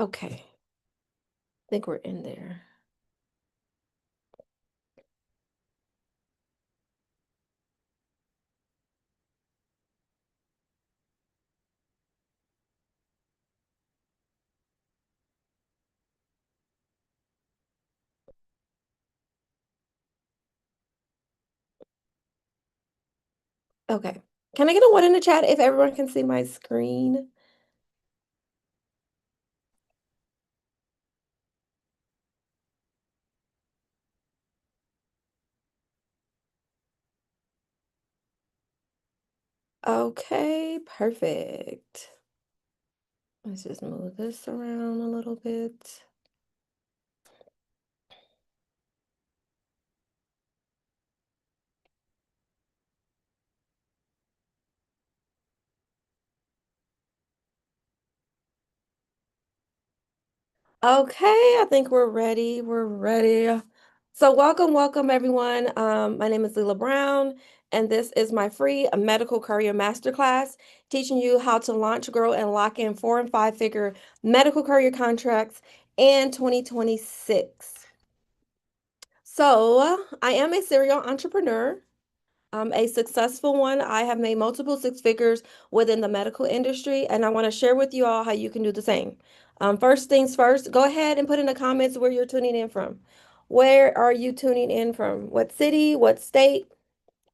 Okay, I think we're in there. Okay. Can I get a one in the chat if everyone can see my screen? Okay, perfect. Let's just move this around a little bit. Okay, I think we're ready. We're ready. So welcome everyone. My name is Leela Brown, and this is my free medical career masterclass, teaching you how to launch, grow, and lock in 4 and 5 figure medical career contracts in 2026. So I am a serial entrepreneur. I'm a successful one. I have made multiple six figures within the medical industry, and I want to share with you all how you can do the same. First things first, go ahead and put in the comments where you're tuning in from. Where are you tuning in from? What city? What state?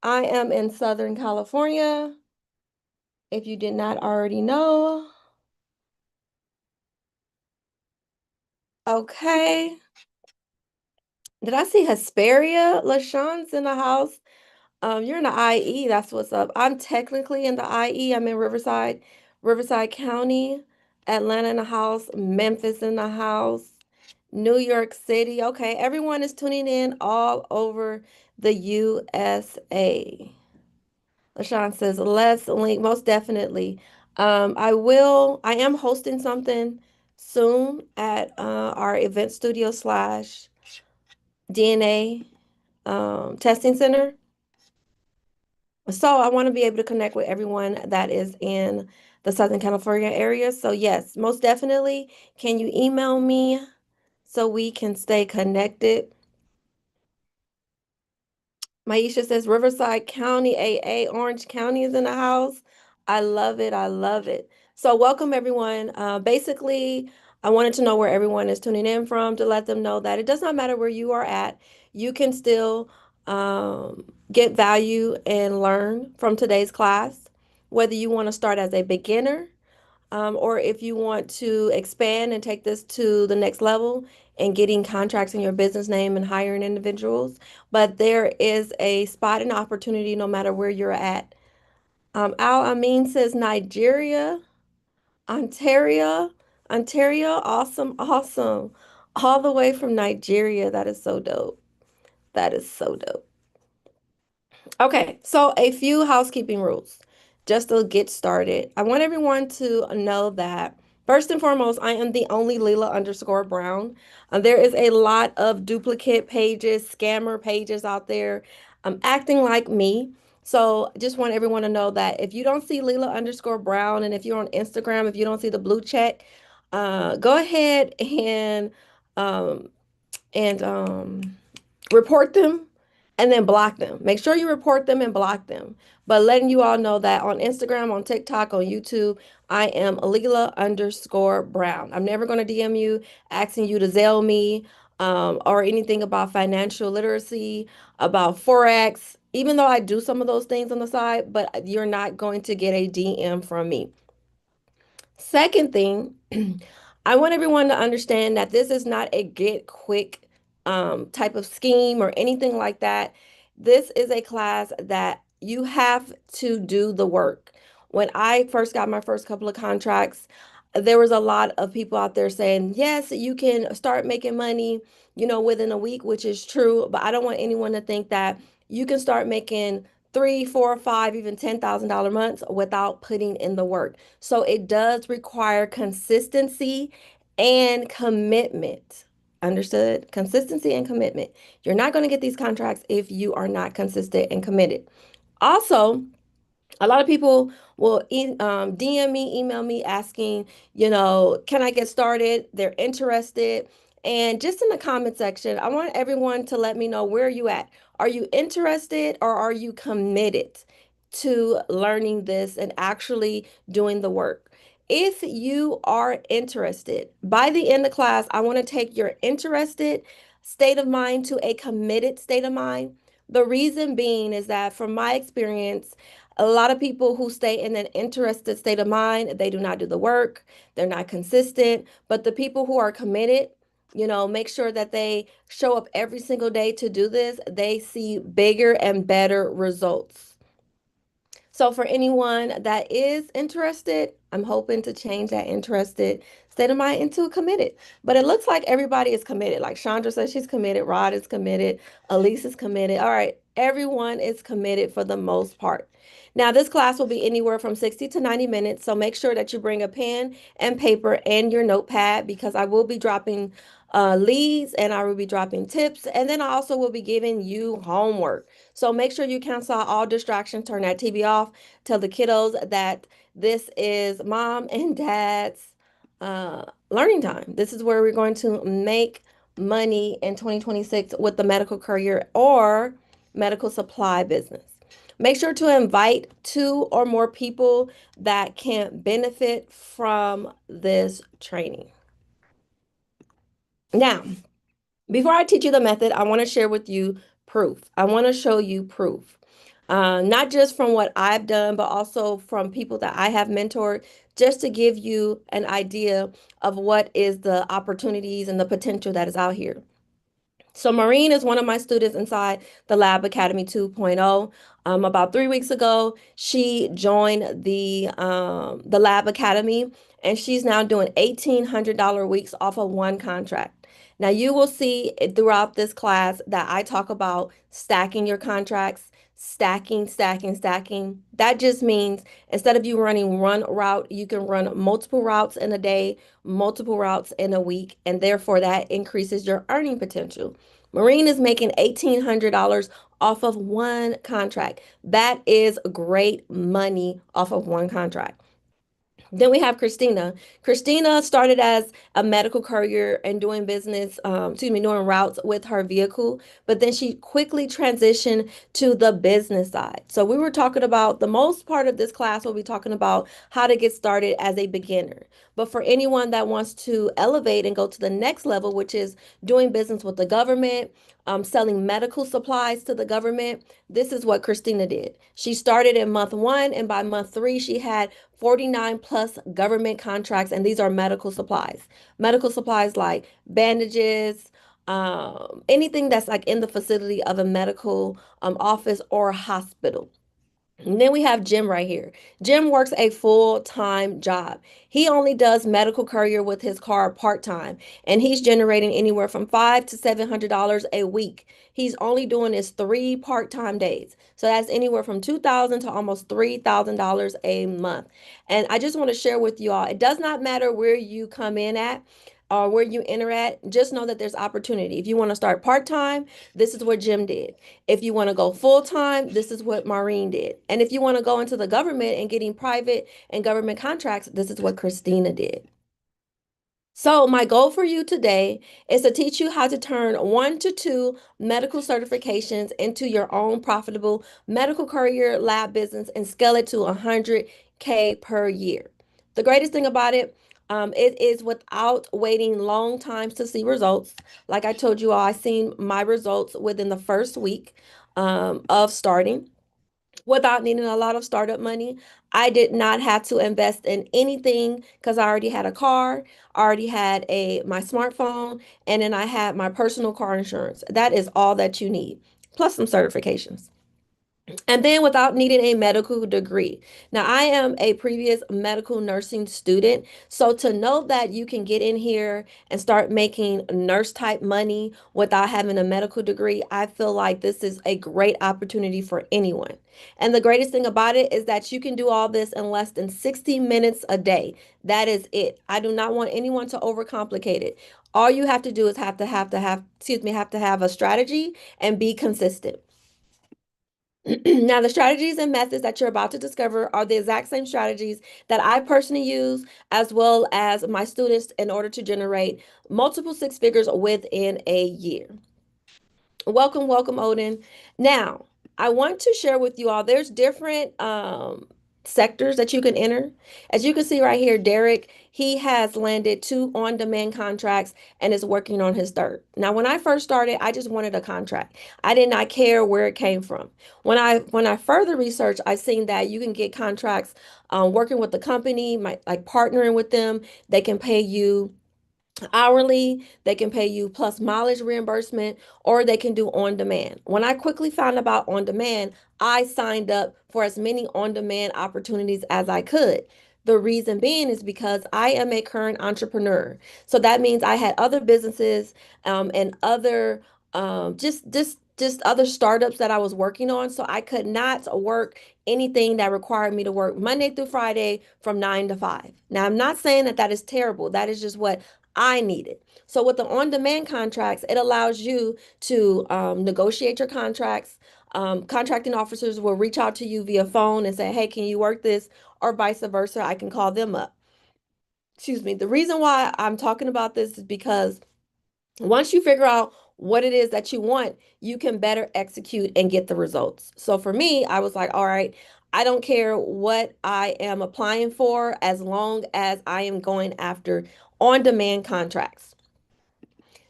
I am in Southern California. If you did not already know. Okay. Did I see Hesperia? LaShawn's in the house. You're in the IE. That's what's up. I'm technically in the IE. I'm in Riverside, Riverside County, Atlanta in the house, Memphis in the house, New York City. Okay, everyone is tuning in all over the USA. LaShawn says, let's link, most definitely. I am hosting something soon at our event studio slash DNA testing center. So I want to be able to connect with everyone that is in the Southern California area. So yes, most definitely. Can you email me so we can stay connected? Maisha says Riverside County AA, Orange County is in the house. I love it. I love it. So welcome everyone. Basically, I wanted to know where everyone is tuning in from to let them know that it does not matter where you are at. You can still get value and learn from today's class, whether you want to start as a beginner or if you want to expand and take this to the next level and getting contracts in your business name and hiring individuals. But there is a spot and opportunity no matter where you're at. Al Amin says Nigeria, Ontario, Ontario, awesome, awesome. All the way from Nigeria. That is so dope. That is so dope. Okay, so a few housekeeping rules just to get started. I want everyone to know that first and foremost, I am the only Leela_Brown. There is a lot of duplicate pages, scammer pages out there acting like me. So just want everyone to know that if you don't see Leela_Brown and if you're on Instagram, if you don't see the blue check, go ahead um, and report them and then block them. Make sure you report them and block them. But letting you all know that on Instagram, on TikTok, on YouTube, I am Leela_Brown. I'm never going to DM you asking you to Zelle me or anything about financial literacy, about Forex, even though I do some of those things on the side, but you're not going to get a DM from me. Second thing, I want everyone to understand that this is not a get quick type of scheme or anything like that. This is a class that you have to do the work. When I first got my first couple of contracts, there was a lot of people out there saying, yes, you can start making money, within a week, which is true. But I don't want anyone to think that you can start making three, four, five, even $10,000 months without putting in the work. So it does require consistency and commitment. Understood? Consistency and commitment. You're not going to get these contracts if you are not consistent and committed. Also, A lot of people will DM me, email me asking, can I get started? They're interested. And just in the comment section, I want everyone to let me know, where are you at? Are you interested, or are you committed to learning this and actually doing the work? If you are interested, by the end of class, I want to take your interested state of mind to a committed state of mind. The reason being is that, from my experience, a lot of people who stay in an interested state of mind, they do not do the work, they're not consistent. But the people who are committed, make sure that they show up every single day to do this, they see bigger and better results. So for anyone that is interested, I'm hoping to change that interested state of mind into committed. But it looks like everybody is committed. Like Chandra says, she's committed. Rod is committed. Elise is committed. All right, everyone is committed for the most part. Now, this class will be anywhere from 60 to 90 minutes. So make sure that you bring a pen and paper and your notepad, because I will be dropping leads, and I will be dropping tips. And then I also will be giving you homework. So make sure you cancel out all distractions, turn that TV off, tell the kiddos that this is mom and dad's learning time. This is where we're going to make money in 2026 with the medical courier or medical supply business. Make sure to invite two or more people that can benefit from this training. Now, before I teach you the method, I want to share with you proof. I want to show you proof. Not just from what I've done, but also from people that I have mentored, just to give you an idea of what is the opportunities and the potential that is out here. So Maureen is one of my students inside the Lab Academy 2.0. About 3 weeks ago, she joined the Lab Academy, and she's now doing $1,800 weeks off of one contract. Now you will see throughout this class that I talk about stacking your contracts, stacking, stacking, stacking. That just means, instead of you running one route, you can run multiple routes in a day, multiple routes in a week, and therefore that increases your earning potential. Maureen is making $1,800 off of one contract. That is great money off of one contract. Then we have Christina. Christina started as a medical courier and doing business, doing routes with her vehicle, but then she quickly transitioned to the business side. So we were talking about, the most part of this class, we'll be talking about how to get started as a beginner. But for anyone that wants to elevate and go to the next level, which is doing business with the government, selling medical supplies to the government, this is what Christina did. She started in month one, and by month three, she had 49 plus government contracts, and these are medical supplies. Medical supplies like bandages, anything that's like in the facility of a medical office or hospital. And then we have Jim right here. Jim works a full-time job. He only does medical courier with his car part-time, and he's generating anywhere from $500 to $700 a week. He's only doing this 3 part-time days. So that's anywhere from $2,000 to almost $3,000 a month. And I just want to share with you all, it does not matter where you come in at or where you enter at, just know that there's opportunity. If you want to start part-time, this is what Jim did. If you want to go full time, this is what Maureen did. And if you want to go into the government and getting private and government contracts, this is what Christina did. So my goal for you today is to teach you how to turn 1 to 2 medical certifications into your own profitable medical courier lab business and scale it to 100K per year. The greatest thing about it, it is without waiting long times to see results. Like I told you all, I seen my results within the first week of starting, without needing a lot of startup money. I did not have to invest in anything because I already had a car, I already had my smartphone, and then I had my personal car insurance. That is all that you need, plus some certifications. And then without needing a medical degree. Now, I am a previous medical nursing student. So to know that you can get in here and start making nurse type money without having a medical degree, I feel like this is a great opportunity for anyone. And the greatest thing about it is that you can do all this in less than 60 minutes a day. That is it. I do not want anyone to overcomplicate it. All you have to do is have to have a strategy and be consistent. Now, the strategies and methods that you're about to discover are the exact same strategies that I personally use, as well as my students, in order to generate multiple six figures within a year. Welcome, welcome, Odin. Now, I want to share with you all, there's different sectors that you can enter. As you can see right here, Derek, he has landed two on-demand contracts and is working on his third. Now, when I first started, I just wanted a contract. I did not care where it came from. When I further researched, I've seen that you can get contracts working with the company, like partnering with them. They can pay you hourly, they can pay you plus mileage reimbursement, or they can do on demand. When I quickly found about on demand, I signed up for as many on demand opportunities as I could. The reason being is because I am a current entrepreneur. So that means I had other businesses and other just other startups that I was working on. So I could not work anything that required me to work Monday through Friday from 9 to 5. Now, I'm not saying that that is terrible. That is just what I need it. So with the on-demand contracts, it allows you to negotiate your contracts. Contracting officers will reach out to you via phone and say, "Hey, can you work this?" Or vice versa. I can call them up. Excuse me. The reason why I'm talking about this is because once you figure out what it is that you want, you can better execute and get the results. So for me, I was like, all right, I don't care what I am applying for as long as I am going after on-demand contracts.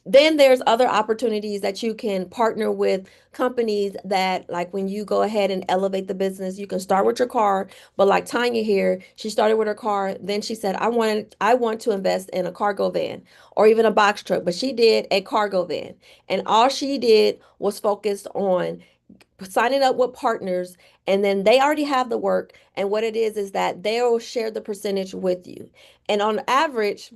Then there's other opportunities that you can partner with companies that, like, when you go ahead and elevate the business, you can start with your car. But like Tanya here, she started with her car. Then she said, I want to invest in a cargo van or even a box truck. But she did a cargo van. And all she did was focus on signing up with partners, and then they already have the work. And what it is that they'll share the percentage with you. And on average,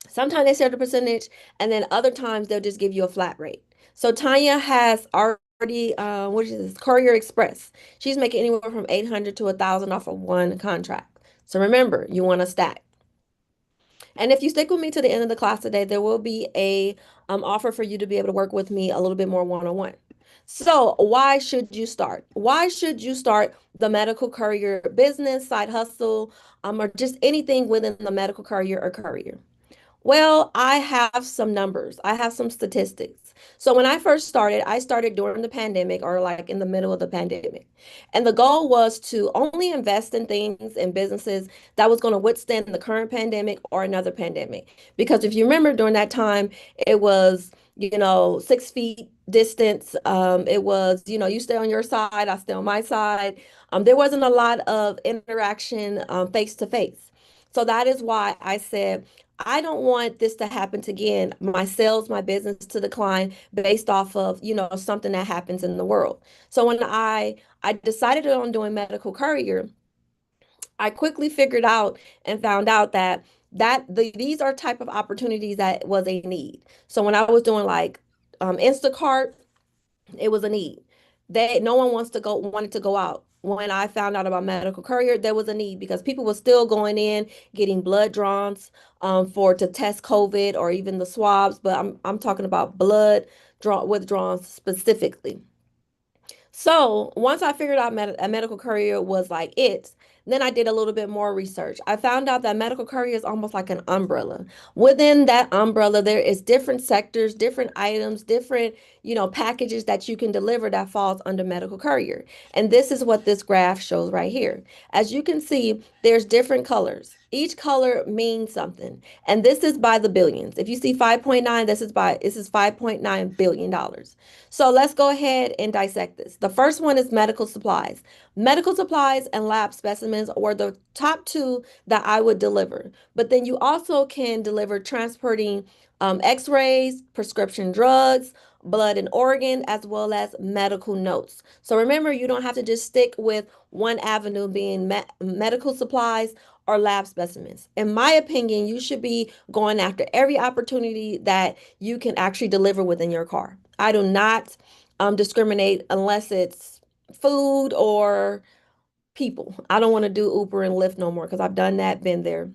sometimes they share the percentage, and then other times they'll just give you a flat rate. So Tanya has already, what is this? Courier Express. She's making anywhere from 800 to 1,000 off of one contract. So remember, you want to stack. And if you stick with me to the end of the class today, there will be a offer for you to be able to work with me a little bit more one-on-one. So why should you start? Why should you start the medical courier business, side hustle, or just anything within the medical courier or courier? Well, I have some numbers. I have some statistics. So when I first started, I started during the pandemic or like in the middle of the pandemic. And the goal was to only invest in things and businesses that was going to withstand the current pandemic or another pandemic. Because if you remember during that time, it was, 6 feet distance. It was, you stay on your side, I stay on my side. There wasn't a lot of interaction face to face. So that is why I said, I don't want this to happen to again, my sales, my business to decline based off of, something that happens in the world. So when I decided on doing medical courier, I quickly figured out and found out that these are type of opportunities that was a need. So when I was doing like Instacart, it was a need. No one wanted to go out. When I found out about medical courier, there was a need because people were still going in, getting blood drawn for to test COVID or even the swabs, but I'm talking about blood withdrawn specifically. So once I figured out a medical courier was like it, then I did a little bit more research. I found out that medical courier is almost like an umbrella. Within that umbrella, there is different sectors, different items, different, packages that you can deliver that falls under medical courier. And this is what this graph shows right here. As you can see, there's different colors. Each color means something. And this is by the billions. If you see 5.9, this is $5.9 billion. So let's go ahead and dissect this. The first one is medical supplies. Medical supplies and lab specimens were the top two that I would deliver. But then you also can deliver transporting x-rays, prescription drugs, blood and organ, as well as medical notes. So remember, you don't have to just stick with one avenue being medical supplies or lab specimens. In my opinion, you should be going after every opportunity that you can actually deliver within your car. I do not discriminate unless it's food or people. I don't want to do Uber and Lyft no more because I've done that, been there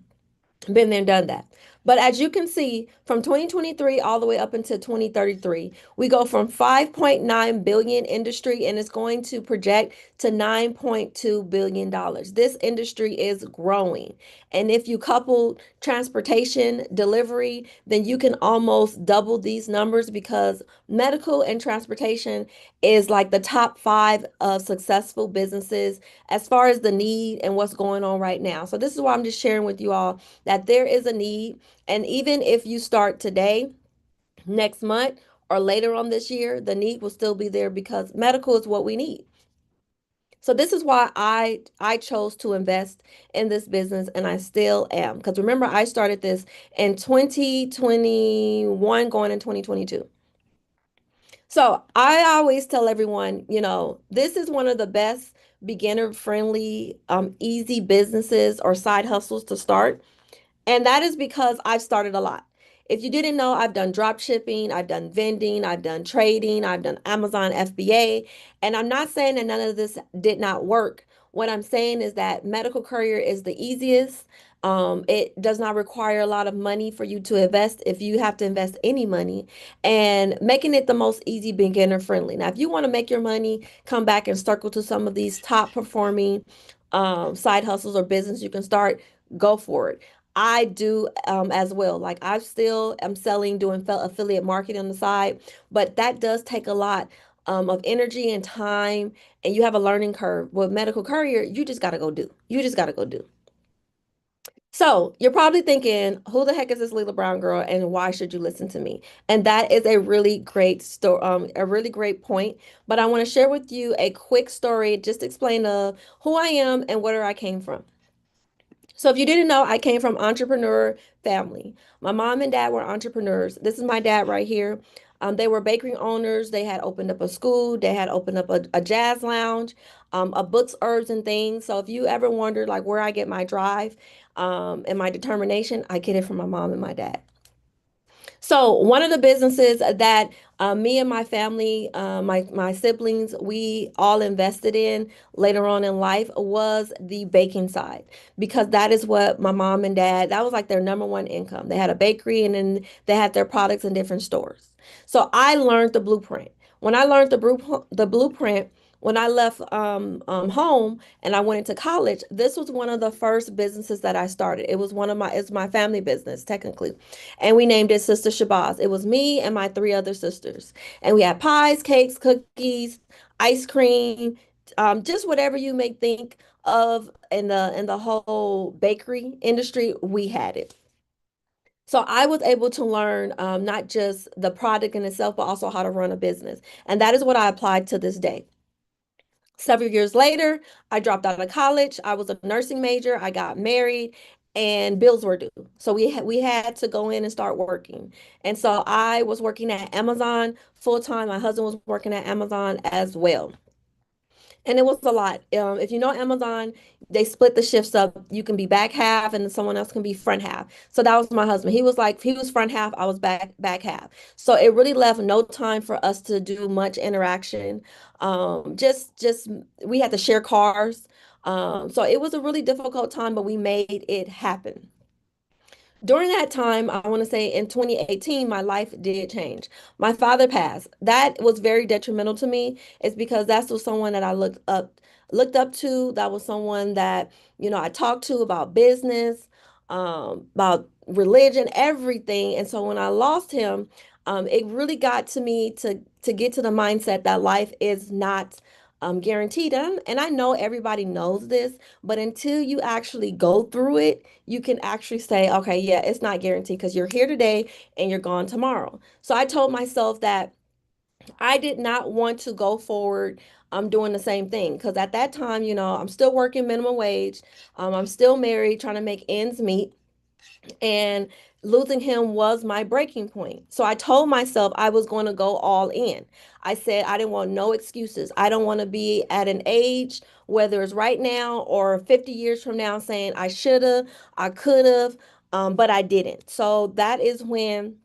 and done that. But as you can see, from 2023 all the way up until 2033, we go from 5.9 billion industry and it's going to project to 9.2 billion dollars. This industry is growing. And if you couple transportation, delivery, then you can almost double these numbers because medical and transportation is like the top five of successful businesses as far as the need and what's going on right now. So this is why I'm just sharing with you all that there is a need. And even if you start today, next month, or later on this year, the need will still be there because medical is what we need. So this is why I chose to invest in this business and I still am. Because remember, I started this in 2021 going in 2022. So I always tell everyone, this is one of the best beginner friendly, easy businesses or side hustles to start. And that is because I've started a lot. If you didn't know, I've done drop shipping, I've done vending, I've done trading, I've done Amazon FBA. And I'm not saying that none of this did not work. What I'm saying is that medical courier is the easiest. It does not require a lot of money for you to invest if you have to invest any money, and making it the most easy beginner friendly. Now, if you want to make your money, come back and circle to some of these top performing side hustles or business you can start, go for it. I do as well. Like I still am selling, doing affiliate marketing on the side, but that does take a lot of energy and time, and you have a learning curve. With medical courier, you just got to go do. You just got to go do. So you're probably thinking, who the heck is this Leela Brown girl, and why should you listen to me? And that is a really great story, a really great point. But I want to share with you a quick story, just explain who I am and where I came from. So if you didn't know, I came from entrepreneur family. My mom and dad were entrepreneurs. This is my dad right here. They were bakery owners. They had opened up a school. They had opened up a jazz lounge, a books, herbs, and things. So if you ever wondered like where I get my drive, and my determination, I get it from my mom and my dad. So one of the businesses that me and my family, my siblings, we all invested in later on in life was the baking side because that is what my mom and dad, that was like their number one income. They had a bakery and then they had their products in different stores. So I learned the blueprint. When I learned the blueprint, when I left home and I went into college, this was one of the first businesses that I started. It's my family business technically, and we named it Sister Shabazz. It was me and my three other sisters, and we had pies, cakes, cookies, ice cream, just whatever you may think of in the whole bakery industry. We had it. So I was able to learn not just the product in itself, but also how to run a business, and that is what I applied to this day. Several years later, I dropped out of college. I was a nursing major. I got married and bills were due. So we had to go in and start working. And so I was working at Amazon full time. My husband was working at Amazon as well. And it was a lot. If you know Amazon, they split the shifts up. You can be back half, and then someone else can be front half. So that was my husband. He was front half. I was back half. So it really left no time for us to do much interaction. Just we had to share cars. So it was a really difficult time, but we made it happen. During that time, I want to say in 2018, my life did change. My father passed. That was very detrimental to me. It's because that's was someone that I looked up to. That was someone that, I talked to about business, about religion, everything. And so when I lost him, it really got to me to get to the mindset that life is not guaranteed. And I know everybody knows this, but until you actually go through it, you can actually say, okay, yeah, it's not guaranteed because you're here today and you're gone tomorrow. So I told myself that I did not want to go forward doing the same thing because at that time, I'm still working minimum wage. I'm still married, trying to make ends meet, and losing him was my breaking point. So I told myself I was going to go all in. I said I didn't want no excuses. I don't want to be at an age, whether it's right now or 50 years from now, saying I should have, I could have, but I didn't. So that is when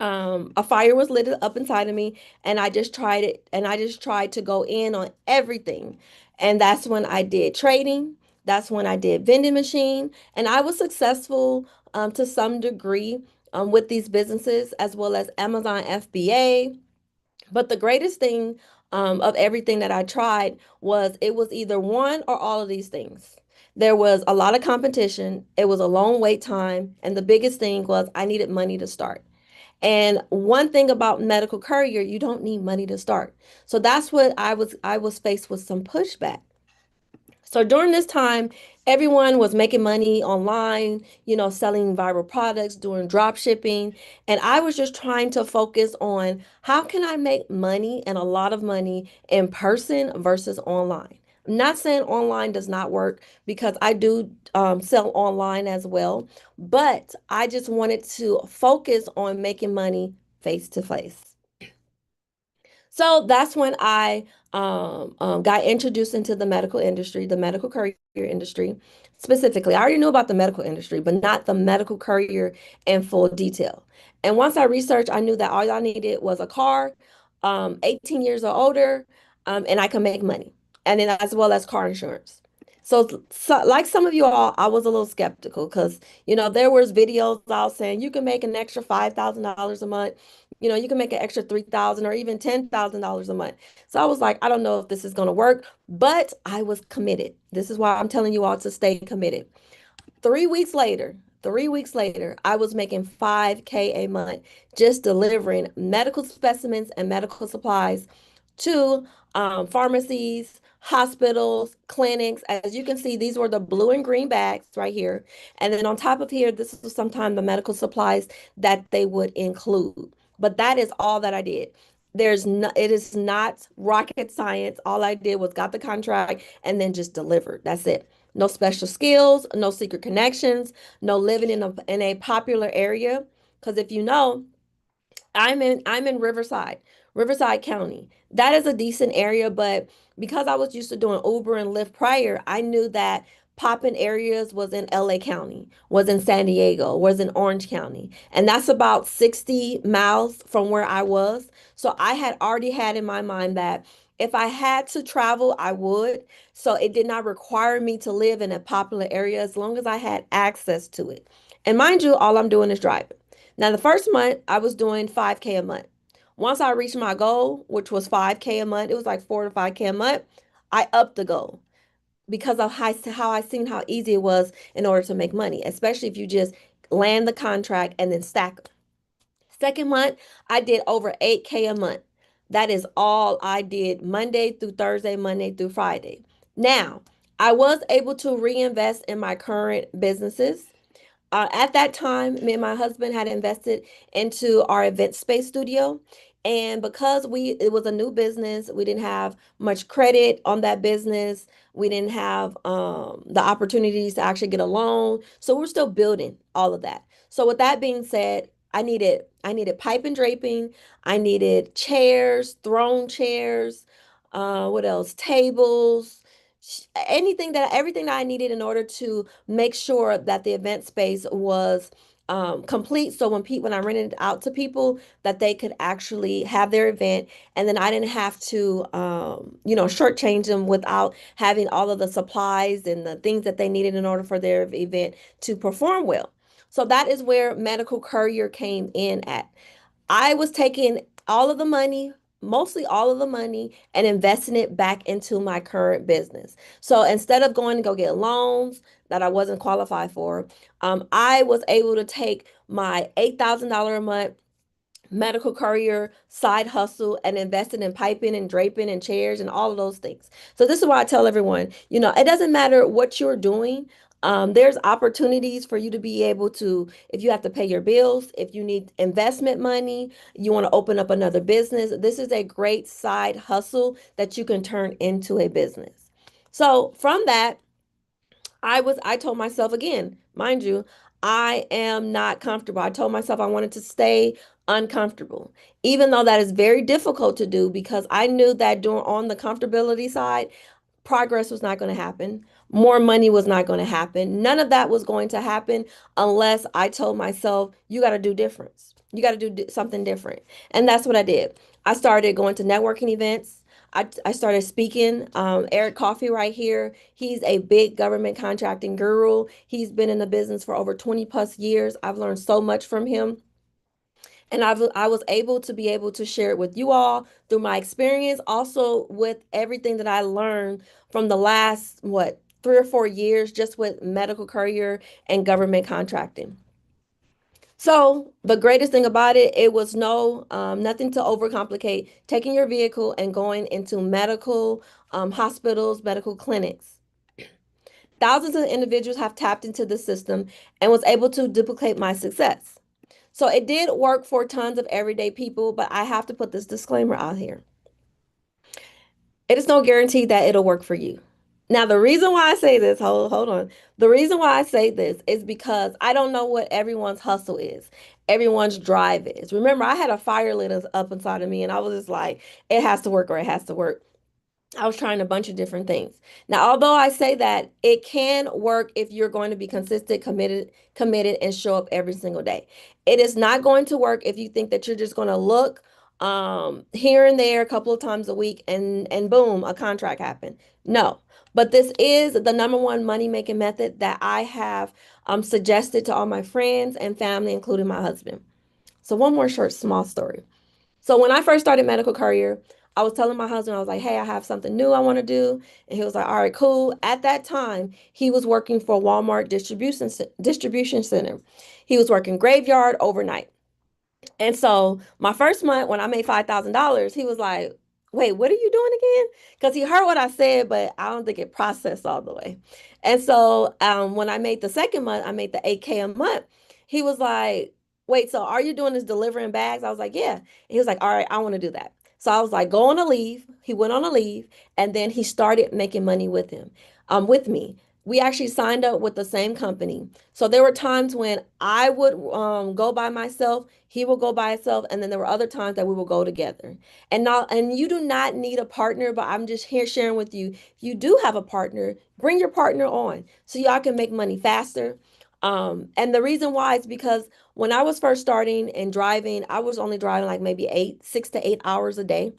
a fire was lit up inside of me, and I just tried it, and I just tried to go in on everything. And that's when I did trading. That's when I did vending machine, and I was successful to some degree with these businesses, as well as Amazon FBA. But the greatest thing of everything that I tried was it was either one or all of these things. There was a lot of competition, it was a long wait time, and the biggest thing was I needed money to start. And one thing about medical courier, you don't need money to start. So that's what I was faced with some pushback. So during this time, everyone was making money online, selling viral products, doing drop shipping. And I was just trying to focus on how can I make money and a lot of money in person versus online. I'm not saying online does not work because I do sell online as well, but I just wanted to focus on making money face to face. So that's when I got introduced into the medical industry, the medical courier industry specifically. I already knew about the medical industry, but not the medical courier in full detail. And once I researched, I knew that all I needed was a car, 18 years or older, and I could make money, and then as well as car insurance. So, like some of you all, I was a little skeptical because there was videos out saying you can make an extra $5,000 a month. You can make an extra 3,000 or even $10,000 a month. So I was like, I don't know if this is going to work, but I was committed. This is why I'm telling you all to stay committed. 3 weeks later, 3 weeks later, I was making 5K a month just delivering medical specimens and medical supplies to pharmacies, hospitals, clinics. As you can see, these were the blue and green bags right here. And then on top of here, this was sometimes the medical supplies that they would include. But that is all that I did. It is not rocket science. All I did was got the contract and then just delivered. That's it. No special skills, no secret connections, no living in a popular area. Because if you know, I'm in Riverside County. That is a decent area, but because I was used to doing Uber and Lyft prior, I knew that popping areas was in LA County, was in San Diego, was in Orange County. And that's about 60 miles from where I was. So I had already had in my mind that if I had to travel, I would. So it did not require me to live in a popular area as long as I had access to it. And mind you, all I'm doing is driving. Now, the first month, I was doing 5K a month. Once I reached my goal, which was 5K a month, it was like 4 to 5K a month, I upped the goal because of how I seen how easy it was in order to make money, especially if you just land the contract and then stack them. Second month, I did over 8K a month. That is all I did Monday through Thursday, Monday through Friday. Now, I was able to reinvest in my current businesses. At that time, me and my husband had invested into our event space studio. And because it was a new business, we didn't have much credit on that business. We didn't have the opportunities to actually get a loan. So we're still building all of that. So with that being said, I needed pipe and draping. I needed chairs, throne chairs. What else? Tables, everything that I needed in order to make sure that the event space was complete. So when I rented it out to people, that they could actually have their event, and then I didn't have to, shortchange them without having all of the supplies and the things that they needed in order for their event to perform well. So that is where Medical Courier came in at. I was taking all of the money, mostly all of the money, and investing it back into my current business. So instead of going to go get loans that I wasn't qualified for, I was able to take my $8,000 a month medical courier side hustle and invested in piping and draping and chairs and all of those things. So this is why I tell everyone, it doesn't matter what you're doing. There's opportunities for you to be able to, if you have to pay your bills, if you need investment money, you want to open up another business. This is a great side hustle that you can turn into a business. So from that, I told myself again, mind you, I am not comfortable. I told myself I wanted to stay uncomfortable, even though that is very difficult to do because I knew that doing on the comfortability side, progress was not going to happen. More money was not going to happen. None of that was going to happen unless I told myself, you got to do difference. You got to do something different. And that's what I did. I started going to networking events. I started speaking. Eric Coffey right here. He's a big government contracting guru. He's been in the business for over 20 plus years. I've learned so much from him. And I was able to be able to share it with you all through my experience, also with everything that I learned from the last, what, 3 or 4 years just with medical courier and government contracting. So the greatest thing about it, it was nothing to overcomplicate taking your vehicle and going into medical hospitals, medical clinics. Thousands of individuals have tapped into the system and was able to duplicate my success. So it did work for tons of everyday people, but I have to put this disclaimer out here. It is no guarantee that it'll work for you. Now, the reason why I say this, hold on. The reason why I say this is because I don't know what everyone's hustle is, everyone's drive is. Remember, I had a fire lit up inside of me, and I was just like, it has to work or it has to work. I was trying a bunch of different things. Now, although I say that it can work if you're going to be consistent, committed, and show up every single day. It is not going to work if you think that you're just going to look here and there a couple of times a week and boom, a contract happened. No. But this is the number one money making method that I have suggested to all my friends and family, including my husband. So one more short, small story. So when I first started Medical Courier, I was telling my husband, I was like, hey, I have something new I want to do. And he was like, all right, cool. At that time, he was working for Walmart distribution center. He was working graveyard overnight. And so my first month when I made $5,000, he was like, wait, what are you doing again? Because he heard what I said, but I don't think it processed all the way. And so when I made the second month, I made the 8K a month. He was like, wait, so are you doing this delivering bags? I was like, yeah. And he was like, all right, I want to do that. So I was like, go on a leave. He went on a leave, and then he started making money with me. We actually signed up with the same company. So there were times when I would go by myself, he will go by himself, and then there were other times that we will go together. And you do not need a partner, but I'm just here sharing with you. If you do have a partner, bring your partner on so y'all can make money faster. And the reason why is because when I was first starting and driving, I was only driving like maybe 6 to 8 hours a day.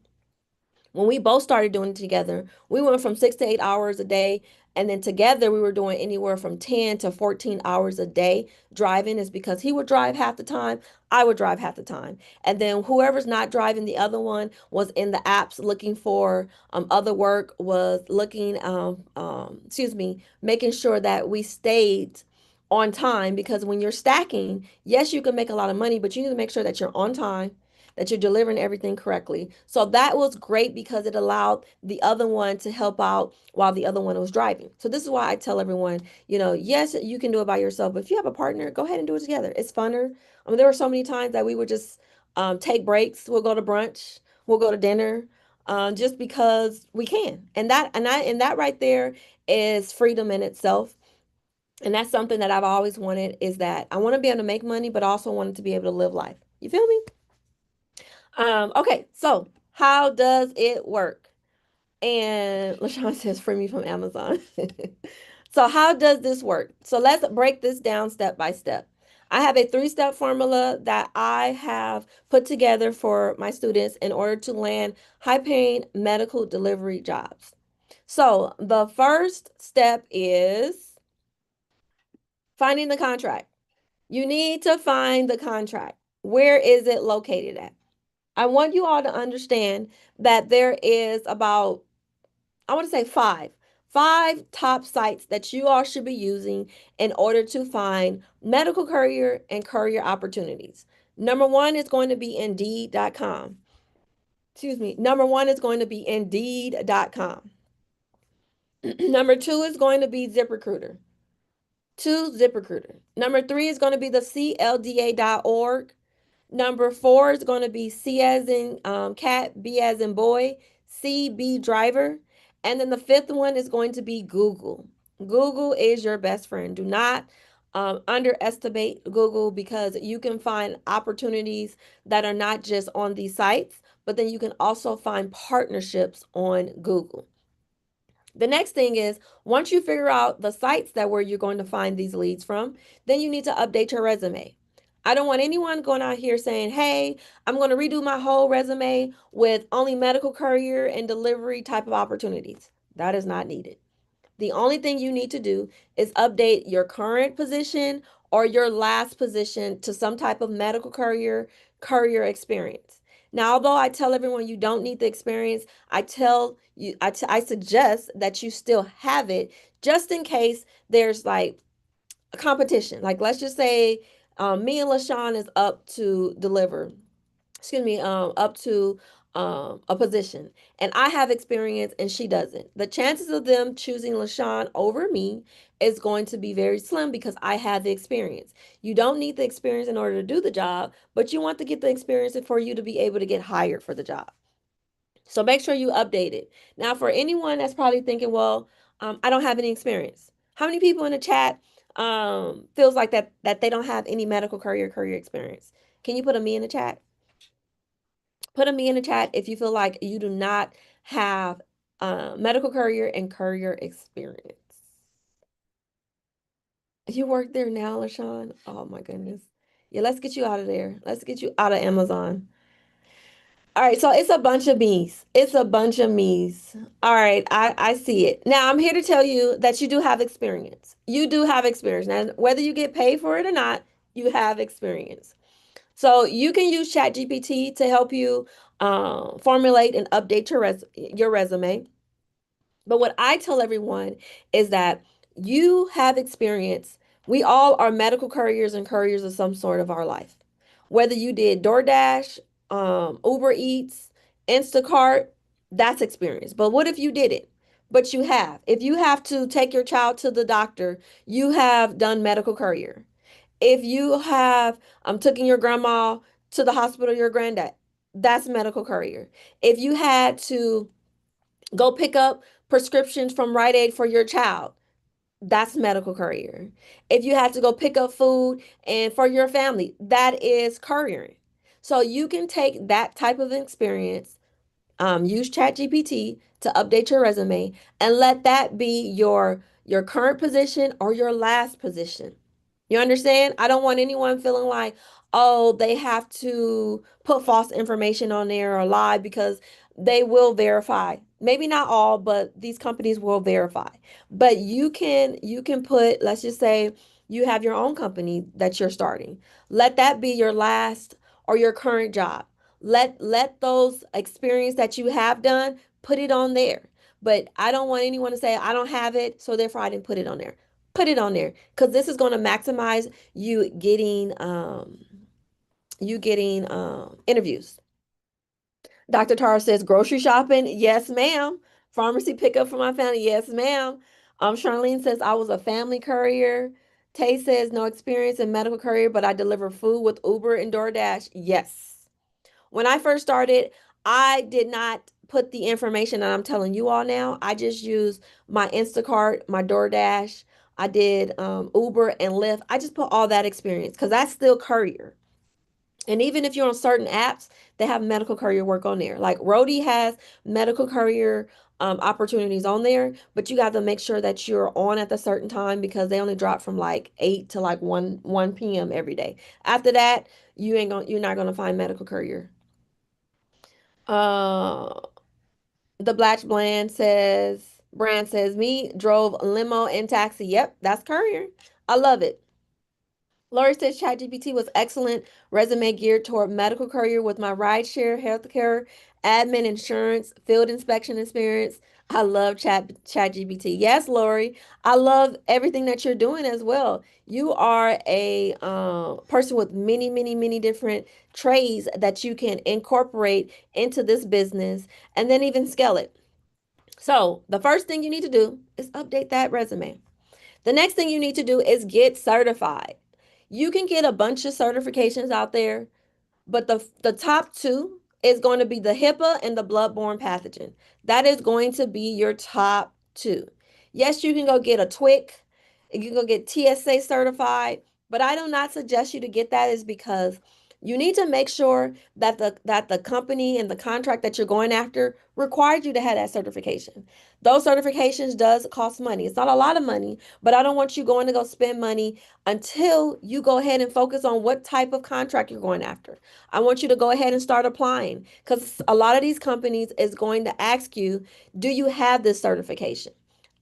When we both started doing it together, we went from 6 to 8 hours a day. And then together we were doing anywhere from 10 to 14 hours a day driving is because he would drive half the time, I would drive half the time. And then whoever's not driving, the other one was in the apps looking for other work, was looking, making sure that we stayed on time because when you're stacking, yes, you can make a lot of money, but you need to make sure that you're on time, that you're delivering everything correctly. So that was great because it allowed the other one to help out while the other one was driving. So this is why I tell everyone, yes, you can do it by yourself, but if you have a partner, go ahead and do it together. It's funner. I mean, there were so many times that we would just take breaks. We'll go to brunch, we'll go to dinner, just because we can. And that right there is freedom in itself. And that's something that I've always wanted is that I want to be able to make money, but also wanted to be able to live life. You feel me? Okay, so how does it work? And LaShawn says, free me from Amazon. So how does this work? So let's break this down step by step. I have a three-step formula that I have put together for my students in order to land high-paying medical delivery jobs. So the first step is finding the contract. You need to find the contract. Where is it located at? I want you all to understand that there is about, I want to say five top sites that you all should be using in order to find medical courier and courier opportunities. Number one is going to be Indeed.com. Excuse me. Number one is going to be Indeed.com. Number two is going to be ZipRecruiter. Two, ZipRecruiter. Number three is going to be the CLDA.org. Number four is going to be C as in cat, B as in boy, CB driver. And then the fifth one is going to be Google. Google is your best friend. Do not underestimate Google because you can find opportunities that are not just on these sites, but then you can also find partnerships on Google. The next thing is once you figure out the sites that where you're going to find these leads from, then you need to update your resume. I don't want anyone going out here saying, hey, I'm going to redo my whole resume with only medical courier and delivery type of opportunities. That is not needed. The only thing you need to do is update your current position or your last position to some type of medical courier experience. Now, although I tell everyone you don't need the experience, I suggest that you still have it just in case there's like a competition. Like let's just say me and LaShawn is up to deliver, excuse me, up to a position, and I have experience and she doesn't. The chances of them choosing LaShawn over me is going to be very slim because I have the experience. You don't need the experience in order to do the job, but you want to get the experience for you to be able to get hired for the job. So make sure you update it. Now, for anyone that's probably thinking, well, I don't have any experience. How many people in the chat feels like that they don't have any medical courier experience? Can you put a me in the chat? Put a me in the chat if you feel like you do not have medical courier and courier experience. You work there now, LaShawn? Oh my goodness. Yeah, let's get you out of there. Let's get you out of Amazon. All right, so it's a bunch of me's. It's a bunch of me's. All right, I see it. Now I'm here to tell you that you do have experience. You do have experience. Now, whether you get paid for it or not, you have experience. So you can use ChatGPT to help you formulate and update your resume. But what I tell everyone is that you have experience. We all are medical couriers and couriers of some sort of our life. Whether you did DoorDash, Uber Eats, Instacart, that's experience. But what if you did it? But you have. If you have to take your child to the doctor, you have done medical courier. If you have taken your grandma to the hospital, your granddad, that's medical courier. If you had to go pick up prescriptions from Rite Aid for your child, that's medical courier. If you had to go pick up food and for your family, that is couriering. So you can take that type of experience, use ChatGPT to update your resume, and let that be your current position or your last position. You understand? I don't want anyone feeling like, oh, they have to put false information on there or lie because they will verify. Maybe not all, but these companies will verify. But you can put, let's just say you have your own company that you're starting. Let that be your last or your current job. Let those experience that you have done, put it on there. But I don't want anyone to say I don't have it, so therefore I didn't put it on there. Put it on there because this is going to maximize you getting interviews. Dr. Tara says grocery shopping, yes, ma'am. Pharmacy pickup for my family, yes, ma'am. Charlene says I was a family courier. Tay says no experience in medical courier, but I deliver food with Uber and DoorDash. Yes. When I first started, I did not put the information that I'm telling you all now. I just used my Instacart, my DoorDash. I did Uber and Lyft. I just put all that experience because that's still courier. And even if you're on certain apps, they have medical courier work on there. Like Rody has medical courier opportunities on there, but you got to make sure that you're on at the certain time because they only drop from like 8 to like 1 p.m. every day. After that, you're not gonna find medical courier. Uh, the Black brand says me drove limo and taxi. Yep, that's courier. I love it. Lori says ChatGPT was excellent resume geared toward medical career with my rideshare, healthcare, admin, insurance, field inspection experience. I love ChatGPT. Yes, Lori, I love everything that you're doing as well. You are a person with many, many, many different trades that you can incorporate into this business and then even scale it. So the first thing you need to do is update that resume. The next thing you need to do is get certified. You can get a bunch of certifications out there, but the top two is going to be the HIPAA and the bloodborne pathogen. That is going to be your top two. Yes, you can go get a TWIC, you can go get TSA certified, but I do not suggest you to get that is because You need to make sure that the company and the contract that you're going after required you to have that certification. Those certifications does cost money. It's not a lot of money, but I don't want you going to go spend money until you go ahead and focus on what type of contract you're going after. I want you to go ahead and start applying because a lot of these companies is going to ask you, do you have this certification?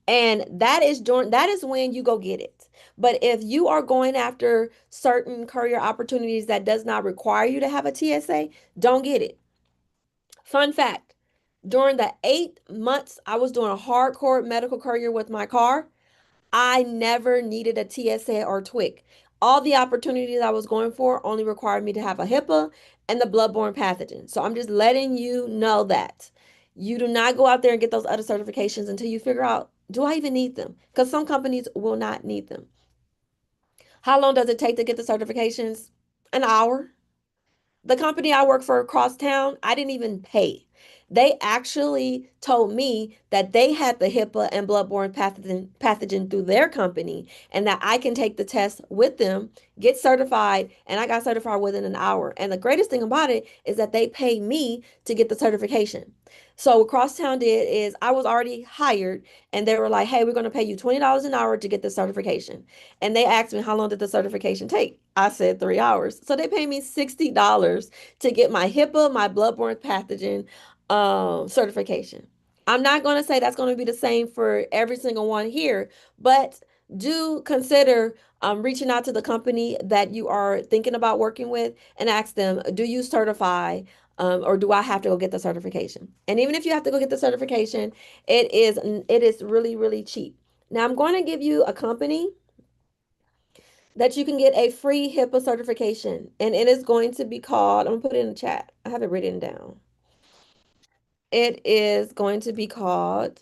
And that is when you go get it. But if you are going after certain career opportunities that does not require you to have a TSA, don't get it. Fun fact, during the 8 months I was doing a hardcore medical career with my car, I never needed a TSA or TWIC. All the opportunities I was going for only required me to have a HIPAA and the bloodborne pathogen. So I'm just letting you know that you do not go out there and get those other certifications until you figure out, do I even need them? Because some companies will not need them. How long does it take to get the certifications? An hour. The company I work for across town, I didn't even pay. They actually told me that they had the HIPAA and bloodborne pathogen through their company and that I can take the test with them, get certified, and I got certified within an hour. And the greatest thing about it is that they pay me to get the certification. So what Crosstown did is I was already hired and they were like, hey, we're going to pay you $20 an hour to get the certification. And they asked me, how long did the certification take? I said 3 hours. So they paid me $60 to get my HIPAA, my bloodborne pathogen certification. I'm not going to say that's going to be the same for every single one here, but do consider reaching out to the company that you are thinking about working with and ask them, do you certify or do I have to go get the certification? And even if you have to go get the certification, it is really, really cheap. Now I'm going to give you a company that you can get a free HIPAA certification, and it is going to be called, I'm gonna put it in the chat. I have it written down. It is going to be called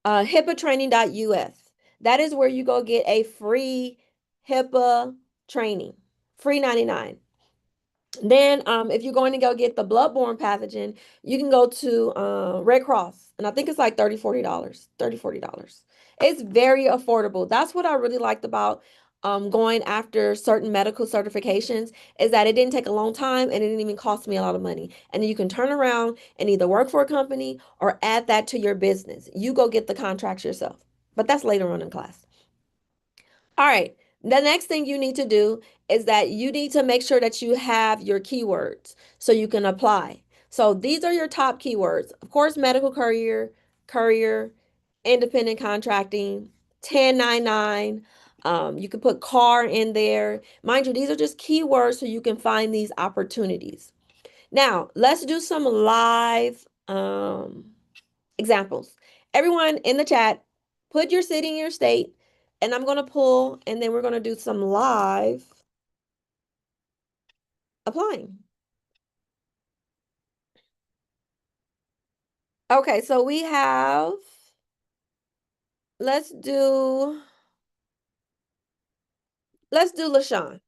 HIPAAtraining.us. That is where you go get a free HIPAA training, free 99. Then, if you're going to go get the bloodborne pathogen, you can go to Red Cross, and I think it's like $30, $40, $30, $40. It's very affordable. That's what I really liked about going after certain medical certifications is that it didn't take a long time and it didn't even cost me a lot of money. And then you can turn around and either work for a company or add that to your business. You go get the contracts yourself. But that's later on in class. All right. The next thing you need to do is that you need to make sure that you have your keywords so you can apply. So these are your top keywords. Of course, medical courier, courier, independent contracting, 1099. You can put car in there. Mind you, these are just keywords so you can find these opportunities. Now, let's do some live examples. Everyone in the chat, put your city and your state, and I'm going to pull, and then we're going to do some live applying. Okay, so we have, let's do, LaShawn.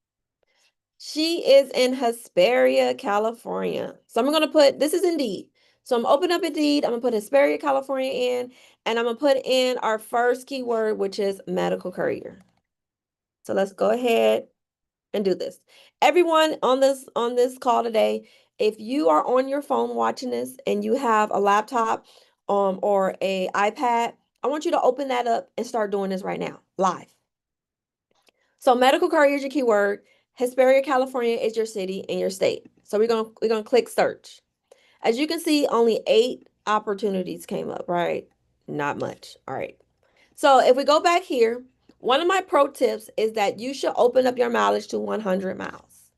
She is in Hesperia, California. So I'm going to put, this is Indeed. So I'm open up Indeed. I'm going to put Hesperia, California in, and I'm going to put in our first keyword, which is medical courier. So let's go ahead and do this. Everyone on this call today, if you are on your phone watching this and you have a laptop or a iPad, I want you to open that up and start doing this right now, live. So medical courier is your keyword. Hesperia, California is your city and your state. So we're gonna click search. As you can see, only 8 opportunities came up, right? Not much. All right. So if we go back here, one of my pro tips is that you should open up your mileage to 100 miles.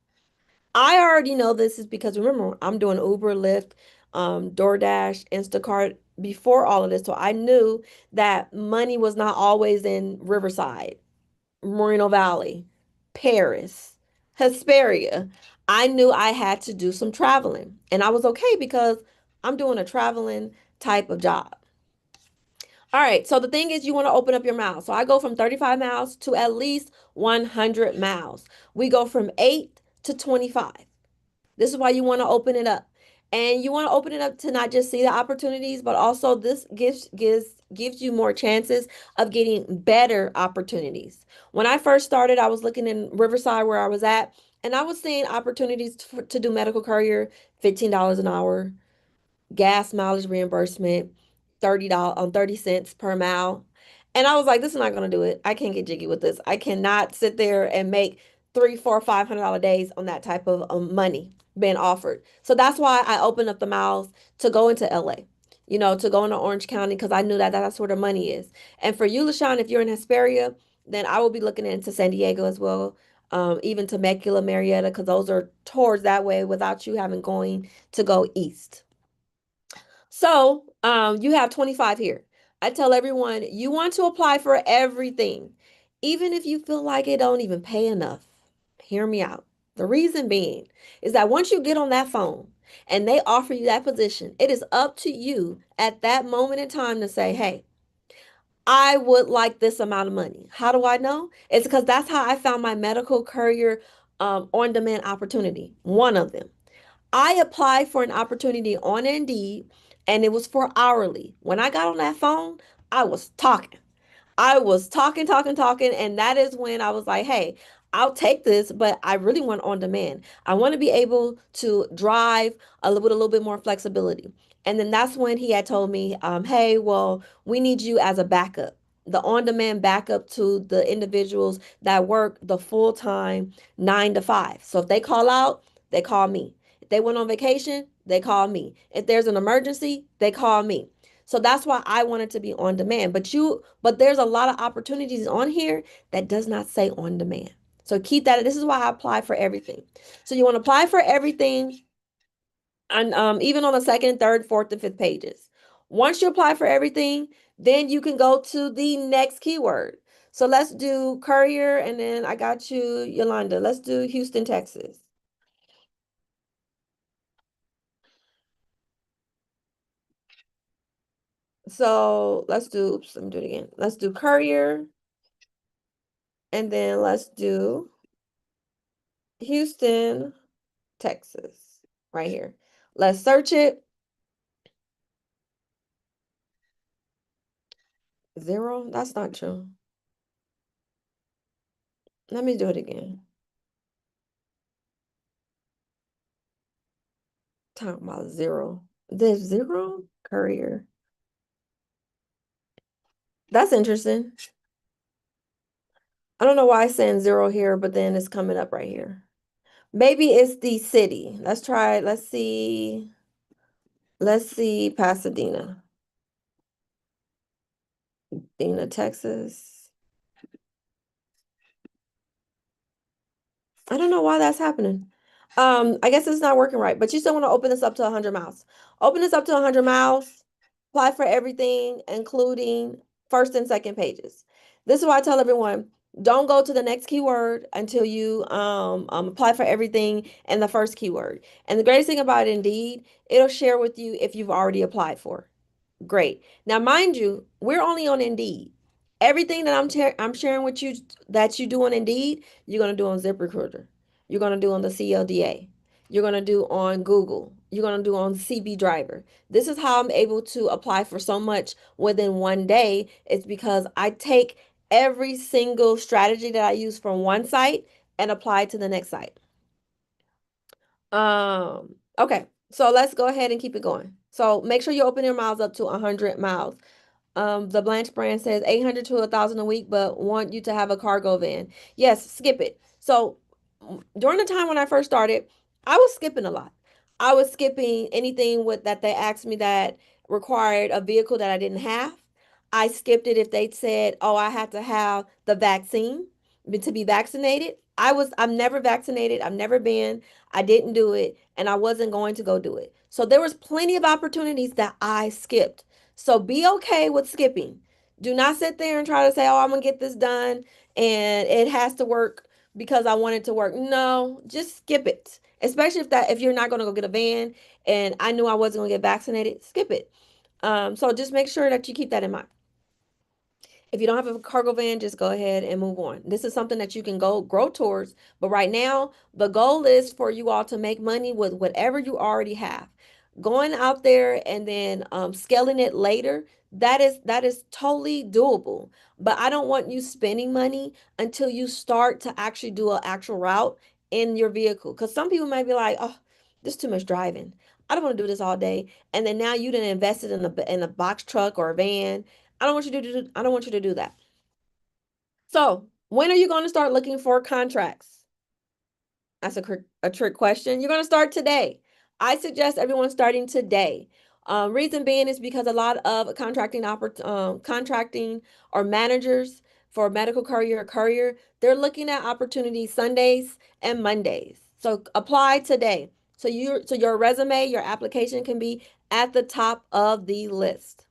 I already know this is because remember, I'm doing Uber, Lyft, DoorDash, Instacart before all of this. So I knew that money was not always in Riverside, Moreno Valley, Paris, Hesperia. I knew I had to do some traveling. And I was okay because I'm doing a traveling type of job. All right, so the thing is you want to open up your miles. So I go from 35 miles to at least 100 miles. We go from 8 to 25. This is why you want to open it up. And you want to open it up to not just see the opportunities, but also this gives you more chances of getting better opportunities. When I first started, I was looking in Riverside where I was at. And I was seeing opportunities to do medical courier, $15 an hour, gas mileage reimbursement, $30 on 30 cents per mile. And I was like, this is not gonna do it. I can't get jiggy with this. I cannot sit there and make three, four, $500 days on that type of money being offered. So that's why I opened up the mouths to go into LA, to go into Orange County because I knew that that's where the money is. And for you, LaShawn, if you're in Hesperia, then I will be looking into San Diego as well, even Temecula, Marietta, because those are towards that way without you having going to go east. So, you have 25 here. I tell everyone you want to apply for everything, even if you feel like it don't even pay enough. Hear me out. The reason being is that once you get on that phone and they offer you that position, it is up to you at that moment in time to say, hey, I would like this amount of money. How do I know? It's because that's how I found my medical courier on demand opportunity, one of them. I applied for an opportunity on Indeed and it was for hourly. When I got on that phone, I was talking. I was talking, talking, talking, and that is when I was like, hey, I'll take this, but I really want on demand. I want to be able to drive with a little bit more flexibility. And then that's when he had told me, hey, well, we need you as a backup, the on demand backup to the individuals that work the full time 9 to 5. So if they call out, they call me. If they went on vacation, they call me. If there's an emergency, they call me. So that's why I wanted to be on demand. But there's a lot of opportunities on here that does not say on demand. So keep that. This is why I apply for everything. So you want to apply for everything, and even on the second, third, fourth, and fifth pages. Once you apply for everything, then you can go to the next keyword. So let's do Courier, and then I got you, Yolanda. Let's do Houston, Texas. So let's do, oops, let me do it again. Let's do Courier, and then let's do Houston, Texas, right here. Let's search it. 0, that's not true. Let me do it again. Talking about 0. There's 0 Courier. That's interesting. I don't know why it's saying 0 here, but then it's coming up right here. Maybe it's the city. Let's try it. Let's see. Let's see Pasadena. Pasadena, Texas. I don't know why that's happening. I guess it's not working right, but you still want to open this up to 100 miles. Open this up to 100 miles, apply for everything, including first and second pages. This is why I tell everyone, don't go to the next keyword until you apply for everything and the first keyword. And the greatest thing about Indeed, it'll share with you if you've already applied for. Great. Now, mind you, we're only on Indeed. Everything that I'm sharing with you that you do on Indeed, you're gonna do on ZipRecruiter. You're gonna do on the CLDA. You're gonna do on Google. You're gonna do on CB Driver. This is how I'm able to apply for so much within one day. It's because I take every single strategy that I use from one site and apply it to the next site. Okay, so let's go ahead and keep it going. So make sure you open your miles up to 100 miles. The Blanche brand says 800 to 1,000 a week, but want you to have a cargo van. Yes, skip it. So during the time when I first started, I was skipping a lot. I was skipping anything with that they asked me that required a vehicle that I didn't have. I skipped it if they said, "Oh, I had to have the vaccine to be vaccinated." I'm never vaccinated. I've never been. I didn't do it, and I wasn't going to go do it. So there was plenty of opportunities that I skipped. So be okay with skipping. Do not sit there and try to say, "Oh, I'm gonna get this done and it has to work because I want it to work." No, just skip it. Especially if you're not gonna go get a van and I knew I wasn't gonna get vaccinated, skip it. So just make sure that you keep that in mind. If you don't have a cargo van, just go ahead and move on. This is something that you can go grow towards. But right now, the goal is for you all to make money with whatever you already have. Going out there and then scaling it later, that is totally doable. But I don't want you spending money until you start to actually do an actual route in your vehicle. Because some people might be like, oh, this is too much driving. I don't want to do this all day. And then now you didn't invest it in a box truck or a van. I don't want you to do that. So when are you going to start looking for contracts? That's a trick question. You're going to start today. I suggest everyone starting today. Reason being is because a lot of contracting or managers for medical courier, they're looking at opportunities Sundays and Mondays. So apply today. So your resume, your application can be at the top of the list.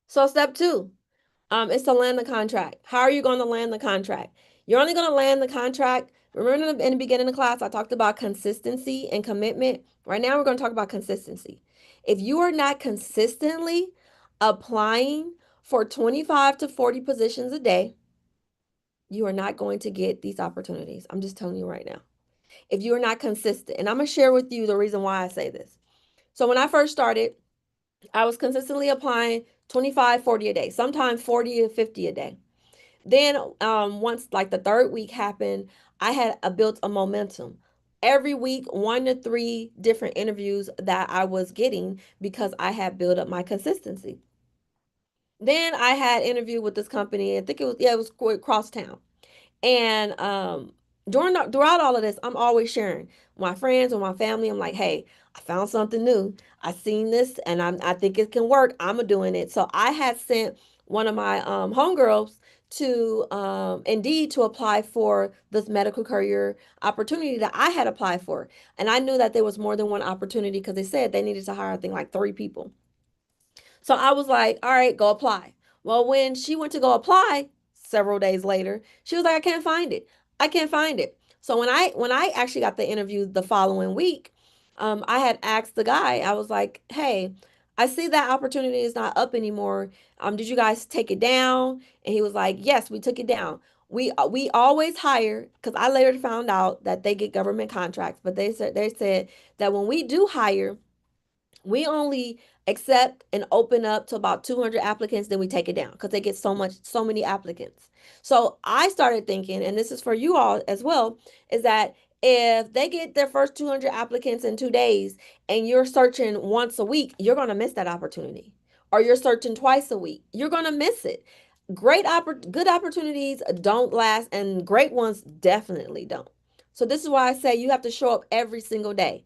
So step two, is to land the contract. How are you going to land the contract? You're only going to land the contract. Remember in the beginning of the class, I talked about consistency and commitment. Right now, we're going to talk about consistency. If you are not consistently applying for 25 to 40 positions a day, you are not going to get these opportunities. I'm just telling you right now. If you are not consistent, and I'm going to share with you the reason why I say this. So when I first started, I was consistently applying 25, 40 a day, sometimes 40 to 50 a day. Then once like the third week happened, I had built a momentum. Every week, 1 to 3 different interviews that I was getting because I had built up my consistency. Then I had interviewed with this company. I think it was crosstown. And throughout all of this, I'm always sharing my friends or my family. I'm like, hey, I found something new. I seen this, and I think it can work. I'm doing it. So I had sent one of my homegirls to Indeed to apply for this medical career opportunity that I had applied for, and I knew that there was more than one opportunity because they said they needed to hire, I think, like 3 people. So I was like, all right, go apply. Well, when she went to go apply several days later, she was like, I can't find it. I can't find it. So when I actually got the interview the following week, I had asked the guy, I was like, hey, I see that opportunity is not up anymore. Did you guys take it down? And he was like, yes, we took it down. We always hire because I later found out that they get government contracts, but they said that when we do hire, we only accept and open up to about 200 applicants, then we take it down because they get so many applicants. So I started thinking, and this is for you all as well, is that if they get their first 200 applicants in 2 days and you're searching once a week, you're going to miss that opportunity. Or you're searching twice a week, you're going to miss it. Good opportunities don't last, and great ones definitely don't. So this is why I say you have to show up every single day,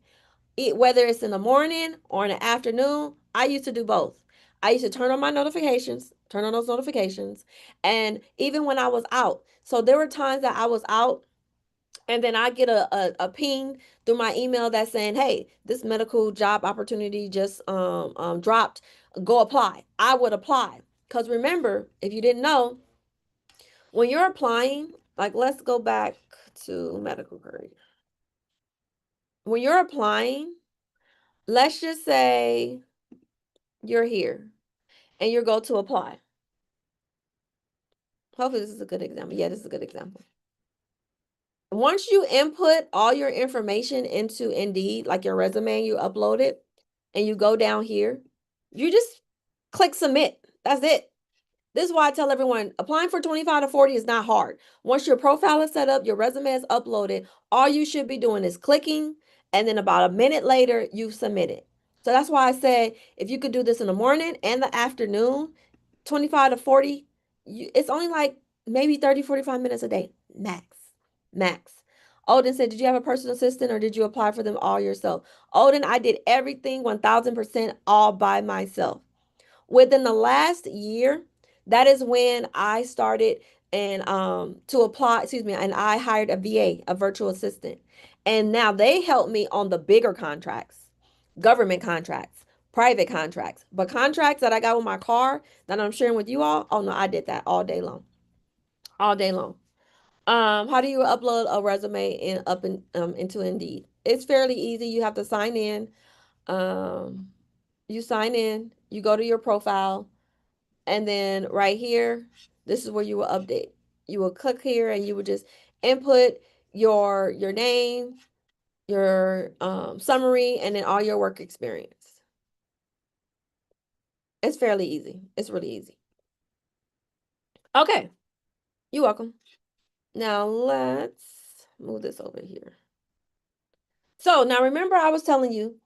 whether it's in the morning or in the afternoon. I used to do both. I used to turn on those notifications, and even when I was out. So there were times that I was out, and then I get a ping through my email that's saying, hey, this medical job opportunity just dropped. Go apply. I would apply. Because remember, if you didn't know, when you're applying, like let's go back to medical career. When you're applying, let's just say you're here and you go to apply. Hopefully, this is a good example. Yeah, this is a good example. Once you input all your information into Indeed, like your resume, you upload it, and you go down here, you just click submit. That's it. This is why I tell everyone applying for 25 to 40 is not hard. Once your profile is set up, your resume is uploaded, all you should be doing is clicking, and then about a minute later, you submit it. So that's why I say if you could do this in the morning and the afternoon, 25 to 40, it's only like maybe 30, 45 minutes a day, max. Max. Odin said, did you have a personal assistant or did you apply for them all yourself? Odin, I did everything 1000% all by myself. Within the last year, that is when I started and to apply, excuse me, and I hired a VA, a virtual assistant. And now they help me on the bigger contracts, government contracts, private contracts. But contracts that I got with my car that I'm sharing with you all, oh no, I did that all day long. All day long. How do you upload a resume into Indeed? It's fairly easy. You have to sign in. Um, you sign in, you go to your profile, and then right here, this is where you will update. You will click here and you will just input your name, your summary, and then all your work experience. It's fairly easy. It's really easy. Okay, you're welcome. Now let's move this over here. So now remember I was telling you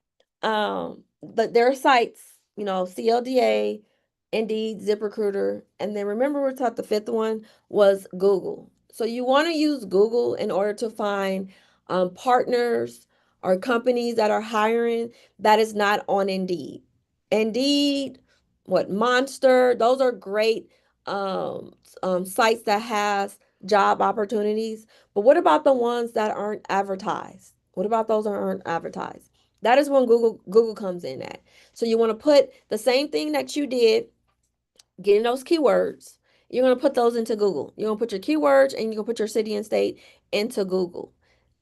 that there are sites, CLDA, Indeed, ZipRecruiter, and then remember we taught the fifth one was Google. So you want to use Google in order to find partners or companies that are hiring that is not on Indeed. Indeed, what Monster, those are great sites that has job opportunities. But what about the ones that aren't advertised? What about those that aren't advertised? That is when Google comes in at. So you want to put the same thing that you did, getting those keywords. You're going to put those into Google. You're going to put your keywords and you're going to put your city and state into Google.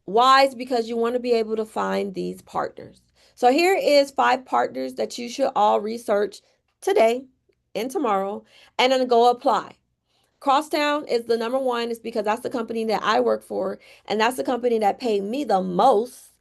Why? Is because you want to be able to find these partners. So here is 5 partners that you should all research today and tomorrow and then go apply. Crosstown is the number one, is because that's the company that I work for, and that's the company that paid me the most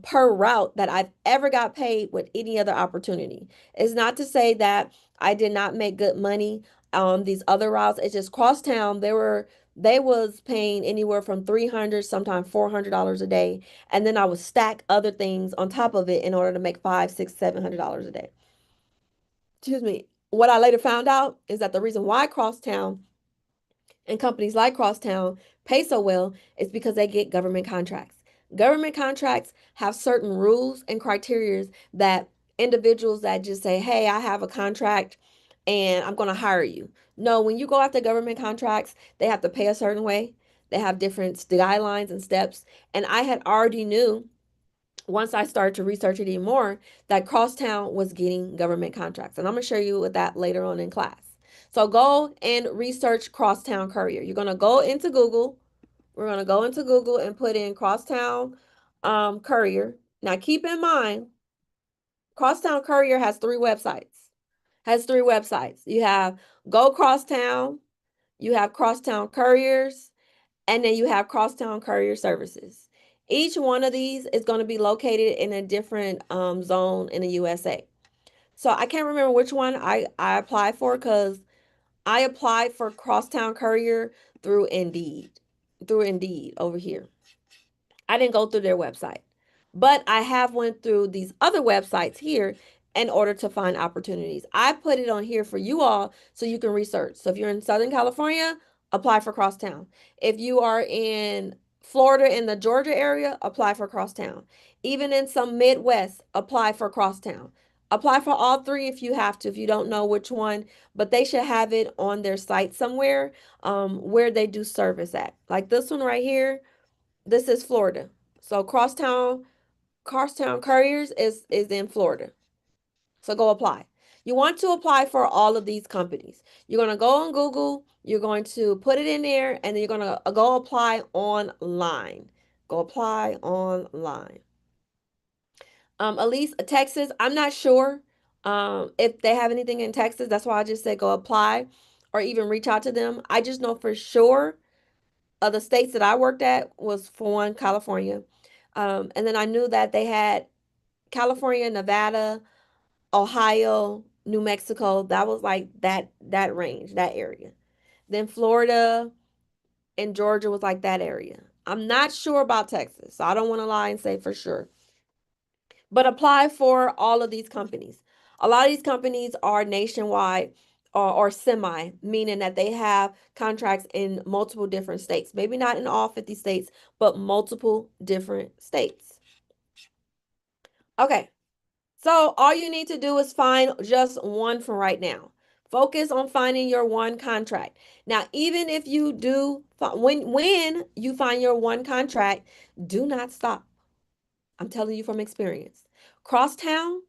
per route that I've ever got paid with any other opportunity. It's not to say that I did not make good money on these other routes. It's just Crosstown, they was paying anywhere from $300, sometimes $400 a day, and then I would stack other things on top of it in order to make 5, 6, $700 a day. Excuse me. What I later found out is that the reason why Crosstown and companies like Crosstown pay so well is because they get government contracts. Government contracts have certain rules and criteria that individuals that just say, hey, I have a contract and I'm going to hire you. No, when you go after government contracts, they have to pay a certain way. They have different guidelines and steps. And I had already knew once I started to research it even more, that Crosstown was getting government contracts. And I'm going to show you with that later on in class. So go and research Crosstown Courier. You're going to go into Google. We're going to go into Google and put in Crosstown Courier. Now keep in mind, Crosstown Courier has 3 websites. You have Go Crosstown, you have Crosstown Couriers, and then you have Crosstown Courier Services. Each one of these is going to be located in a different zone in the USA. So I can't remember which one I applied for, because I applied for Crosstown Courier through Indeed, over here. I didn't go through their website, but I have went through these other websites here in order to find opportunities. I put it on here for you all so you can research. So if you're in Southern California, apply for Crosstown. If you are in Florida, in the Georgia area, apply for Crosstown. Even in some Midwest, apply for Crosstown. Apply for all 3 if you have to, if you don't know which one, but they should have it on their site somewhere where they do service at. Like this one right here, this is Florida. So Crosstown Couriers is in Florida. So go apply. You want to apply for all of these companies. You're going to go on Google, you're going to put it in there, and then you're going to go apply online. Go apply online. Elise, Texas, I'm not sure if they have anything in Texas. That's why I just said go apply or even reach out to them. I just know for sure the states that I worked at was, for one, California. And then I knew that they had California, Nevada, Ohio, New Mexico. That was like that range, that area. Then Florida and Georgia was like that area. I'm not sure about Texas, so I don't want to lie and say for sure. But apply for all of these companies. A lot of these companies are nationwide or semi, meaning that they have contracts in multiple different states. Maybe not in all 50 states, but multiple different states. Okay, so all you need to do is find just one for right now. Focus on finding your one contract. Now, even if you do, when you find your one contract, do not stop. I'm telling you from experience. Crosstown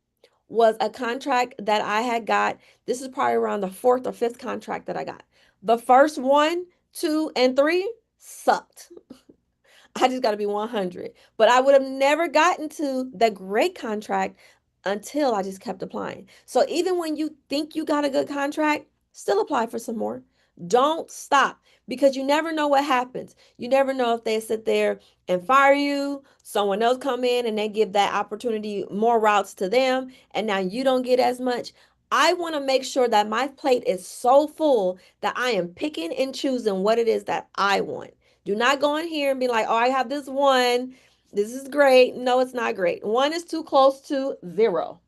was a contract that I had got. This is probably around the 4th or 5th contract that I got. The first 1, 2, and 3 sucked. I just got to be 100. But I would have never gotten to the great contract until I just kept applying. So even when you think you got a good contract, still apply for some more. Don't stop, because you never know what happens. You never know if they sit there and fire you, someone else come in and they give that opportunity, more routes to them, and now you don't get as much. I want to make sure that my plate is so full that I am picking and choosing what it is that I want. Do not go in here and be like, oh, I have this one. This is great. No, it's not great. One is too close to zero.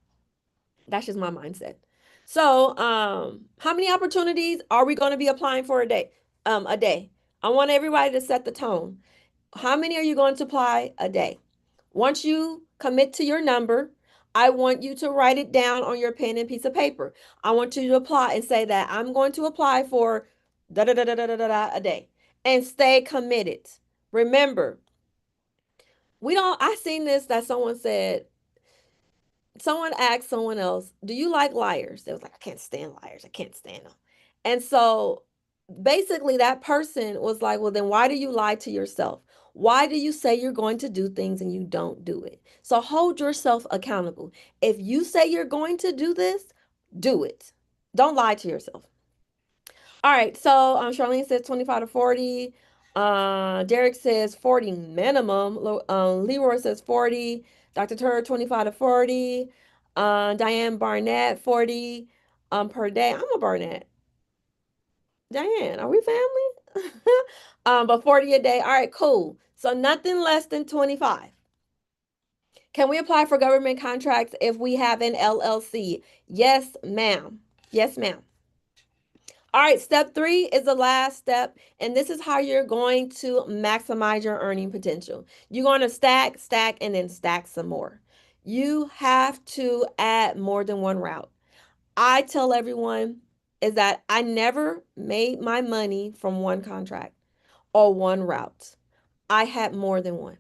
That's just my mindset. So, how many opportunities are we going to be applying for a day? A day. I want everybody to set the tone. How many are you going to apply a day? Once you commit to your number, I want you to write it down on your pen and piece of paper. I want you to apply and say that I'm going to apply for da da da da da da da a day and stay committed. Remember, we don't, I seen this that someone asked someone else, do you like liars? They was like, I can't stand liars. I can't stand them. And so basically that person was like, well, then why do you lie to yourself? Why do you say you're going to do things and you don't do it? So hold yourself accountable. If you say you're going to do this, do it. Don't lie to yourself. All right, so Charlene says 25 to 40. Derek says 40 minimum. Leroy says 40. Dr. Tur 25 to 40. Diane Barnett 40 per day. I'm a Barnett. Diane, are we family? But 40 a day. All right, cool. So nothing less than 25. Can we apply for government contracts if we have an LLC? Yes, ma'am. Yes, ma'am. All right, step three is the last step, and this is how you're going to maximize your earning potential. You're going to stack, stack, and then stack some more. You have to add more than one route. I tell everyone is that I never made my money from one contract or one route. I had more than one.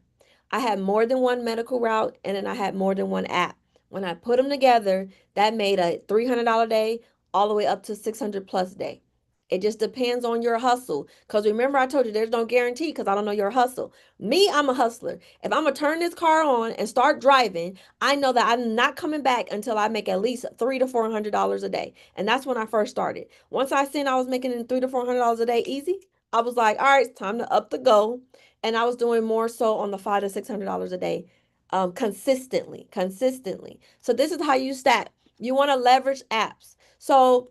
I had more than one medical route, and then I had more than one app. When I put them together, that made a $300 day all the way up to 600 plus day. It just depends on your hustle. Because remember, I told you there's no guarantee because I don't know your hustle. Me, I'm a hustler. If I'm going to turn this car on and start driving, I know that I'm not coming back until I make at least $300 to $400 a day. And that's when I first started. Once I seen I was making $300 to $400 a day easy, I was like, all right, it's time to up the goal. And I was doing more so on the $500 to $600 a day, consistently. So this is how you stack. You want to leverage apps. So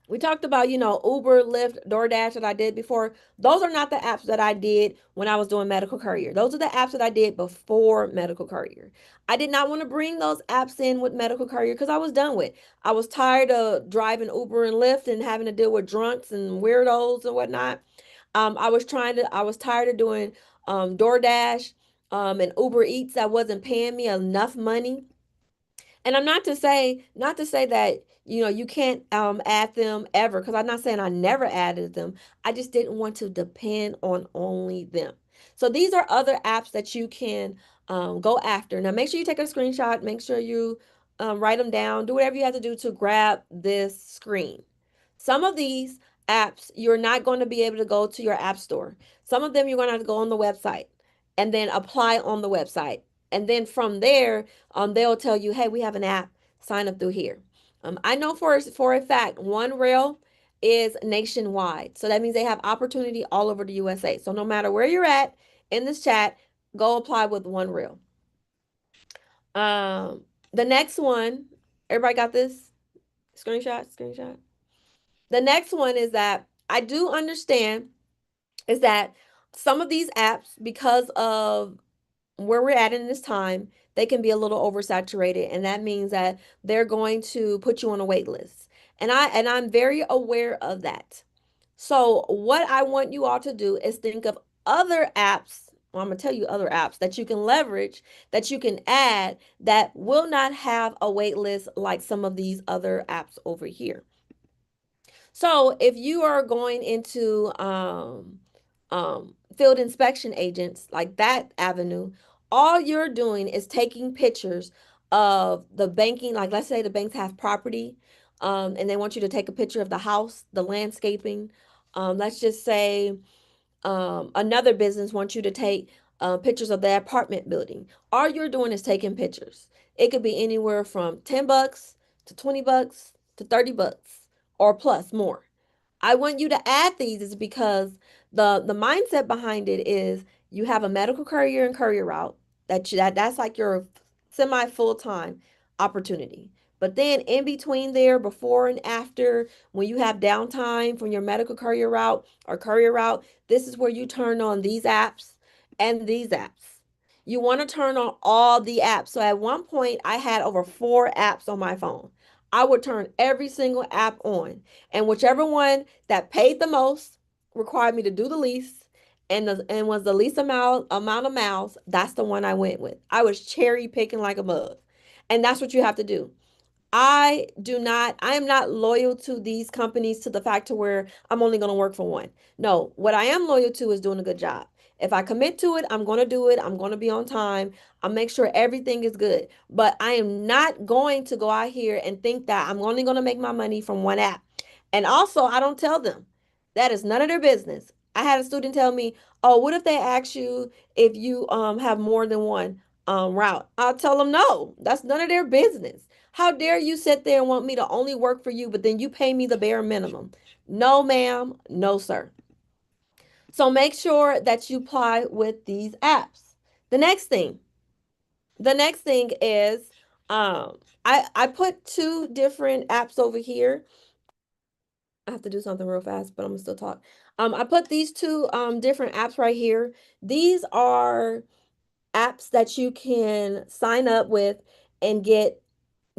we talked about, Uber, Lyft, DoorDash that I did before. Those are not the apps that I did when I was doing Medical Courier. Those are the apps that I did before Medical Courier. I did not want to bring those apps in with Medical Courier because I was done with. I was tired of driving Uber and Lyft and having to deal with drunks and weirdos and whatnot. I was tired of doing DoorDash and Uber Eats that wasn't paying me enough money. And I'm not to say that, you can't add them ever, because I'm not saying I never added them. I just didn't want to depend on only them. So these are other apps that you can go after. Now make sure you take a screenshot, make sure you write them down, do whatever you have to do to grab this screen. Some of these apps, you're not going to be able to go to your app store. Some of them you're going to have to go on the website and then apply on the website. And then from there, they'll tell you, hey, we have an app, sign up through here. I know for a fact, One Rail is nationwide. So that means they have opportunity all over the USA. So no matter where you're at in this chat, go apply with One Rail. The next one, everybody got this? Screenshot. The next one is that I do understand is that some of these apps, because of where we're at in this time, they can be a little oversaturated, and that means that they're going to put you on a wait list. And I'm very aware of that. So what I want you all to do is think of other apps. Well, I'm gonna tell you other apps that you can leverage, that you can add, that will not have a wait list like some of these other apps over here. So if you are going into field inspection agents, like that avenue, all you're doing is taking pictures of the banking, like let's say the banks have property, and they want you to take a picture of the house, the landscaping. Let's just say another business wants you to take pictures of their apartment building. All you're doing is taking pictures. It could be anywhere from $10 to $20 to $30 or plus more. I want you to add these is because the mindset behind it is you have a medical courier and courier route that's like your semi full time opportunity. But then in between there, before and after, when you have downtime from your medical courier route or courier route, this is where you turn on these apps and these apps. You want to turn on all the apps. So at one point, I had over 4 apps on my phone. I would turn every single app on, and whichever one that paid the most required me to do the least and was the least amount of miles, that's the one I went with. I was cherry picking like a mug. And that's what you have to do. I am not loyal to these companies to the fact to where I'm only going to work for one. No, what I am loyal to is doing a good job. If I commit to it, I'm going to do it. I'm going to be on time. I'll make sure everything is good. But I am not going to go out here and think that I'm only going to make my money from one app. And also, I don't tell them. That is none of their business. I had a student tell me, "Oh, what if they ask you if you have more than one route?" I'll tell them no. That's none of their business. How dare you sit there and want me to only work for you, but then you pay me the bare minimum? No, ma'am. No, sir. So make sure that you apply with these apps. The next thing, the next thing is I put 2 different apps over here. I have to do something real fast, but I'm gonna still talk. I put these 2 different apps right here. These are apps that you can sign up with and get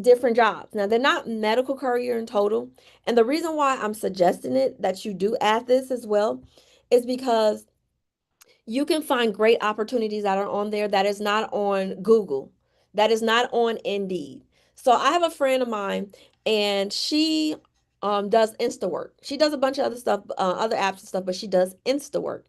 different jobs. Now, they're not medical courier in total. And the reason why I'm suggesting it that you do add this as well is because you can find great opportunities that are on there that is not on Google, that is not on Indeed. So I have a friend of mine and she does Insta work. She does a bunch of other stuff, other apps and stuff, but she does Insta work.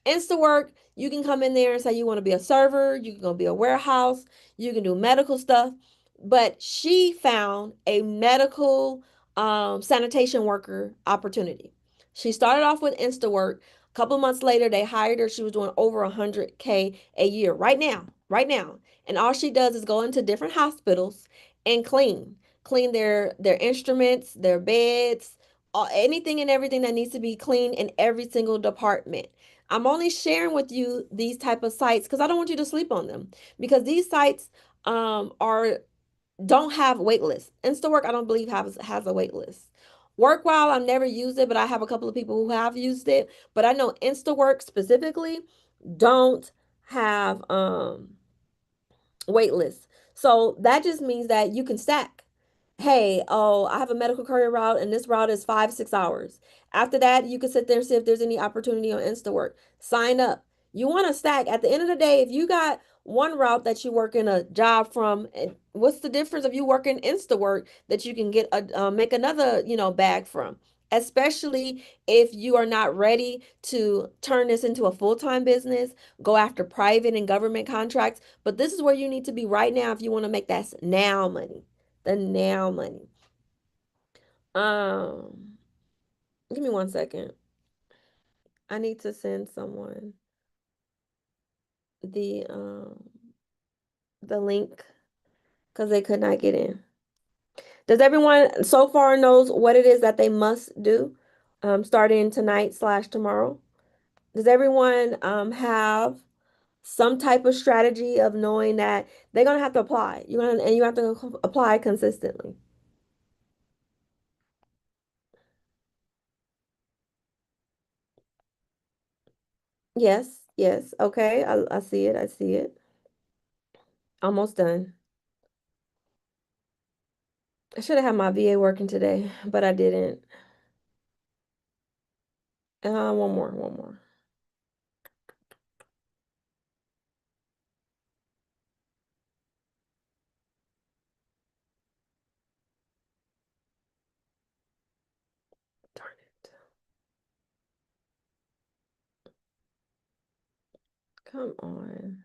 Instawork, you can come in there and say you want to be a server, you can go be a warehouse, you can do medical stuff. But she found a medical sanitation worker opportunity. She started off with Instawork. A couple of months later, they hired her. She was doing over 100K a year right now, right now. And all she does is go into different hospitals and clean their instruments, their beds, anything and everything that needs to be cleaned in every single department. I'm only sharing with you these type of sites because I don't want you to sleep on them because these sites are don't have wait lists. Instawork I don't believe has a wait list. WorkWhile I've never used it, but I have a couple of people who have used it. But I know Instawork specifically don't have wait lists. So that just means that you can stack. Hey, oh, I have a medical courier route and this route is 5, 6 hours. After that, you can sit there and see if there's any opportunity on InstaWork. Sign up. You want to stack. At the end of the day, if you got one route that you work in a job from, and what's the difference if you work in InstaWork that you can get make another, bag from? Especially if you are not ready to turn this into a full-time business, go after private and government contracts. But this is where you need to be right now if you want to make that now money. The now money. Um, Give me 1 second. I need to send someone the um the link because they could not get in. Does everyone so far knows what it is that they must do starting tonight/tomorrow? Does everyone have some type of strategy of knowing that they're gonna have to apply? You have to apply consistently. Yes, yes. Okay, I see it. I see it. Almost done. I should have had my VA working today, but I didn't. One more. Darn it. Come on.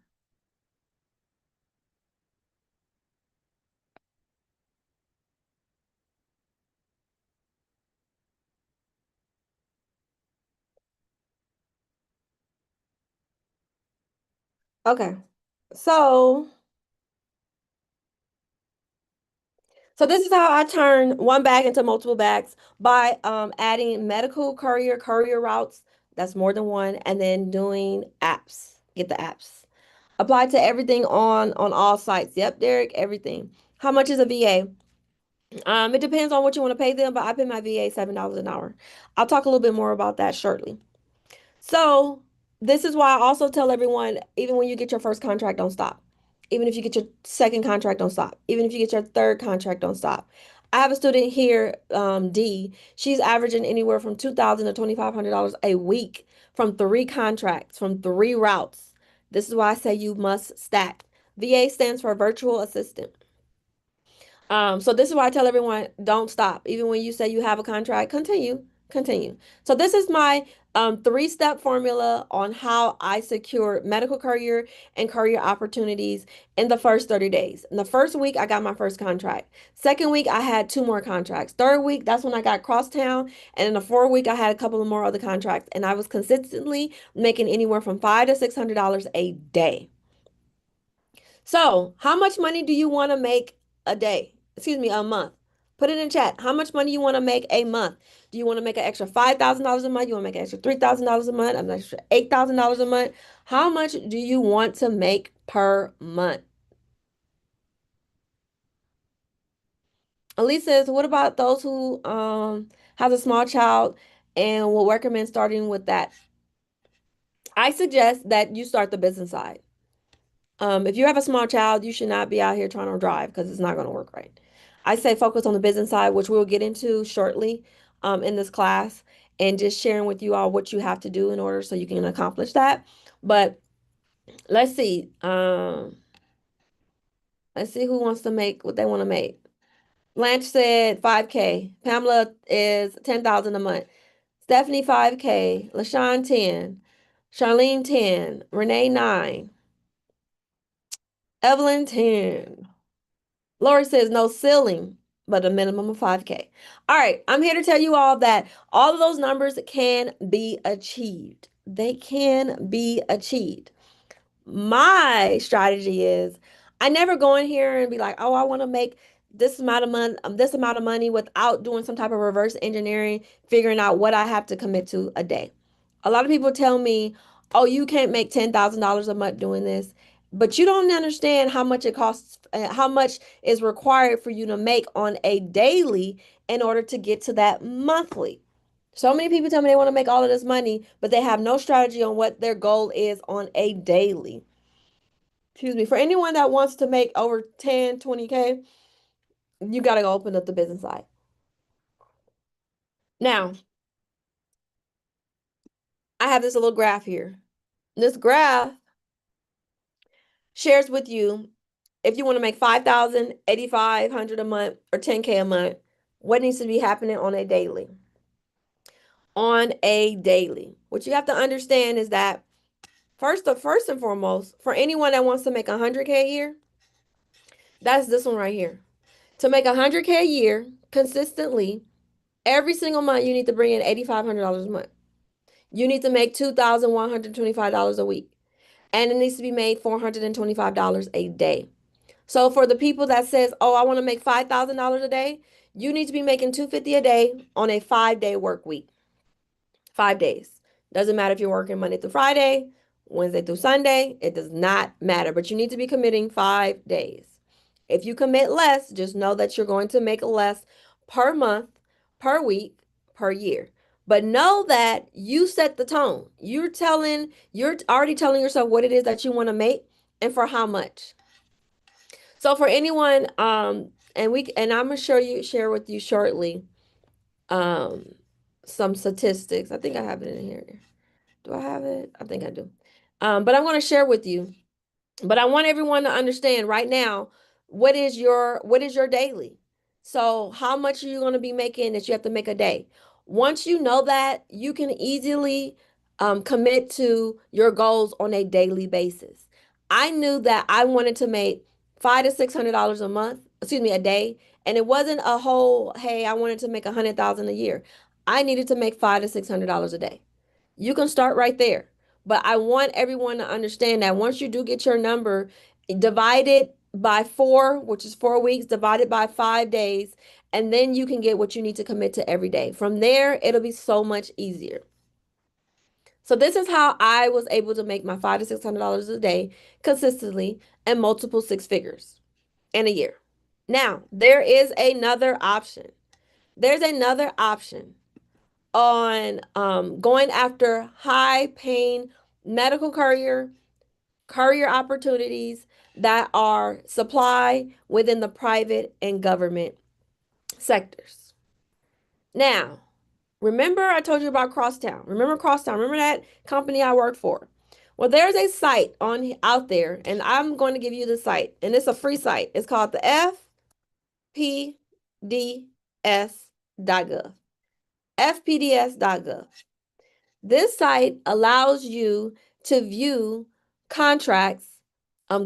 Okay. So, so this is how I turn one bag into multiple bags by adding medical courier routes. That's more than one, and then doing apps. Get the apps. Apply to everything on all sites. Yep, Derek, everything. How much is a VA? It depends on what you want to pay them, but I pay my VA $7 an hour. I'll talk a little bit more about that shortly. So, this is why I also tell everyone, even when you get your first contract, don't stop. Even if you get your second contract, don't stop. Even if you get your third contract, don't stop. I have a student here, D. She's averaging anywhere from $2,000 to $2,500 a week from three contracts, from three routes. This is why I say you must stack. VA stands for virtual assistant. So this is why I tell everyone, don't stop. Even when you say you have a contract, continue. So this is my three-step formula on how I secure medical courier and courier opportunities in the first 30 days. In the first week, I got my first contract. Second week, I had two more contracts. Third week, that's when I got crosstown. And in the fourth week, I had a couple of more other contracts. And I was consistently making anywhere from $500 to $600 a day. So, how much money do you want to make a day? Excuse me, a month. Put it in chat. How much money you want to make a month? Do you want to make an extra $5,000 a month? You want to make an extra $3,000 a month? An extra $8,000 a month? How much do you want to make per month? Elise says, what about those who has a small child and will recommend starting with that? I suggest that you start the business side. If you have a small child, you should not be out here trying to drive because it's not going to work right. I say focus on the business side, which we'll get into shortly in this class, and just sharing with you all what you have to do in order so you can accomplish that. But let's see. Let's see who wants to make what they want to make. Blanche said 5K. Pamela is 10,000 a month. Stephanie 5K. LaShawn 10. Charlene 10. Renee 9. Evelyn 10. Lori says no ceiling, but a minimum of 5K. All right, I'm here to tell you all that all of those numbers can be achieved. They can be achieved. My strategy is I never go in here and be like, oh, I want to make this amount of money without doing some type of reverse engineering, figuring out what I have to commit to a day. A lot of people tell me, oh, you can't make $10,000 a month doing this, but you don't understand how much it costs, how much is required for you to make on a daily in order to get to that monthly. So many people tell me they want to make all of this money, but they have no strategy on what their goal is on a daily. Excuse me. For anyone that wants to make over 10, 20K, you got to go open up the business side. Now, I have this little graph here. This graph shares with you if you want to make 5,000, 8,500 a month, or 10K a month, what needs to be happening on a daily. On a daily. What you have to understand is that first and foremost, for anyone that wants to make 100K a year, that's this one right here. To make 100K a year consistently, every single month, you need to bring in $8,500 a month. You need to make $2,125 a week. And it needs to be made $425 a day. So for the people that says, oh, I want to make $5,000 a day, you need to be making $250 a day on a 5-day work week. 5 days. Doesn't matter if you're working Monday through Friday, Wednesday through Sunday, it does not matter, but you need to be committing 5 days. If you commit less, just know that you're going to make less per month, per week, per year. But know that you set the tone. You're already telling yourself what it is that you want to make and for how much. So for anyone, and I'm gonna share with you shortly, um, some statistics. I think I have it in here. Do I have it? I think I do. But I'm going to share with you. But I want everyone to understand right now what is your daily. So how much are you going to be making that you have to make a day? Once you know that, you can easily commit to your goals on a daily basis. I knew that I wanted to make $500 to $600 a month, excuse me, a day, and it wasn't a whole, hey, I wanted to make 100,000 a year. I needed to make $500 to $600 a day. You can start right there. But I want everyone to understand that once you do get your number, divide it by 4, which is 4 weeks, divided by 5 days, and then you can get what you need to commit to every day. From there, it'll be so much easier. So this is how I was able to make my $500 to $600 a day consistently and multiple six figures in a year. Now, there is another option. There's another option on going after high paying medical courier opportunities that are supply within the private and government sectors. Now, remember I told you about Crosstown. Remember Crosstown? Remember that company I worked for? Well, there's a site on out there, and I'm going to give you the site, and it's a free site. It's called the fpds.gov. fpds.gov. This site allows you to view contracts,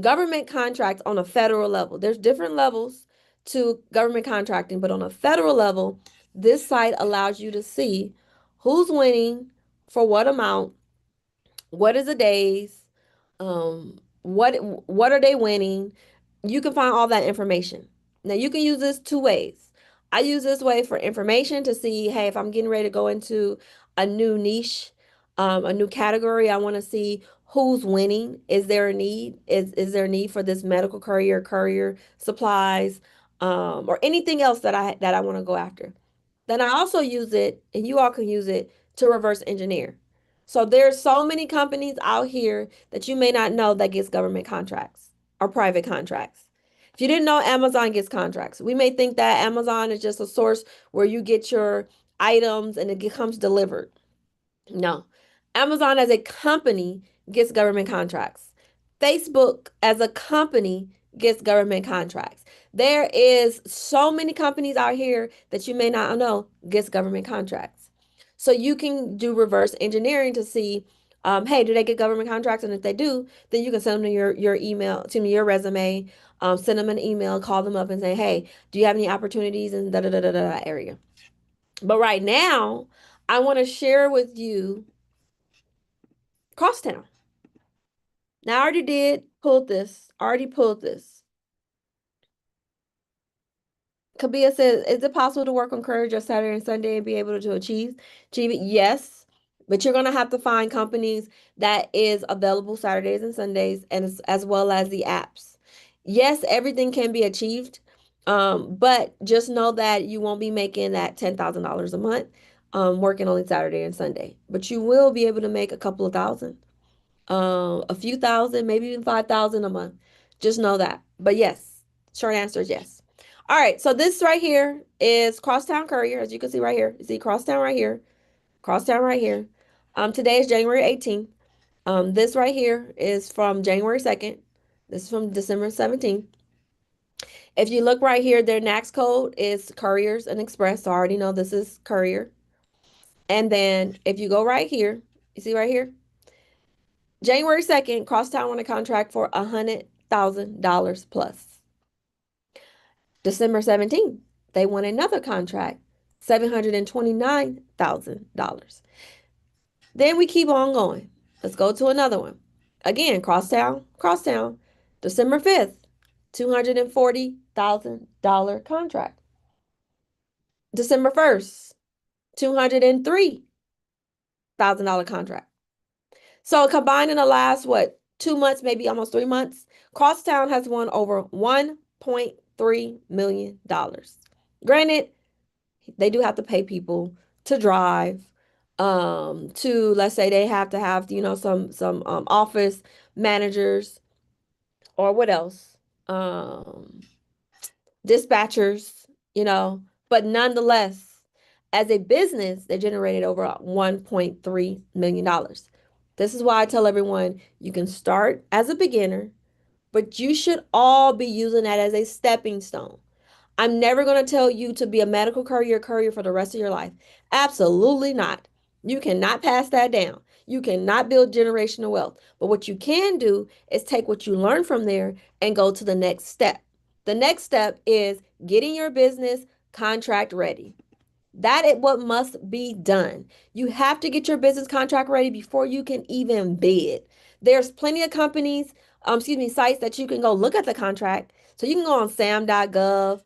government contracts on a federal level. There's different levels to government contracting, but on a federal level, this site allows you to see who's winning for what amount, what is the days, what are they winning. You can find all that information. Now you can use this two ways. I use this way for information to see, hey, if I'm getting ready to go into a new niche, a new category, I want to see who's winning. Is there a need? Is there a need for this medical courier supplies, or anything else that I want to go after? Then I also use it, and you all can use it to reverse engineer. So there's so many companies out here that you may not know that gets government contracts or private contracts. If you didn't know, Amazon gets contracts. We may think that Amazon is just a source where you get your items and it comes delivered. No. Amazon as a company gets government contracts. Facebook as a company gets government contracts. There is so many companies out here that you may not know gets government contracts. So you can do reverse engineering to see, hey, do they get government contracts? And if they do, then you can send them your email, to me, your resume, send them an email, call them up and say, hey, do you have any opportunities in da da da da da area? But right now, I want to share with you Crosstown. Now I already pulled this. Kabia says, is it possible to work on Courage just Saturday and Sunday and be able to achieve it? Yes, but you're gonna have to find companies that is available Saturdays and Sundays, and as well as the apps. Yes, everything can be achieved, but just know that you won't be making that $10,000 a month, working only Saturday and Sunday. But you will be able to make a couple of thousand, a few thousand, maybe even 5,000 a month. Just know that. But yes, short answer is yes. All right, so this right here is Crosstown Courier, as you can see right here. You see Crosstown right here, Crosstown right here. Today is January 18th. This right here is from January 2nd. This is from December 17th. If you look right here, their NACS code is Couriers and Express. So I already know this is Courier. And then if you go right here, you see right here, January 2nd, Crosstown won a contract for $100,000 plus. December 17th, they won another contract, $729,000. Then we keep on going. Let's go to another one. Again, Crosstown, December 5th, $240,000 contract. December 1st, $203,000 contract. So combined in the last, what, 2 months, maybe almost 3 months, Crosstown has won over $1.3 million. Granted, they do have to pay people to drive, to, let's say they have to have, some office managers, or what else? Dispatchers, but nonetheless, as a business, they generated over $1.3 million. This is why I tell everyone you can start as a beginner, but you should all be using that as a stepping stone. I'm never going to tell you to be a medical courier for the rest of your life. Absolutely not. You cannot pass that down. You cannot build generational wealth. But what you can do is take what you learn from there and go to the next step. The next step is getting your business contract ready. That is what must be done. You have to get your business contract ready before you can even bid. There's plenty of companies, sites that you can go look at the contract. So you can go on sam.gov.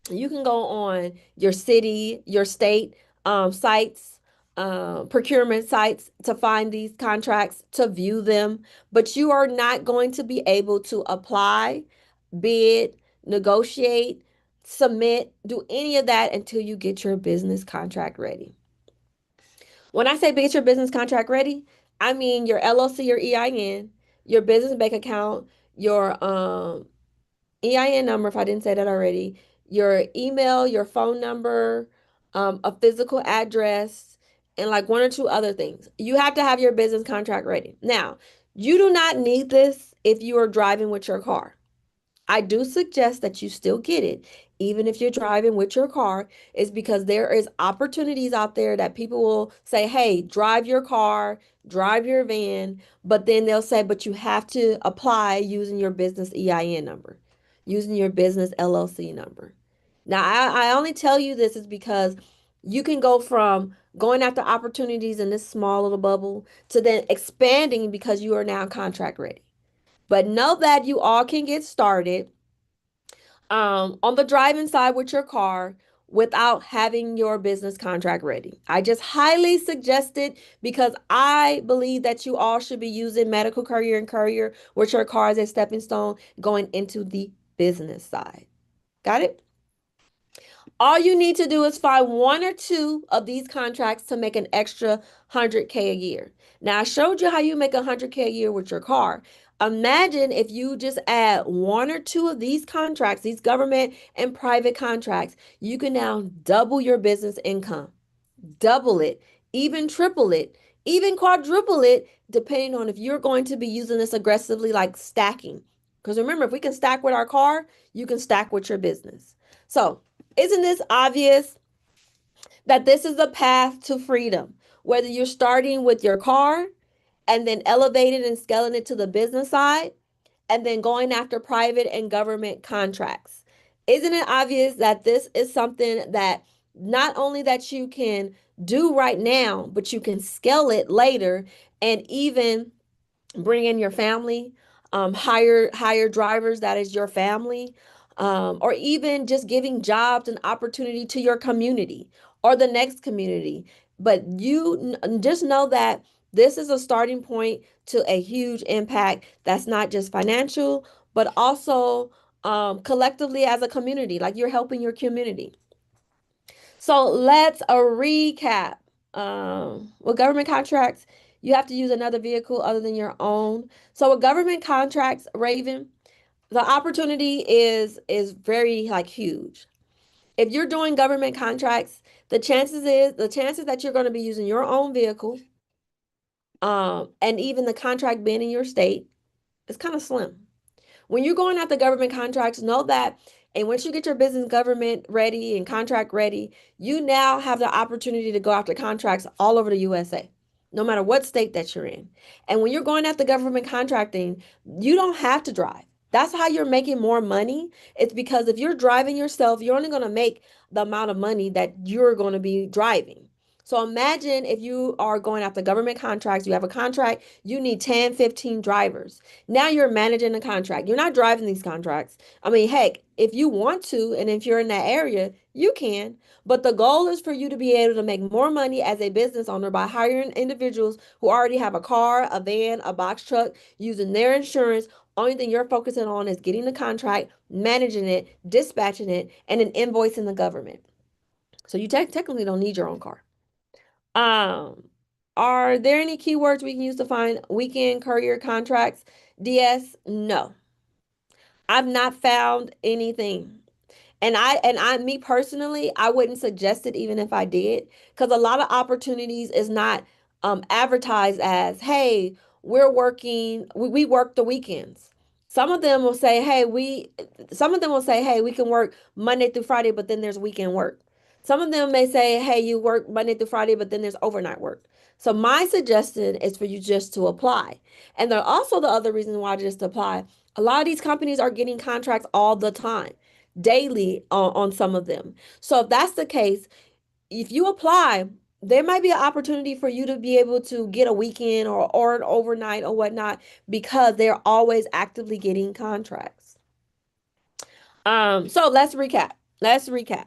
You can go on your city, your state, sites, procurement sites to find these contracts, to view them, but you are not going to be able to apply, bid, negotiate, submit, do any of that until you get your business contract ready. When I say get your business contract ready, I mean your LLC or EIN, your business bank account, your EIN number, if I didn't say that already, your email, your phone number, a physical address, and like one or two other things. You have to have your business contract ready. Now, you do not need this if you are driving with your car. I do suggest that you still get it, even if you're driving with your car, is because there is opportunities out there that people will say, hey, drive your car, drive your van, but then they'll say, but you have to apply using your business EIN number, using your business LLC number. Now, I only tell you this is because you can go from going after opportunities in this small little bubble to then expanding because you are now contract ready. But know that you all can get started on the driving side with your car without having your business contract ready. I just highly suggest it because I believe that you all should be using medical courier and courier with your car as a stepping stone going into the business side. Got it? All you need to do is find one or two of these contracts to make an extra 100K a year. Now, I showed you how you make 100K a year with your car. Imagine if you just add one or two of these contracts, these government and private contracts, you can now double your business income, double it, even triple it, even quadruple it, depending on if you're going to be using this aggressively, like stacking. Because remember, if we can stack with our car, you can stack with your business. So, isn't this obvious that this is the path to freedom? Whether you're starting with your car and then elevating and scaling it to the business side and then going after private and government contracts. Isn't it obvious that this is something that not only that you can do right now, but you can scale it later and even bring in your family, hire drivers that is your family, or even just giving jobs and opportunity to your community or the next community. But you just know that this is a starting point to a huge impact that's not just financial, but also collectively as a community, like you're helping your community. So let's recap. With government contracts, you have to use another vehicle other than your own. So with government contracts, Raven, the opportunity is very like huge. If you're doing government contracts, the chances that you're going to be using your own vehicle, and even the contract being in your state is kind of slim. When you're going out the government contracts, know that, and once you get your business government ready and contract ready, you now have the opportunity to go after contracts all over the USA, no matter what state that you're in. And when you're going after government contracting, you don't have to drive. That's how you're making more money. It's because if you're driving yourself, you're only going to make the amount of money that you're going to be driving. So imagine if you are going after government contracts, you have a contract, you need 10, 15 drivers. Now you're managing the contract. You're not driving these contracts. I mean, heck, if you want to, and if you're in that area, you can. But the goal is for you to be able to make more money as a business owner by hiring individuals who already have a car, a van, a box truck, using their insurance. Only thing you're focusing on is getting the contract, managing it, dispatching it, and then invoicing the government. So you technically don't need your own car. Um, are there any keywords we can use to find weekend courier contracts? DS, no. I've not found anything. And me personally, I wouldn't suggest it even if I did, because a lot of opportunities is not advertised as, hey, we work the weekends. Some of them will say, some of them will say, hey, we can work Monday through Friday, but then there's weekend work. Some of them may say, hey, you work Monday through Friday, but then there's overnight work. So my suggestion is for you just to apply. And there are also the other reason why just apply. A lot of these companies are getting contracts all the time, daily on some of them. So if that's the case, if you apply, there might be an opportunity for you to be able to get a weekend or an overnight or whatnot because they're always actively getting contracts. So let's recap. Let's recap.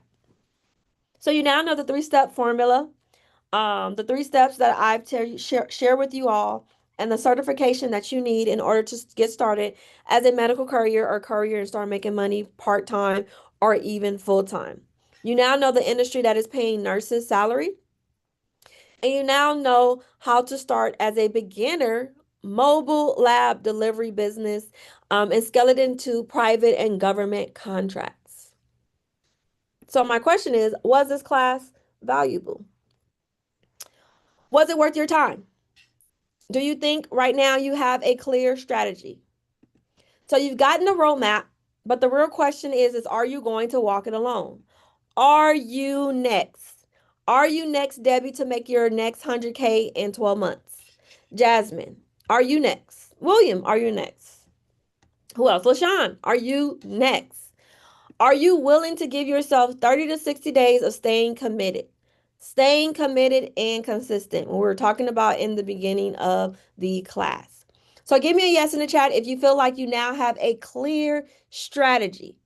So you now know the three-step formula. The three steps that I've share with you all and the certification that you need in order to get started as a medical courier or courier and start making money part-time or even full-time. You now know the industry that is paying nurses salary, and you now know how to start as a beginner mobile lab delivery business, and scale it into private and government contracts. So my question is, was this class valuable? Was it worth your time? Do you think right now you have a clear strategy? So you've gotten a roadmap, but the real question is are you going to walk it alone? Are you next? Are you next, Debbie, to make your next 100K in 12 months? Jasmine, are you next? William, are you next? Who else? LaShawn, are you next? Are you willing to give yourself 30 to 60 days of staying committed? Staying committed and consistent. When we were talking about in the beginning of the class. So give me a yes in the chat if you feel like you now have a clear strategy.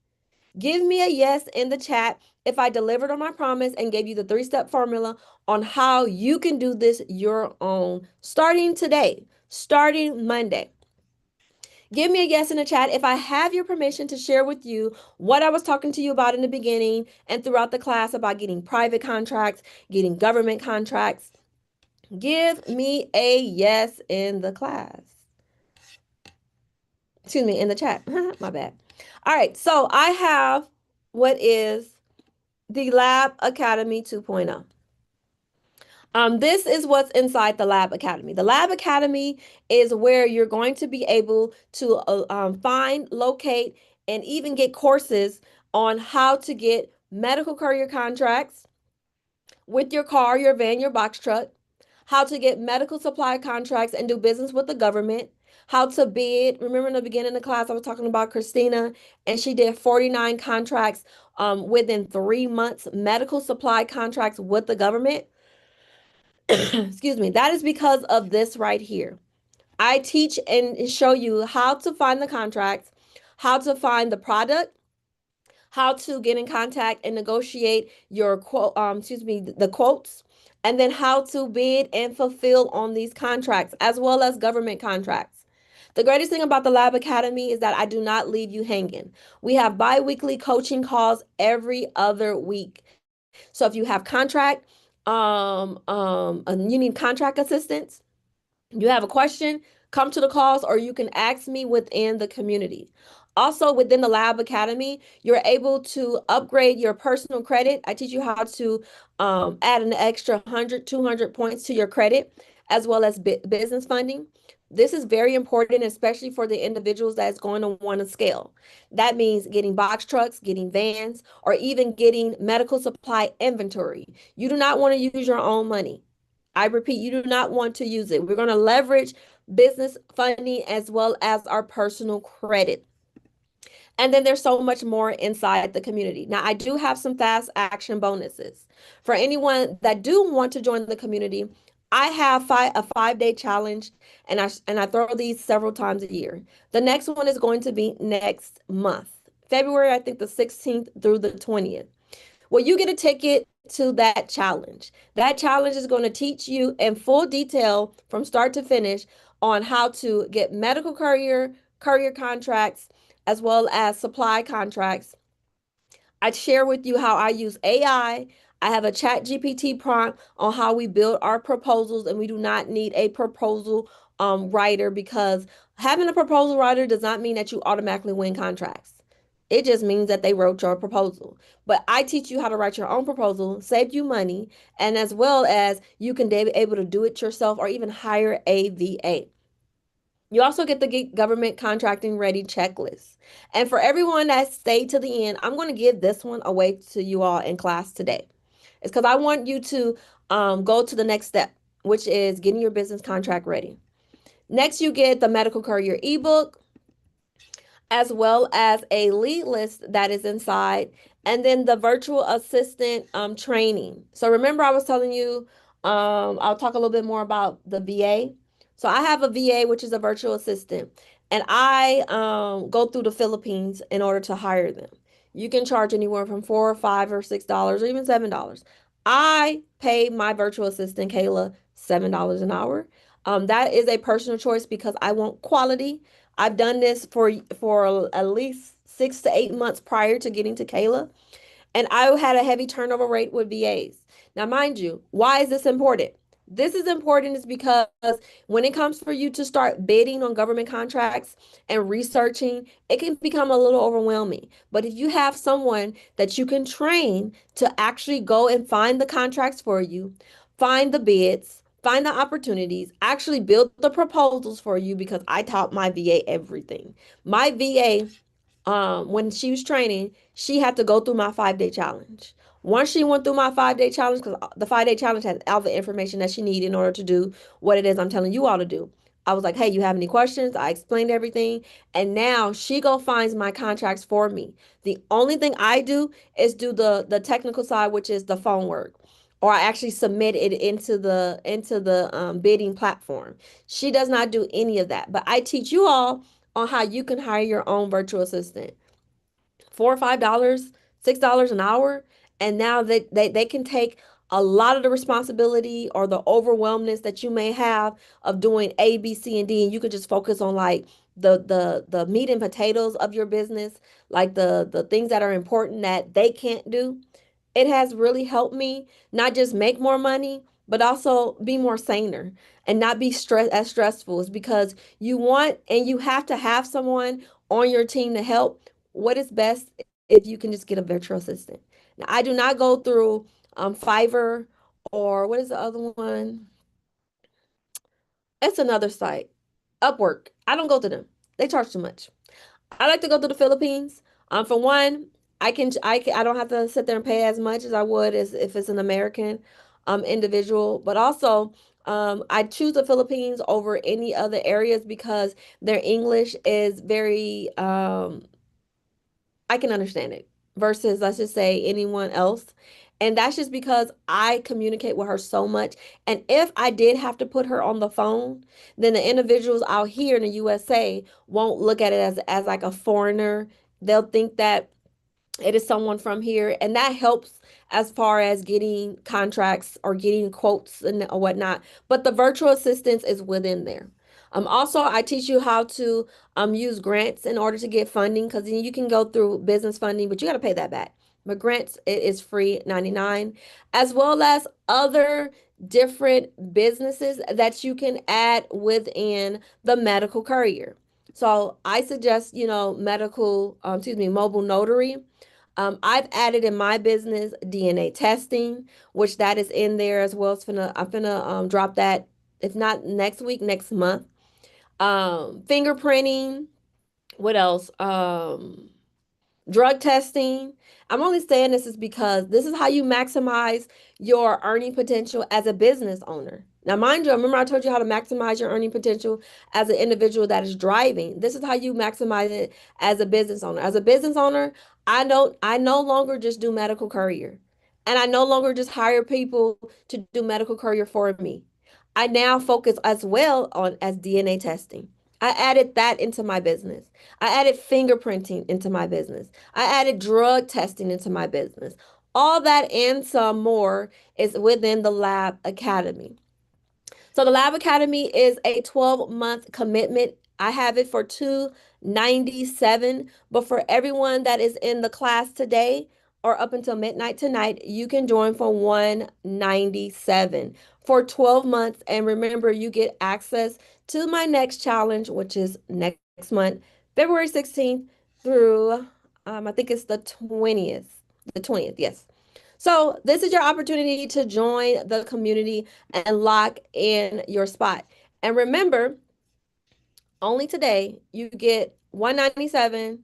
Give me a yes in the chat if I delivered on my promise and gave you the 3-step formula on how you can do this your own, starting today, starting Monday. Give me a yes in the chat if I have your permission to share with you what I was talking to you about in the beginning and throughout the class about getting private contracts, getting government contracts. Give me a yes in the class. Excuse me, in the chat. My bad. All right, so I have what is the Lab Academy 2.0. This is what's inside the Lab Academy. The Lab Academy is where you're going to be able to find, locate, and even get courses on how to get medical courier contracts with your car, your van, your box truck, how to get medical supply contracts and do business with the government, how to bid. Remember in the beginning of the class, I was talking about Christina, and she did 49 contracts within 3 months, medical supply contracts with the government. Excuse me. That is because of this right here. I teach and show you how to find the contracts, how to find the product, how to get in contact and negotiate your quote, the quotes, and then how to bid and fulfill on these contracts, as well as government contracts. The greatest thing about the Lab Academy is that I do not leave you hanging. We have bi-weekly coaching calls every other week. So if you have contract, and you need contract assistance, you have a question, come to the calls, or you can ask me within the community. Also, within the Lab Academy, you're able to upgrade your personal credit. I teach you how to add an extra 100, 200 points to your credit, as well as business funding. This is very important, especially for the individuals that's going to want to scale. That means getting box trucks, getting vans, or even getting medical supply inventory. You do not want to use your own money. I repeat, you do not want to use it. We're going to leverage business funding as well as our personal credit. And then there's so much more inside the community. Now, I do have some fast action bonuses. For anyone that do want to join the community, I have a 5-day challenge, and I throw these several times a year. The next one is going to be next month, February, I think the 16th through the 20th. Well, you get a ticket to that challenge. That challenge is going to teach you in full detail from start to finish on how to get medical courier contracts, as well as supply contracts. I share with you how I use AI. I have a chat GPT prompt on how we build our proposals, and we do not need a proposal writer, because having a proposal writer does not mean that you automatically win contracts. It just means that they wrote your proposal. But I teach you how to write your own proposal, save you money, and as well as you can be able to do it yourself or even hire a VA. You also get the government contracting ready checklist. And for everyone that stayed to the end, I'm going to give this one away to you all in class today. It's because I want you to go to the next step, which is getting your business contract ready. Next, you get the medical courier ebook, as well as a lead list that is inside, and then the virtual assistant training. So remember, I was telling you, I'll talk a little bit more about the VA. So I have a VA, which is a virtual assistant, and I go through the Philippines in order to hire them. You can charge anywhere from $4 or $5 or $6 or even $7. I pay my virtual assistant, Kayla, $7 an hour. That is a personal choice because I want quality. I've done this for at least 6 to 8 months prior to getting to Kayla. And I had a heavy turnover rate with VAs. Now, mind you, why is this important? This is important is because when it comes for you to start bidding on government contracts and researching, it can become a little overwhelming. But if you have someone that you can train to actually go and find the contracts for you, find the bids, find the opportunities, actually build the proposals for you, because I taught my VA everything. My VA, when she was training, she had to go through my 5 day challenge. Once she went through my 5 day challenge, because the 5 day challenge has all the information that she needed in order to do what it is I'm telling you all to do. I was like, hey, you have any questions? I explained everything. And now she go finds my contracts for me. The only thing I do is do the technical side, which is the phone work. Or I actually submit it into the bidding platform. She does not do any of that. But I teach you all on how you can hire your own virtual assistant. $4 or $5, $6 an hour. And now they can take a lot of the responsibility or the overwhelmness that you may have of doing A, B, C, and D. And you can just focus on like the meat and potatoes of your business, like the things that are important that they can't do. It has really helped me not just make more money, but also be more saner and not be stressful. Is because you want and you have to have someone on your team to help. What is best if you can just get a virtual assistant? Now, I do not go through Fiverr, or what is the other one? It's another site, Upwork. I don't go to them. They charge too much. I like to go to the Philippines. For one, I don't have to sit there and pay as much as I would as if it's an American individual. But also, I choose the Philippines over any other areas because their English is very I can understand it versus, let's just say, anyone else. And that's just because I communicate with her so much. And if I did have to put her on the phone, then the individuals out here in the USA won't look at it as like a foreigner. They'll think that it is someone from here, and that helps as far as getting contracts or getting quotes and or whatnot. But the virtual assistance is within there. Also, I teach you how to use grants in order to get funding, because then you can go through business funding, but you got to pay that back. But grants, it is free 99, as well as other different businesses that you can add within the medical courier. So I suggest, mobile notary. I've added in my business DNA testing, which that is in there as well. I'm finna drop that, if not next week, next month. Fingerprinting. What else? Drug testing. I'm only saying this is because this is how you maximize your earning potential as a business owner. Now, mind you, remember I told you how to maximize your earning potential as an individual that is driving. This is how you maximize it as a business owner. As a business owner, I no longer just do medical courier. And I no longer just hire people to do medical courier for me. I now focus as well on as DNA testing. I added that into my business. I added fingerprinting into my business. I added drug testing into my business. All that and some more is within the Lab Academy. So the Lab Academy is a 12-month commitment. I have it for 297, but for everyone that is in the class today or up until midnight tonight, you can join for 197 for 12 months. And remember, you get access to my next challenge, which is next month, February 16th through I think it's the 20th. The 20th, yes. So this is your opportunity to join the community and lock in your spot. And remember, only today you get 197,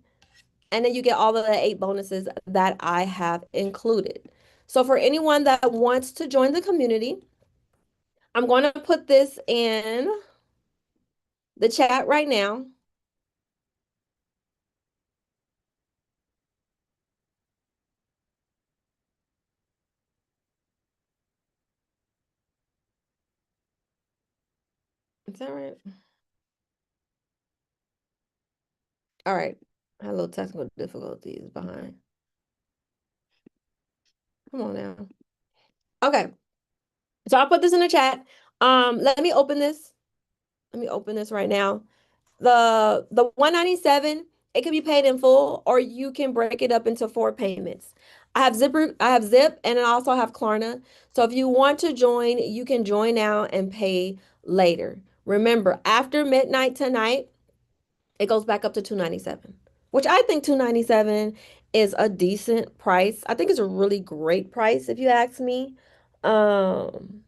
and then you get all of the 8 bonuses that I have included. So for anyone that wants to join the community, I'm going to put this in the chat right now. Is that right? All right. I had a little technical difficulties behind. Come on now. Okay. So I'll put this in the chat. Let me open this. Let me open this right now. The 197, it can be paid in full, or you can break it up into four payments. I have Zip, and I also have Klarna. So if you want to join, you can join now and pay later. Remember, after midnight tonight, it goes back up to 297, which I think 297 is a decent price. I think it's a really great price if you ask me. Um,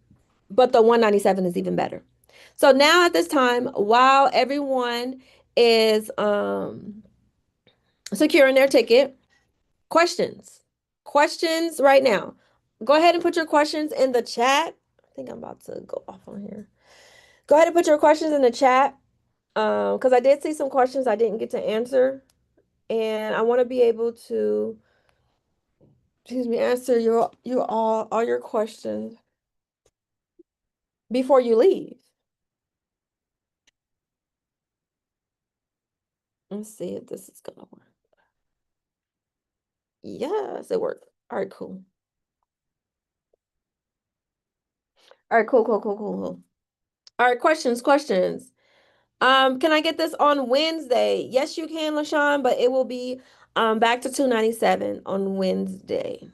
but the 197 is even better. So now at this time, while everyone is securing their ticket, questions. Questions right now. Go ahead and put your questions in the chat. I think I'm about to go off on here. Go ahead and put your questions in the chat. Because I did see some questions I didn't get to answer. And I want to be able to, excuse me, answer your all your questions before you leave. Let's see if this is gonna work. Yes, it worked. All right, cool. All right, cool. All right, questions. Can I get this on Wednesday? Yes, you can, LaShawn, but it will be back to 297 on Wednesday.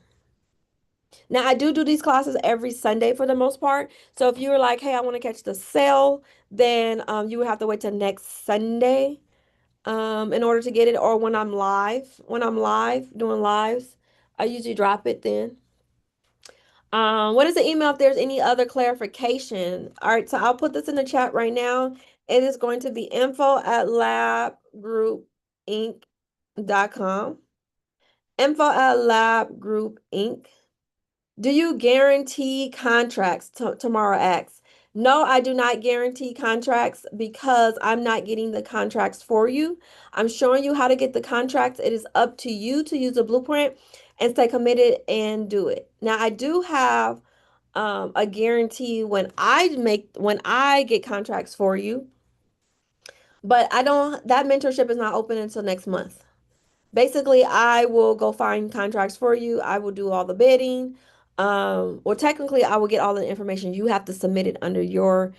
Now, I do these classes every Sunday for the most part. So if you were like, hey, I want to catch the sale, then you would have to wait till next Sunday in order to get it, or when I'm live doing lives, I usually drop it then. What is the email if there's any other clarification? All right, so I'll put this in the chat right now. It is going to be info@labgroupinc.com. Info@labgroupinc. Do you guarantee contracts? Tomorrow asks. No, I do not guarantee contracts because I'm not getting the contracts for you. I'm showing you how to get the contracts. It is up to you to use the blueprint and stay committed and do it. Now, I do have a guarantee when I get contracts for you, but I don't, that mentorship is not open until next month. Basically, I will go find contracts for you. I will do all the bidding. Well, technically, I will get all the information. You have to submit it under your,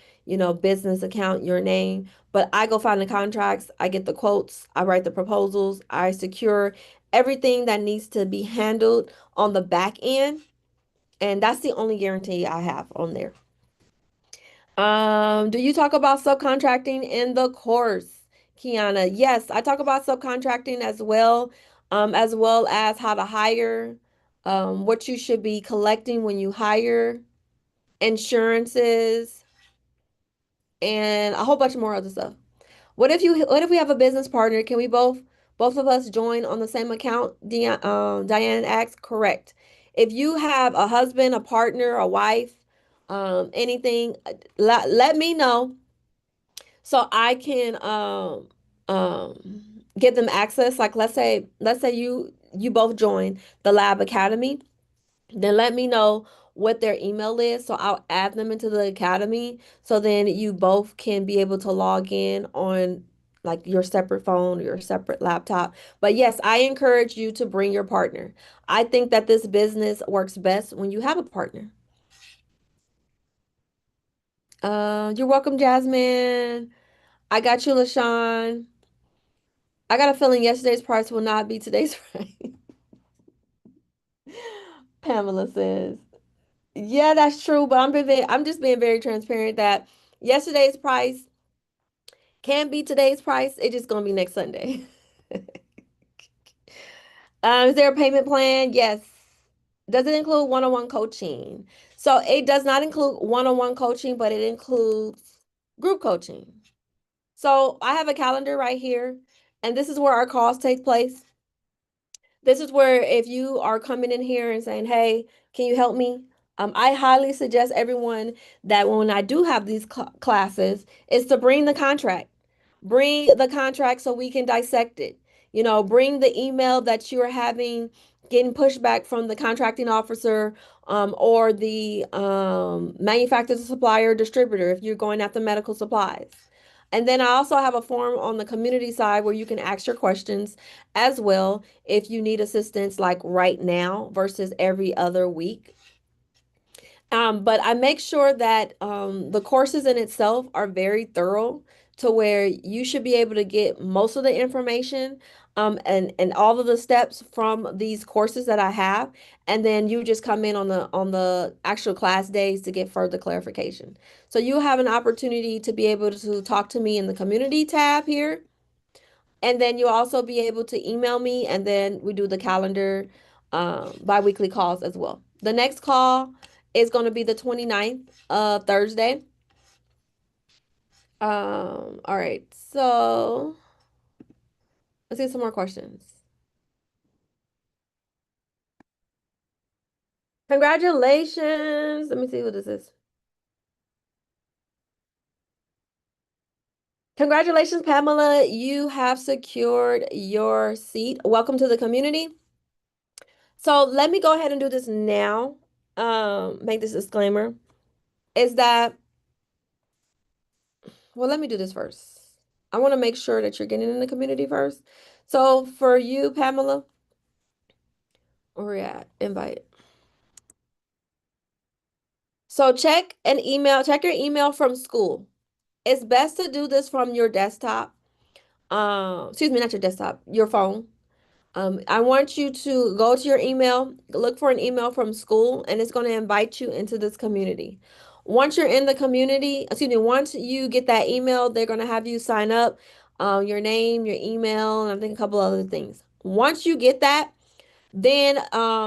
business account, your name. But I go find the contracts. I get the quotes. I write the proposals. I secure everything that needs to be handled on the back end. And that's the only guarantee I have on there. Do you talk about subcontracting in the course, Kiana? Yes, I talk about subcontracting as well as how to hire, what you should be collecting when you hire, insurances, and a whole bunch more other stuff. What if we have a business partner? Can we both of us join on the same account? Diane asked, correct. If you have a husband, a partner, a wife, anything, let me know so I can get them access. Like let's say you both join the Lab Academy, then let me know what their email is. So I'll add them into the academy. So then you both can be able to log in on like your separate phone or your separate laptop. But yes, I encourage you to bring your partner. I think that this business works best when you have a partner. You're welcome, Jasmine. I got you, LaShawn. I got a feeling yesterday's price will not be today's price. Pamela says. Yeah, that's true, but I'm just being very transparent that yesterday's price can be today's price. It's just gonna be next Sunday. Is there a payment plan? Yes. Does it include one-on-one coaching? So it does not include one-on-one coaching, but it includes group coaching. So I have a calendar right here, and this is where our calls take place. This is where if you are coming in here and saying, hey, can you help me? I highly suggest everyone that when I do have these classes is to bring the contract. Bring the contract so we can dissect it. Bring the email that you're having getting pushback from the contracting officer or the manufacturer, supplier, distributor if you're going after medical supplies. And then I also have a form on the community side where you can ask your questions as well if you need assistance like right now versus every other week. But I make sure that the courses in itself are very thorough to where you should be able to get most of the information and all of the steps from these courses that I have. And then you just come in on the actual class days to get further clarification. So you have an opportunity to be able to talk to me in the community tab here. And then you'll also be able to email me, and then we do the calendar bi-weekly calls as well. The next call is going to be the 29th of Thursday. All right, so let's get some more questions. Congratulations. Let me see what this is. Congratulations, Pamela. You have secured your seat. Welcome to the community. So let me go ahead and do this now. Make this disclaimer is that Well, let me do this first. I want to make sure that you're getting in the community first. So for you, Pamela, where we at? Invite. So check your email from school. It's best to do this from your desktop. Excuse me, not your desktop, your phone. I want you to go to your email, look for an email from school, and it's going to invite you into this community. Once you're in the community, excuse me, once you get that email, they're going to have you sign up, your name, your email, and I think a couple other things. Once you get that, then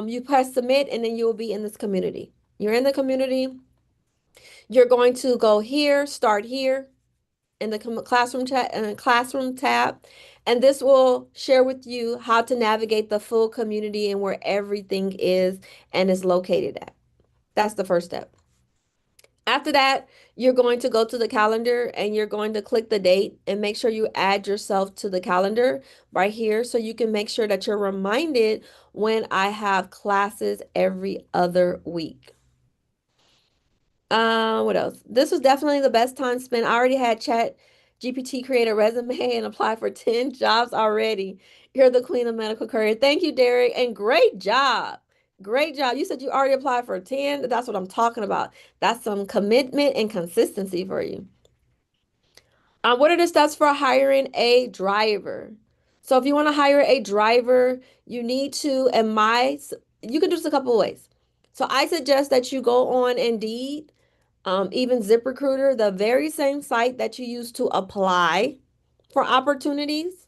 you press submit, and then you'll be in this community. You're in the community. You're going to go here, start here in the classroom chat and classroom tab, and this will share with you how to navigate the full community and where everything is and is located at. That's the first step. After that, you're going to go to the calendar and you're going to click the date and make sure you add yourself to the calendar right here so you can make sure that you're reminded when I have classes every other week. What else? This was definitely the best time spent. I already had Chat GPT create a resume and apply for 10 jobs already. You're the queen of medical career. Thank you, Derek, and great job. Great job. You said you already applied for 10. That's what I'm talking about. That's some commitment and consistency for you. What are the steps for hiring a driver? So if you want to hire a driver, you need to, you can do this a couple of ways. So I suggest that you go on Indeed, even ZipRecruiter, the very same site that you use to apply for opportunities.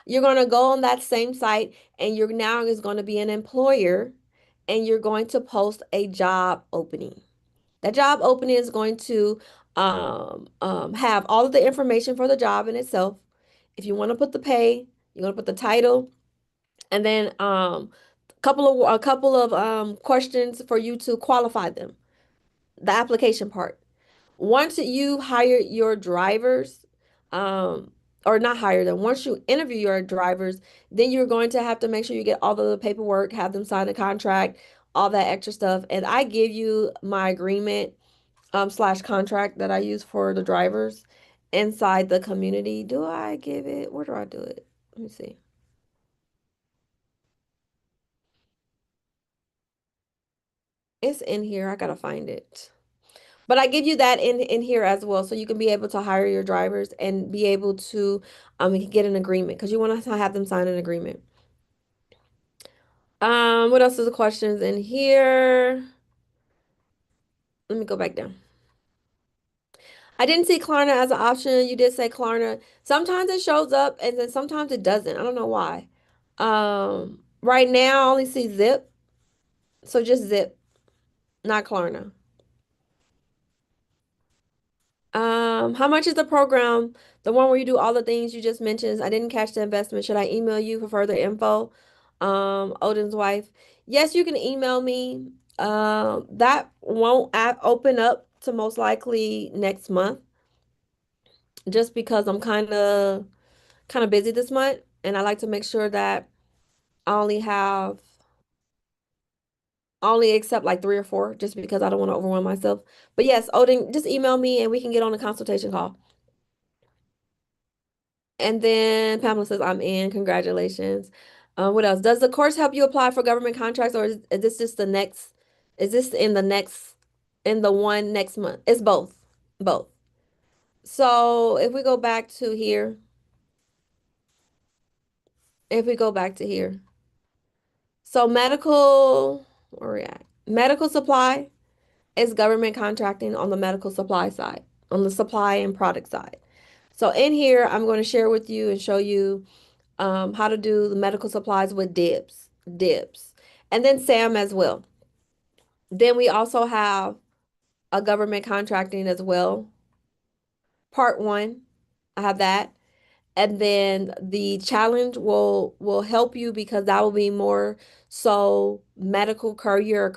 You're going to go on that same site and you're now is going to be an employer and you're going to post a job opening. That job opening is going to have all of the information for the job in itself. If you want to put the pay, you're going to put the title, and then a couple of questions for you to qualify them. The application part. Once you hire your drivers, um, or not hire them, once you interview your drivers, then you're going to have to make sure you get all of the paperwork, have them sign a contract, all that extra stuff. And I give you my agreement slash contract that I use for the drivers inside the community. Do I give it? Where do I do it? Let me see. It's in here. I gotta find it. But I give you that in here as well, so you can be able to hire your drivers and be able to get an agreement because you want to have them sign an agreement. What else is the questions in here? Let me go back down. I didn't see Klarna as an option. You did say Klarna. Sometimes it shows up and then sometimes it doesn't. I don't know why. Right now I only see Zip. So just Zip, not Klarna. How much is the program? The one where you do all the things you just mentioned. I didn't catch the investment. Should I email you for further info? Odin's wife. Yes, you can email me. That won't open up to most likely next month, just because I'm kind of busy this month, and I like to make sure that I only accept like three or four, just because I don't want to overwhelm myself. But yes, Odin, just email me and we can get on a consultation call. And then Pamela says, I'm in. Congratulations. What else? Does the course help you apply for government contracts, or is this just the next? Is this in the next? and the one next month. It's both. Both. So if we go back to here, if we go back to here. So medical, where we at? Medical supply is government contracting on the medical supply side, on the supply and product side. So in here, I'm going to share with you and show you how to do the medical supplies with dibs, and then Sam as well. Then we also have a government contracting as well. Part one, I have that. And then the challenge will help you because that will be more so medical courier,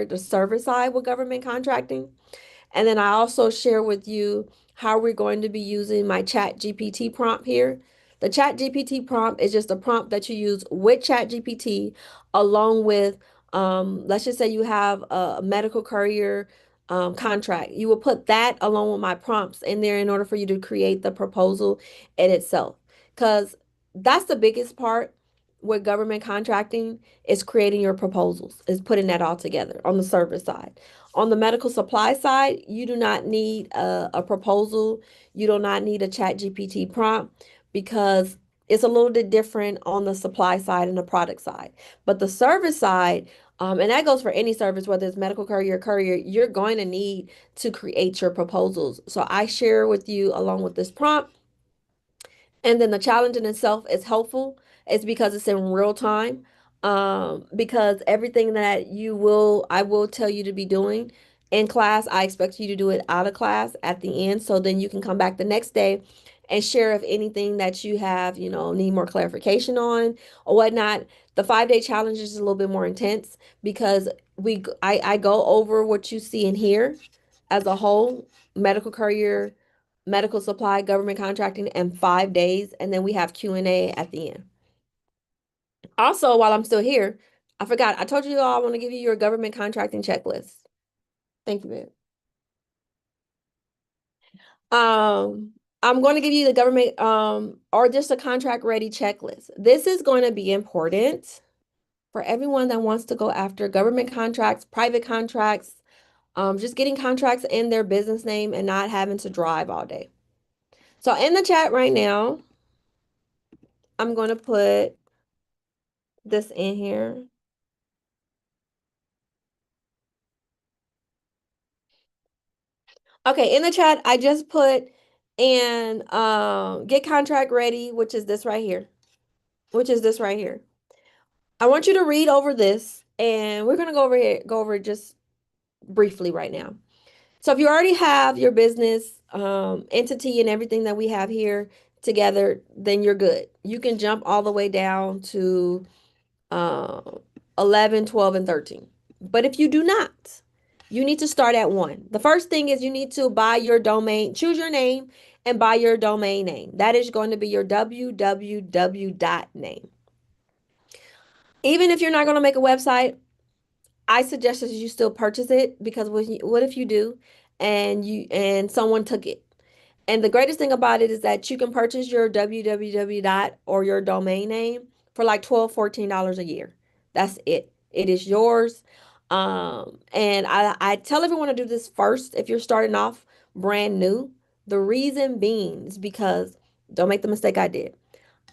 the service side with government contracting. And then I also share with you how we're going to be using my Chat GPT prompt here. The Chat GPT prompt is just a prompt that you use with Chat GPT along with, let's just say you have a medical courier contract. You will put that along with my prompts in there in order for you to create the proposal in itself. Because that's the biggest part with government contracting is creating your proposals, is putting that all together on the service side. On the medical supply side, you do not need a proposal. You do not need a Chat GPT prompt because it's a little bit different on the supply side and the product side. But the service side, and that goes for any service, whether it's medical courier, you're going to need to create your proposals. So I share with you along with this prompt and then the challenge in itself is helpful. It's because it's in real time. Because everything that I will tell you to be doing in class, I expect you to do it out of class at the end. So then you can come back the next day and share if anything that you have, need more clarification on or whatnot. The 5 day challenge is a little bit more intense because I go over what you see in here as a whole, medical courier, medical supply, government contracting in 5 days, and then we have Q&A at the end. Also, while I'm still here, I forgot, I told you all I want to give you your government contracting checklist. Thank you, babe. I'm going to give you the government or just a contract ready checklist. This is going to be important for everyone that wants to go after government contracts, private contracts, just getting contracts in their business name and not having to drive all day. So in the chat right now, I'm going to put this in here. Okay, in the chat, I just put and get contract ready, which is this right here. Which is this right here. I want you to read over this, and we're gonna go over it just briefly right now. So if you already have your business entity and everything that we have here together, then you're good. You can jump all the way down to uh, 11, 12, and 13. But if you do not, you need to start at 1. The first thing is you need to buy your domain, choose your name, and buy your domain name. That is going to be your www name. Even if you're not going to make a website, I suggest that you still purchase it because what if you do and someone took it? And the greatest thing about it is that you can purchase your www or your domain name for like $12, $14 a year. That's it. It is yours. And I tell everyone to do this first if you're starting off brand new. The reason being is because don't make the mistake I did.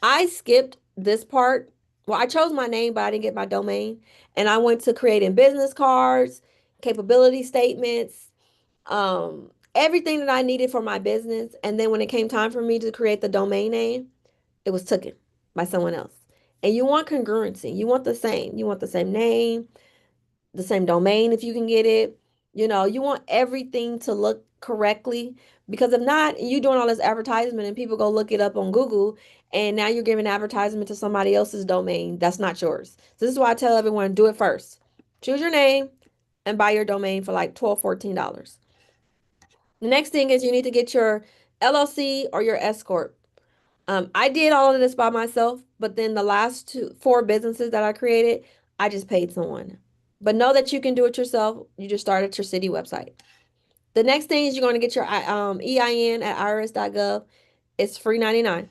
I skipped this part. Well, I chose my name, but I didn't get my domain. And I went to creating business cards, capability statements, everything that I needed for my business. And then when it came time for me to create the domain name, it was taken by someone else. And you want congruency. You want the same. You want the same name, the same domain if you can get it. You want everything to look correctly because if not, you doing all this advertisement and people go look it up on Google and now you're giving advertisement to somebody else's domain that's not yours. So this is why I tell everyone do it first. Choose your name and buy your domain for like $12, $14. The next thing is you need to get your LLC or your S corp. I did all of this by myself, but then the last 4 businesses that I created, I just paid someone. But know that you can do it yourself. You just start at your city website. The next thing is you're going to get your EIN at irs.gov. It's free 99.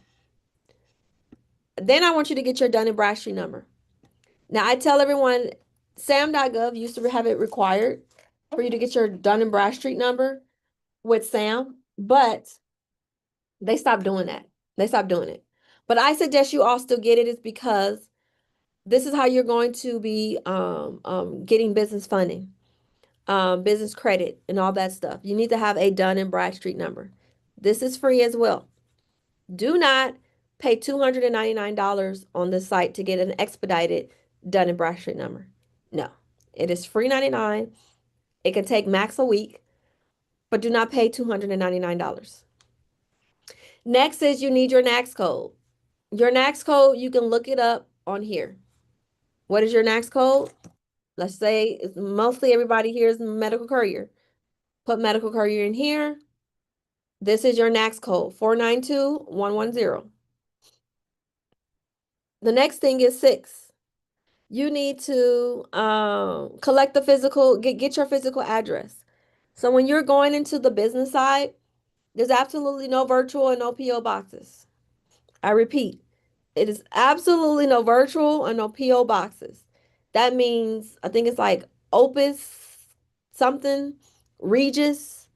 Then I want you to get your Dun& Bradstreet number. Now I tell everyone, sam.gov used to have it required. for you to get your Dun and Bradstreet number with Sam, but they stopped doing that. They stopped doing it. But I suggest you all still get it is because this is how you're going to be getting business funding, business credit, and all that stuff. You need to have a Dun and Bradstreet number. This is free as well. Do not pay $299 on this site to get an expedited Dun and Bradstreet number. No, it is free 99. It can take max a week, but do not pay $299. Next is you need your NAICS code. Your NAICS code, you can look it up on here. What is your NAICS code? Let's say it's mostly everybody here is medical courier. Put medical courier in here. This is your NAICS code, 492110. The next thing is 6. You need to collect the physical, get your physical address. So when you're going into the business side, there's absolutely no virtual and no PO boxes. I repeat, it is absolutely no virtual and no PO boxes. That means I think it's like Opus something, Regis,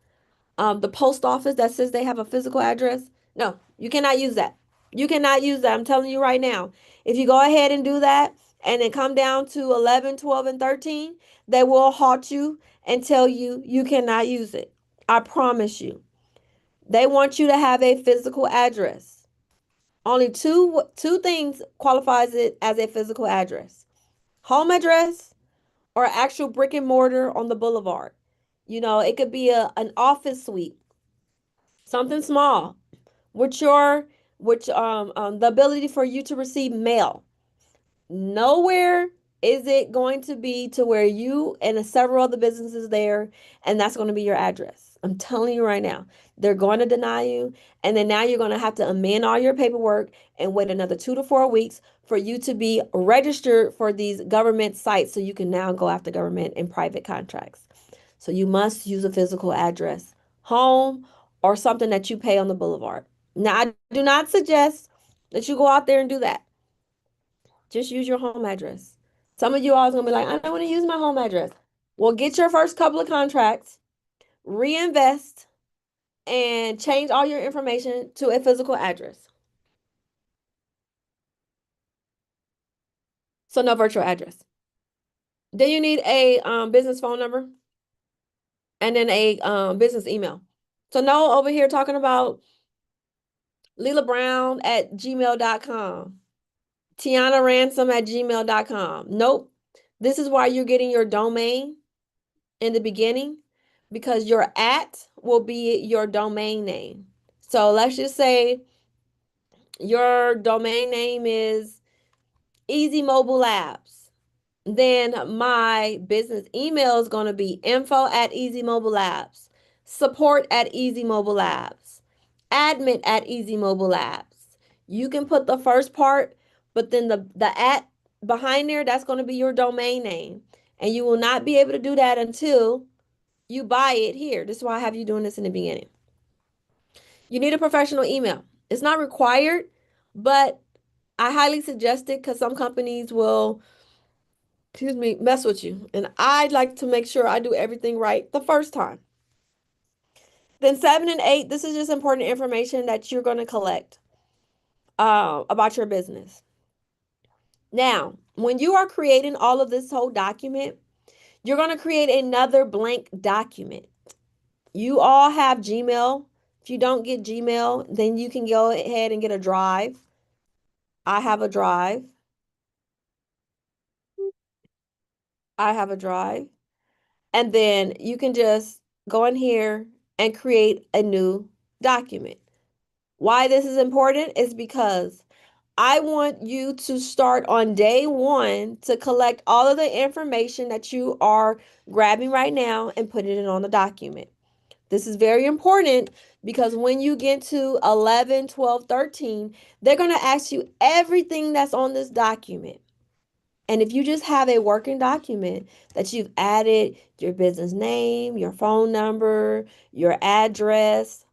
the post office that says they have a physical address. No, you cannot use that. You cannot use that. I'm telling you right now. If you go ahead and do that and then come down to 11, 12, and 13, they will halt you and tell you you cannot use it. I promise you. They want you to have a physical address. Only two things qualifies it as a physical address. Home address or actual brick and mortar on the boulevard. You know, it could be an office suite, something small, with your which the ability for you to receive mail. Nowhere is it going to be to where you and several other businesses there, and that's going to be your address. I'm telling you right now, they're going to deny you, and then now you're going to have to amend all your paperwork and wait another 2 to 4 weeks for you to be registered for these government sites so you can now go after government and private contracts. So you must use a physical address, home, or something that you pay on the boulevard. Now, I do not suggest that you go out there and do that. Just use your home address. Some of you all are going to be like, I don't want to use my home address. Well, get your first couple of contracts, reinvest, and change all your information to a physical address. So no virtual address. Then you need a business phone number and then a business email. So no over here talking about LeelaBrown@gmail.com, TianaRansom@gmail.com. Nope. This is why you're getting your domain in the beginning because your at will be your domain name. So let's just say your domain name is Easy Mobile Labs. Then my business email is going to be info@Easy Mobile Labs, support@Easy Mobile Labs, admin@Easy Mobile Labs. You can put the first part, but then the at behind there, that's going to be your domain name. And you will not be able to do that until you buy it here. This is why I have you doing this in the beginning. You need a professional email. It's not required, but I highly suggest it because some companies will, excuse me, mess with you. And I'd like to make sure I do everything right the first time. Then 7 and 8, this is just important information that you're going to collect about your business. Now, when you are creating all of this whole document, you're going to create another blank document. You all have Gmail. If you don't get Gmail, then you can go ahead and get a drive. I have a drive. I have a drive. And then you can just go in here and create a new document. Why this is important is because I want you to start on day one to collect all of the information that you are grabbing right now and putting it on the document. This is very important because when you get to 11, 12, 13, they're going to ask you everything that's on this document. And if you just have a working document that you've added your business name, your phone number, your address,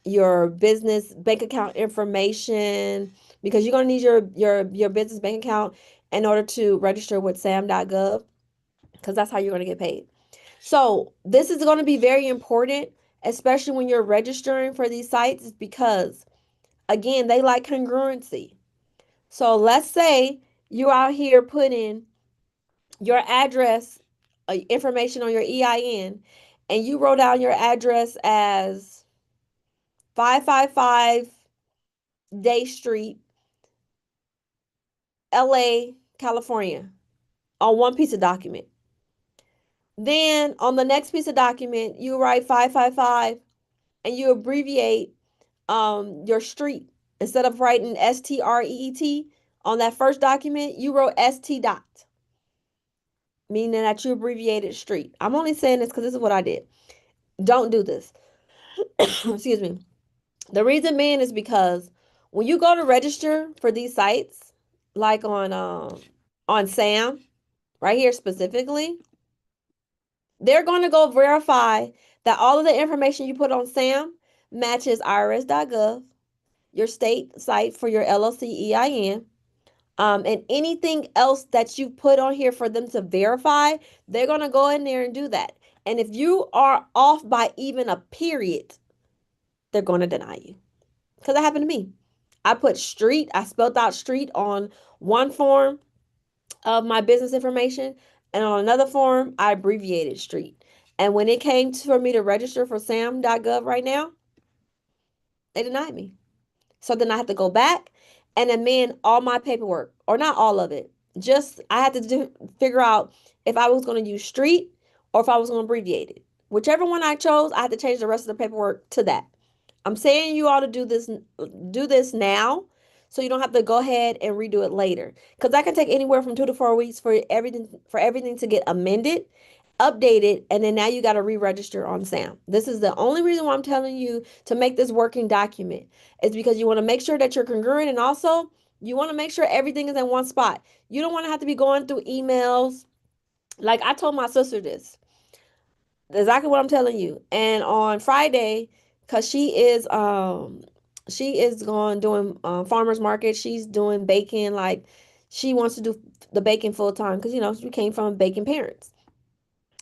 your business bank account information, because you're going to need your business bank account in order to register with sam.gov, because that's how you're going to get paid. So this is going to be very important, especially when you're registering for these sites, because again, they like congruency. So let's say you're out here putting your address, information on your EIN, and you wrote down your address as 555 Day Street, LA, California, on one piece of document. Then on the next piece of document, you write 555 and you abbreviate your street. Instead of writing STREET on that first document, you wrote ST dot, meaning that you abbreviated street. I'm only saying this because this is what I did. Don't do this. Excuse me. The reason being is because when you go to register for these sites, like on SAM, right here specifically, they're going to go verify that all of the information you put on SAM matches irs.gov, your state site for your LLC EIN, and anything else that you put on here for them to verify, they're going to go in there and do that. And if you are off by even a period, they're going to deny you. Because that happened to me. I put street, I spelled out street on one form of my business information, and on another form, I abbreviated street. And when it came for me to register for sam.gov right now, they denied me. So then I had to go back and amend all my paperwork, or not all of it. Just I had to figure out if I was going to use street or if I was going to abbreviate it. Whichever one I chose, I had to change the rest of the paperwork to that. I'm saying you ought to do this now so you don't have to go ahead and redo it later. Because that can take anywhere from 2 to 4 weeks for everything to get amended, updated, and then now you got to re-register on SAM. This is the only reason why I'm telling you to make this working document, is because you want to make sure that you're congruent, and also you want to make sure everything is in one spot. You don't want to have to be going through emails. Like I told my sister this, exactly what I'm telling you. And on Friday, because she is going doing farmers market. She's doing baking, like she wants to do the baking full time because she came from baking parents.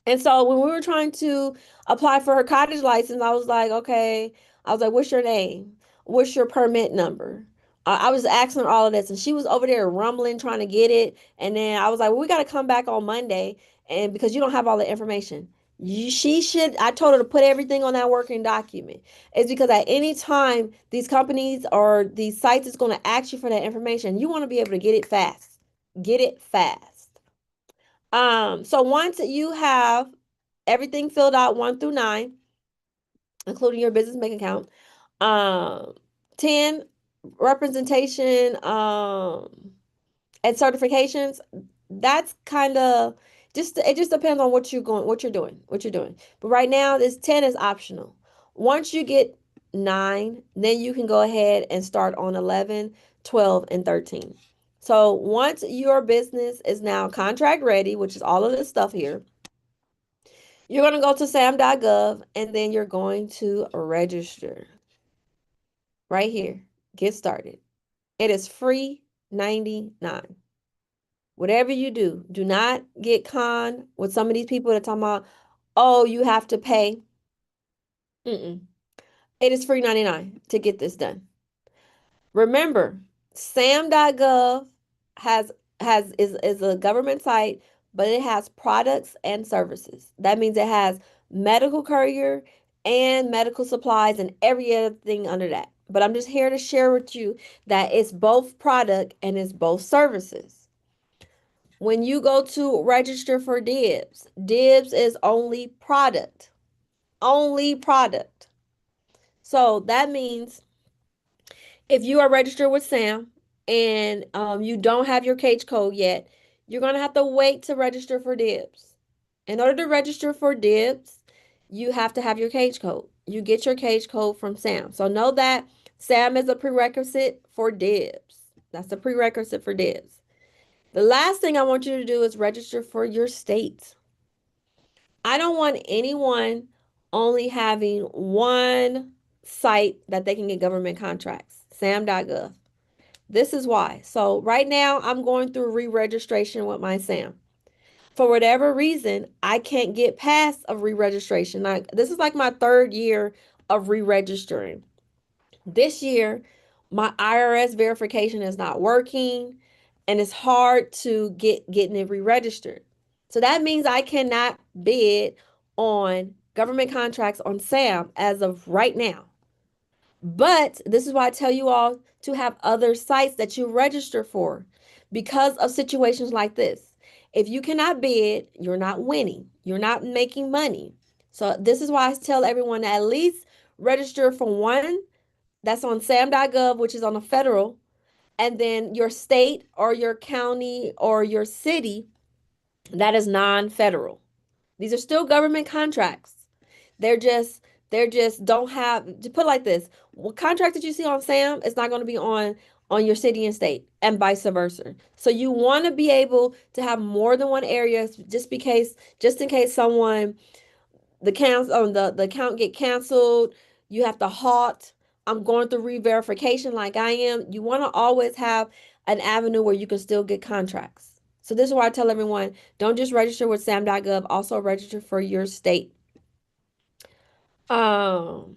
And so when we were trying to apply for her cottage license, I was like, okay, I was like, what's your name? What's your permit number? I was asking her all of this, and she was over there rumbling, trying to get it. And then I was like, well, we got to come back on Monday, and because you don't have all the information. She should, I told her to put everything on that working document. It's because at any time these companies or these sites is going to ask you for that information, you want to be able to get it fast. Get it fast. So once you have everything filled out 1 through 9, including your business bank account, um, 10 representation, and certifications, that's kind of just, it just depends on what you're doing. But right now, this 10 is optional. Once you get 9, then you can go ahead and start on 11, 12, and 13. So once your business is now contract ready, which is all of this stuff here, you're going to go to sam.gov and then you're going to register right here. Get started. It is free 99. Whatever you do, do not get conned with some of these people that are talking about, oh, you have to pay. Mm-mm. It is free 99 to get this done. Remember, sam.gov has is a government site, but it has products and services. That means it has medical courier and medical supplies and every other thing under that. But I'm just here to share with you that it's both product and it's both services. When you go to register for DIBS, DIBS is only product. Only product. So that means if you are registered with SAM and you don't have your cage code yet, you're going to have to wait to register for DIBS. In order to register for DIBS, you have to have your cage code. You get your cage code from SAM. So know that SAM is a prerequisite for DIBS. That's a prerequisite for DIBS. The last thing I want you to do is register for your state. I don't want anyone only having one site that they can get government contracts, sam.gov. This is why. So right now I'm going through re-registration with my SAM. for whatever reason, I can't get past a re-registration. Like this is like my third year of re-registering. This year, my IRS verification is not working and it's hard to getting it re-registered. So that means I cannot bid on government contracts on SAM as of right now. But this is why I tell you all to have other sites that you register for because of situations like this. If you cannot bid, you're not winning, you're not making money. So, this is why I tell everyone to at least register for one that's on sam.gov, which is on a federal, and then your state or your county or your city that is non-federal. These are still government contracts. They're just they're just don't have to put it like this. What contract that you see on SAM is not going to be on your city and state and vice versa. So you want to be able to have more than one area just in case someone the account get canceled, you have to halt. I'm going through re-verification like I am. You want to always have an avenue where you can still get contracts. So this is why I tell everyone, don't just register with sam.gov, also register for your state. Um,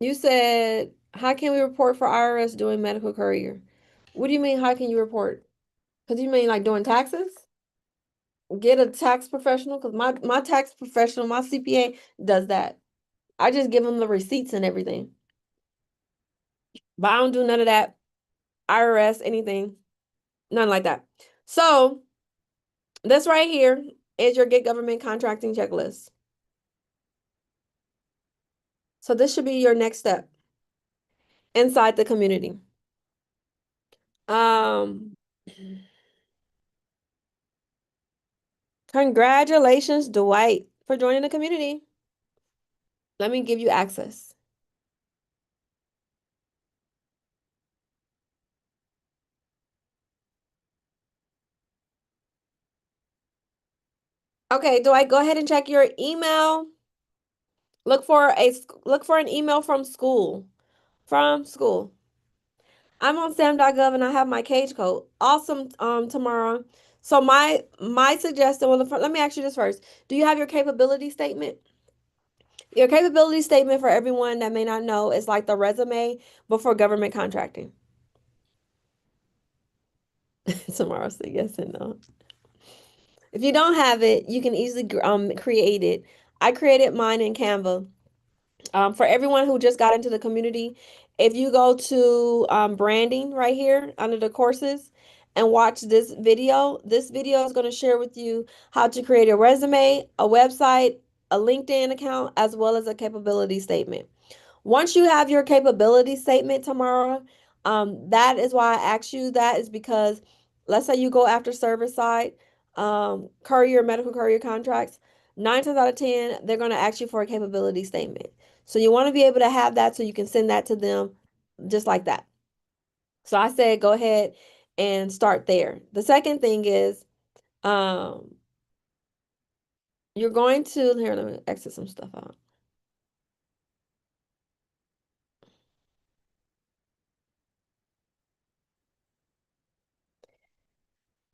you said, how can we report for IRS doing medical courier? What do you mean, how can you report? Because you mean like doing taxes? Get a tax professional, because my tax professional, my CPA does that. I just give them the receipts and everything. But I don't do none of that. IRS, anything, none like that. So this right here is your Get Government Contracting Checklist. So this should be your next step inside the community. Um, Congratulations, Dwight, for joining the community. Let me give you access. Okay, Dwight, go ahead and check your email. Look for an email from school. From school. I'm on sam.gov and I have my cage code. Awesome, tomorrow. So my suggestion, well, let me ask you this first. Do you have your capability statement? Your capability statement, for everyone that may not know, is like the resume before government contracting. Tomorrow, say yes and no. If you don't have it, you can easily create it. I created mine in Canva. For everyone who just got into the community, if you go to branding right here under the courses and watch this video is going to share with you how to create a resume, a website, a LinkedIn account, as well as a capability statement. Once you have your capability statement tomorrow, that is why I asked you that is because let's say you go after service side, courier, medical courier contracts, 9 times out of 10, they're going to ask you for a capability statement. So you want to be able to have that so you can send that to them just like that. So I said, go ahead and start there. The second thing is, um, you're going to, here, let me exit some stuff out.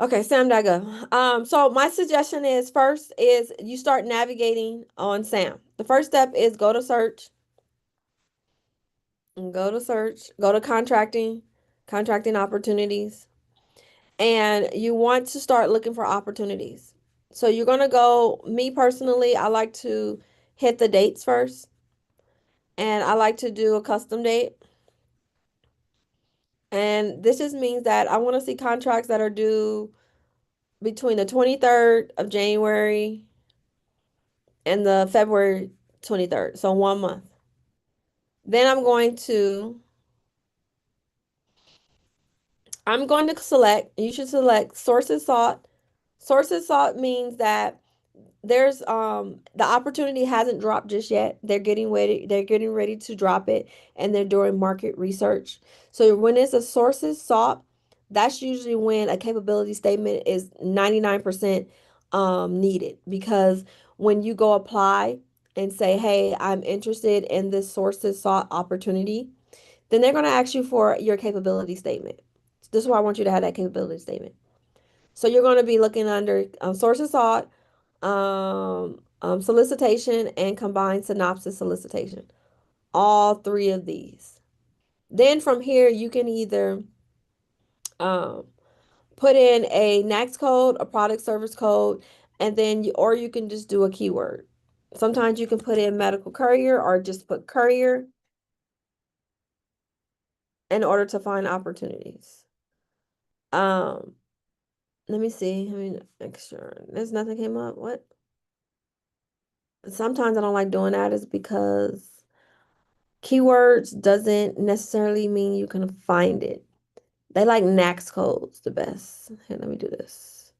Okay, Sam.gov. So my suggestion is first is you start navigating on Sam. The first step is go to search and go to contracting opportunities, and you want to start looking for opportunities. So you're gonna go, me personally, I like to hit the dates first, and I like to do a custom date. And this just means that I want to see contracts that are due between the 23rd of January and the February 23rd, so 1 month. Then I'm going to select, you should select sources sought. Sources sought means that there's the opportunity hasn't dropped just yet. They're getting ready to drop it and they're doing market research. So when it's a sources sought, that's usually when a capability statement is 99% needed, because when you go apply and say, "Hey, I'm interested in this sources sought opportunity," then they're going to ask you for your capability statement. This is why I want you to have that capability statement. So you're going to be looking under source of sought, solicitation, and combined synopsis solicitation. All three of these. Then from here, you can either um, put in a NAICS code, a product service code, and then or you can just do a keyword. Sometimes you can put in medical courier or just put courier in order to find opportunities. Um, Let me see. I mean, extra. There's nothing came up. What? Sometimes I don't like doing that is because keywords doesn't necessarily mean you can find it. They like NAICS codes the best. Here, let me do this.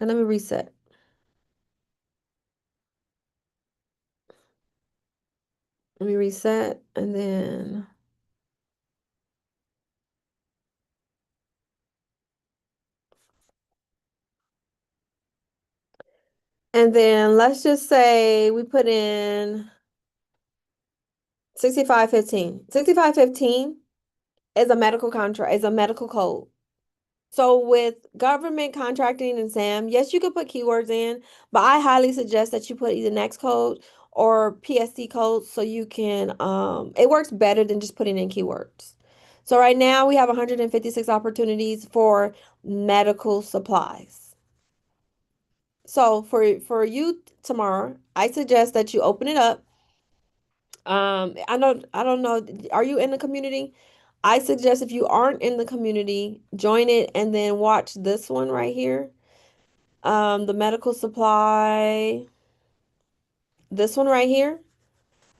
And let me reset. Let me reset and then let's just say we put in 6515. 6515 is a medical contract, is a medical code. So with government contracting and SAM, yes, you could put keywords in, but I highly suggest that you put either NEXT code or PSD code so you can it works better than just putting in keywords. So right now we have 156 opportunities for medical supplies. So for you tomorrow, I suggest that you open it up. I don't know, are you in the community? I suggest if you aren't in the community, join it and then watch this one right here. The medical supply, this one right here,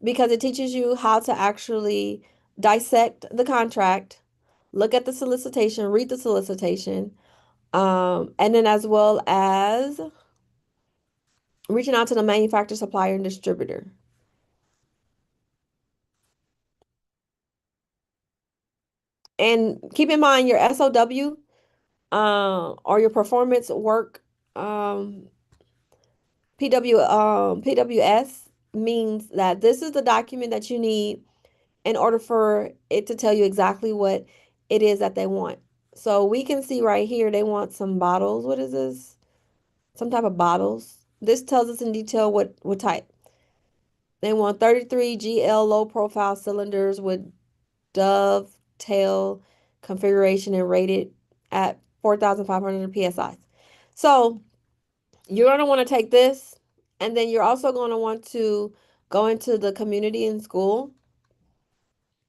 because it teaches you how to actually dissect the contract, look at the solicitation, read the solicitation, and then as well as reaching out to the manufacturer, supplier, and distributor. And keep in mind your SOW, or your performance work, um, PWS means that this is the document that you need in order for it to tell you exactly what it is that they want. So we can see right here, they want some bottles. What is this? Some type of bottles. This tells us in detail what type. They want 33 GL low profile cylinders with dovetail configuration and rated at 4,500 PSI. So you're going to want to take this, and then you're also going to want to go into the community in school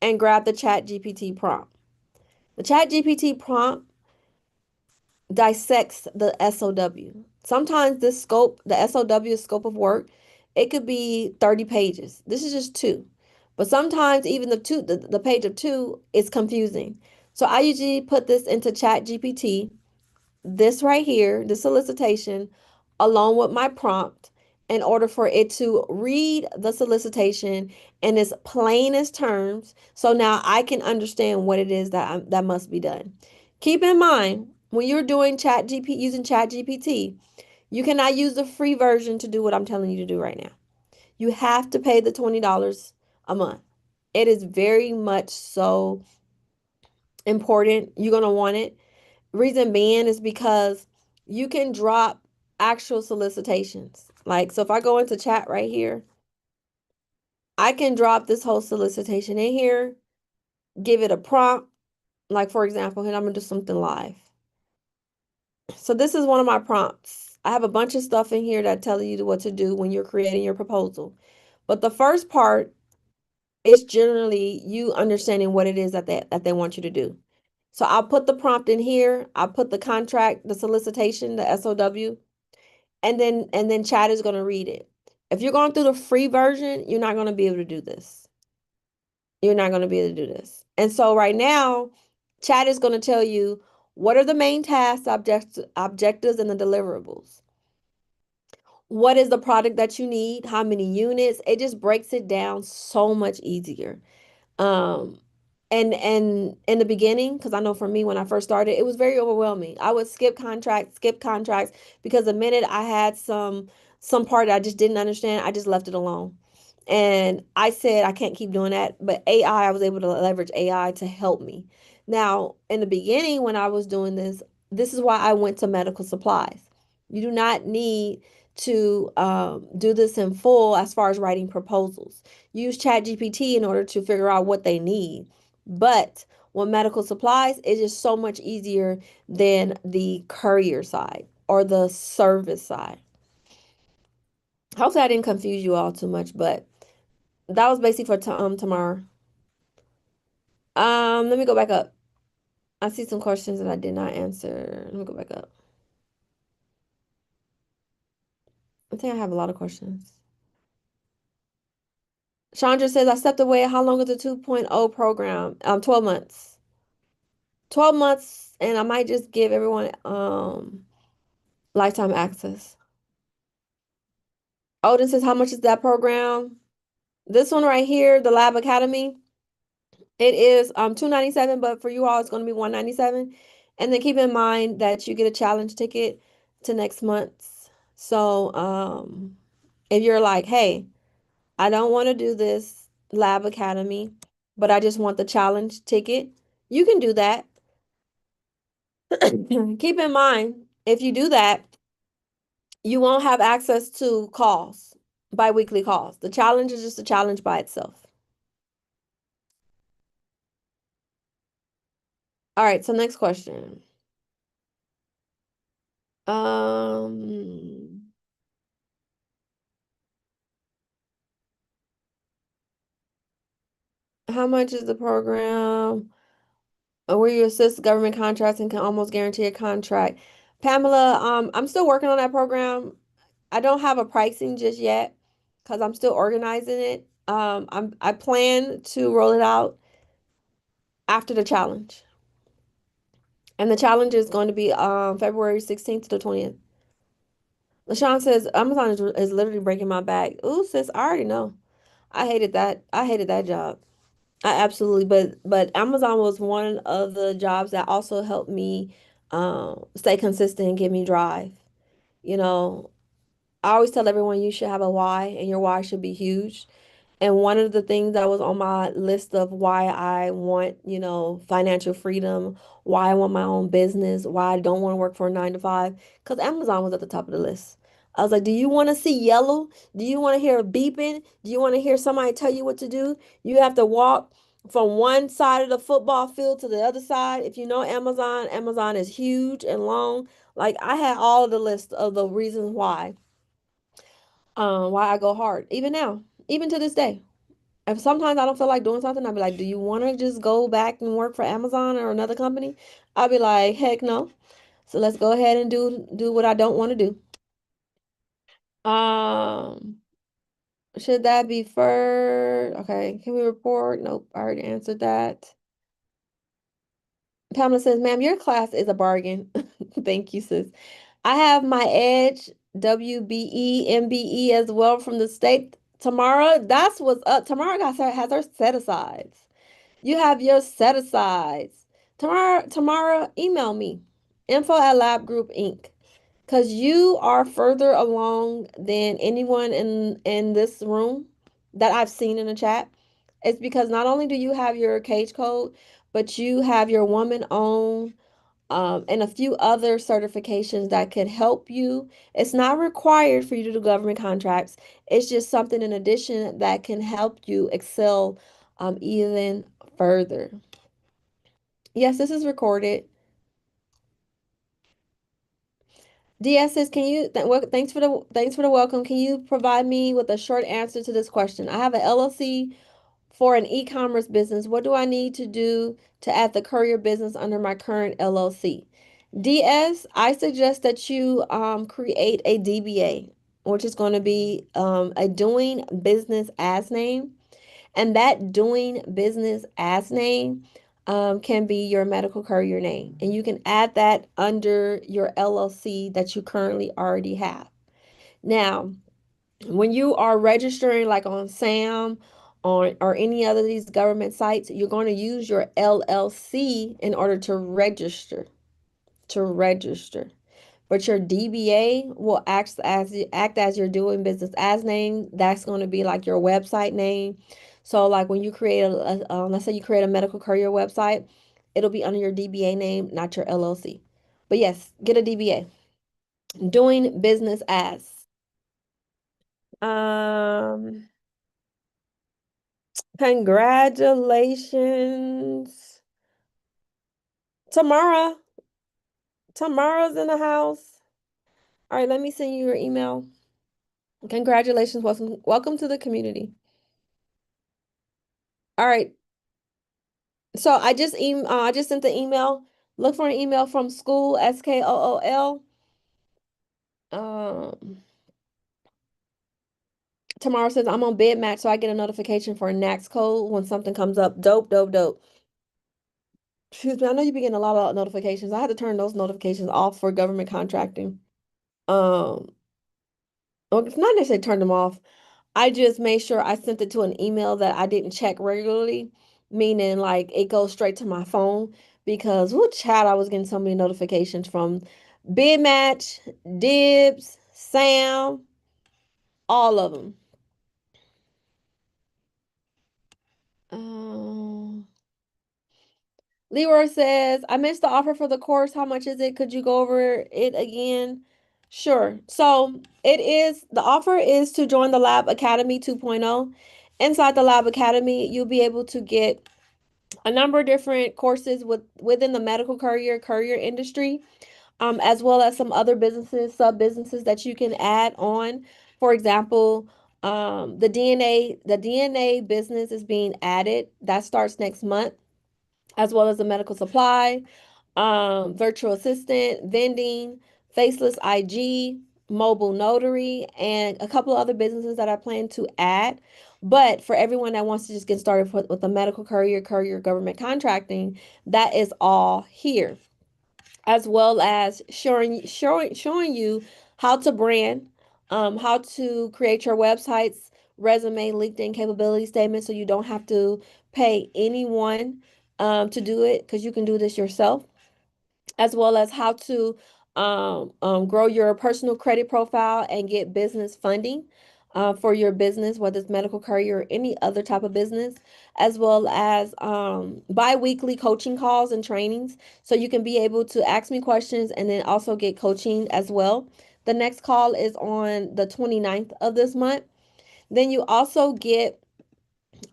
and grab the Chat GPT prompt. The Chat GPT prompt dissects the SOW. Sometimes this scope, the SOW scope of work, it could be 30 pages. This is just two. But sometimes even the page of two is confusing. So I usually put this into Chat GPT, this right here, the solicitation, along with my prompt, in order for it to read the solicitation in its plainest terms. So now I can understand what it is that must be done. Keep in mind, when you're doing using Chat GPT, you cannot use the free version to do what I'm telling you to do right now. You have to pay the $20 a month. It is very much so important. You're going to want it. Reason being is because you can drop actual solicitations. Like, so if I go into chat right here, I can drop this whole solicitation in here, give it a prompt. Like, for example, here I'm going to do something live. So this is one of my prompts. I have a bunch of stuff in here that tell you what to do when you're creating your proposal. But the first part is generally you understanding what it is that they want you to do. So I'll put the prompt in here. I'll put the contract, the solicitation, the SOW, and then chat is going to read it. If you're going through the free version, you're not going to be able to do this. You're not going to be able to do this. And so right now, chat is going to tell you what are the main tasks, objectives, and the deliverables. What is the product that you need? How many units? It just breaks it down so much easier. Um, and in the beginning, because I know for me when I first started, it was very overwhelming. I would skip contracts because the minute I had some part I just didn't understand, I just left it alone. And I said I can't keep doing that. But AI, I was able to leverage AI to help me. Now, in the beginning, when I was doing this, This is why I went to medical supplies. You do not need to do this in full as far as writing proposals. Use ChatGPT in order to figure out what they need. But with medical supplies, it is so much easier than the courier side or the service side. Hopefully, I didn't confuse you all too much, but that was basically for tomorrow. Let me go back up. I see some questions that I did not answer. Let me go back up. I think I have a lot of questions. Chandra says, I stepped away. How long is the 2.0 program? 12 months. 12 months, and I might just give everyone lifetime access. Odin says, how much is that program? This one right here, the Lab Academy, it is 297, but for you all, it's going to be 197. And then keep in mind that you get a challenge ticket to next month's. So if you're like, hey, I don't want to do this Lab Academy, but I just want the challenge ticket, you can do that. Keep in mind, if you do that, you won't have access to calls, bi-weekly calls. The challenge is just a challenge by itself. All right, so next question. Um, how much is the program? Where you assist government contracts and can almost guarantee a contract. Pamela, I'm still working on that program. I don't have a pricing just yet because I'm still organizing it. I plan to roll it out after the challenge. And the challenge is going to be February 16th to the 20th. LaShawn says Amazon is literally breaking my back. Ooh, sis, I already know. I hated that. I hated that job. I absolutely, but Amazon was one of the jobs that also helped me stay consistent and give me drive. You know, I always tell everyone you should have a why and your why should be huge. And one of the things that was on my list of why I want, financial freedom, why I want my own business, why I don't want to work for a 9 to 5, because Amazon was at the top of the list. I was like, do you want to see yellow? Do you want to hear beeping? Do you want to hear somebody tell you what to do? You have to walk from one side of the football field to the other side. If you know Amazon, Amazon is huge and long. Like I had all the list of the reasons why I go hard, even now, even to this day. If sometimes I don't feel like doing something, I'll be like, do you want to just go back and work for Amazon or another company? I'll be like, heck no. So let's go ahead and do what I don't want to do. Um, should that be first? Okay, can we report? Nope, I already answered that. Pamela says, ma'am, your class is a bargain. Thank you, sis. I have my Edge WBE MBE as well from the state. Tamara, that's what's up. Tamara has her set asides. You have your set asides. Tamara, email me. Info at Lab Group Inc. Because you are further along than anyone in this room that I've seen in the chat. It's because not only do you have your cage code, but you have your woman owned and a few other certifications that could help you. It's not required for you to do government contracts. It's just something in addition that can help you excel even further. Yes, this is recorded. DS says, can you thanks for the welcome. Can you provide me with a short answer to this question? I have an LLC for an e-commerce business. What do I need to do to add the courier business under my current LLC? DS, I suggest that you create a DBA, which is going to be a doing business as name. And that doing business as name can be your medical courier name. And you can add that under your LLC that you currently already have. Now, when you are registering like on SAM or any other of these government sites, you're going to use your LLC in order to register. But your DBA will act as your doing business as name. That's going to be like your website name. So like when you create let's say you create a medical courier website, it'll be under your DBA name, not your LLC. But yes, get a DBA. Doing business as. Um, Congratulations. Tamara. Tamara's in the house. All right, let me send you your email. Congratulations. Welcome to the community. All right. So I just sent the email. Look for an email from school, SKOOL. Um, Tamara says I'm on bed match, so I get a notification for a NAX code when something comes up. Dope, dope, dope. Excuse me, I know you be getting a lot of notifications. I had to turn those notifications off for government contracting. Um, well, it's not necessarily turn them off. I just made sure I sent it to an email that I didn't check regularly, meaning like it goes straight to my phone because who chat I was getting so many notifications from Bid Match, Dibs, Sam, all of them. Um, Leroy says, I missed the offer for the course. How much is it? Could you go over it again? Sure. So the offer is to join the Lab Academy 2.0. Inside the Lab Academy, you'll be able to get a number of different courses within the medical courier industry, as well as some other businesses, sub businesses that you can add on. For example, the DNA business is being added. That starts next month, as well as the medical supply, virtual assistant, vending, faceless IG, mobile notary, and a couple of other businesses that I plan to add. But for everyone that wants to just get started with the medical courier government contracting, that is all here, as well as showing you how to brand, how to create your websites, resume, LinkedIn capability statement, so you don't have to pay anyone to do it because you can do this yourself, as well as how to grow your personal credit profile and get business funding for your business, whether it's medical courier or any other type of business, as well as bi-weekly coaching calls and trainings. So you can be able to ask me questions and then also get coaching as well. The next call is on the 29th of this month. Then you also get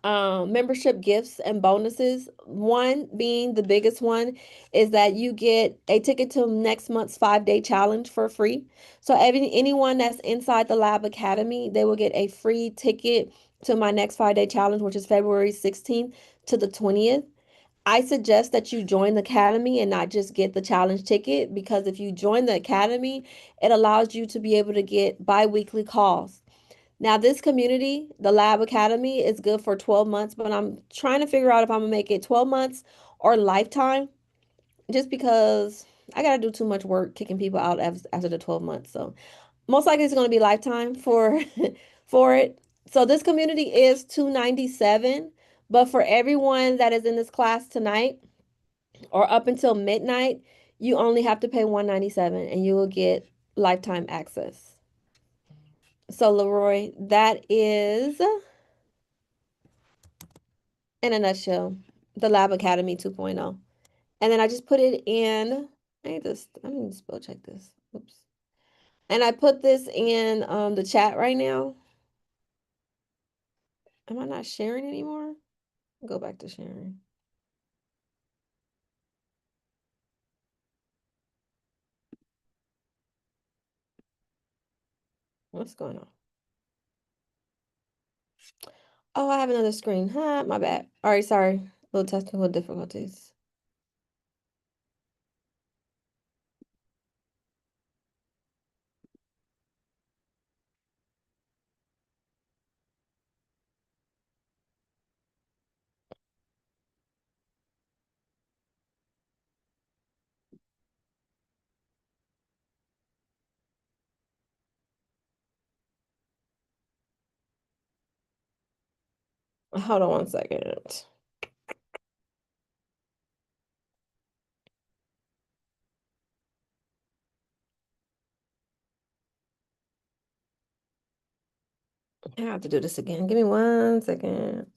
membership gifts and bonuses. One being the biggest one is that you get a ticket to next month's 5-day challenge for free. So anyone that's inside the Lab Academy, they will get a free ticket to my next 5-day challenge, which is February 16th to the 20th. I suggest that you join the academy and not just get the challenge ticket, because if you join the academy, it allows you to be able to get bi-weekly calls. Now, this community, the Lab Academy, is good for 12 months, but I'm trying to figure out if I'm gonna make it 12 months or lifetime, just because I gotta do too much work kicking people out after the 12 months. So most likely it's gonna be lifetime for for it. So this community is 297, but for everyone that is in this class tonight or up until midnight, you only have to pay 197 and you will get lifetime access. So Leroy, that is in a nutshell, the Lab Academy 2.0. And then I just put it in, I need to spell check this. Oops. And I put this in the chat right now. Am I not sharing anymore? Go back to sharing. What's going on? Oh, I have another screen. Huh, my bad. All right, sorry. Little technical difficulties. Hold on one second. I have to do this again. Give me 1 second.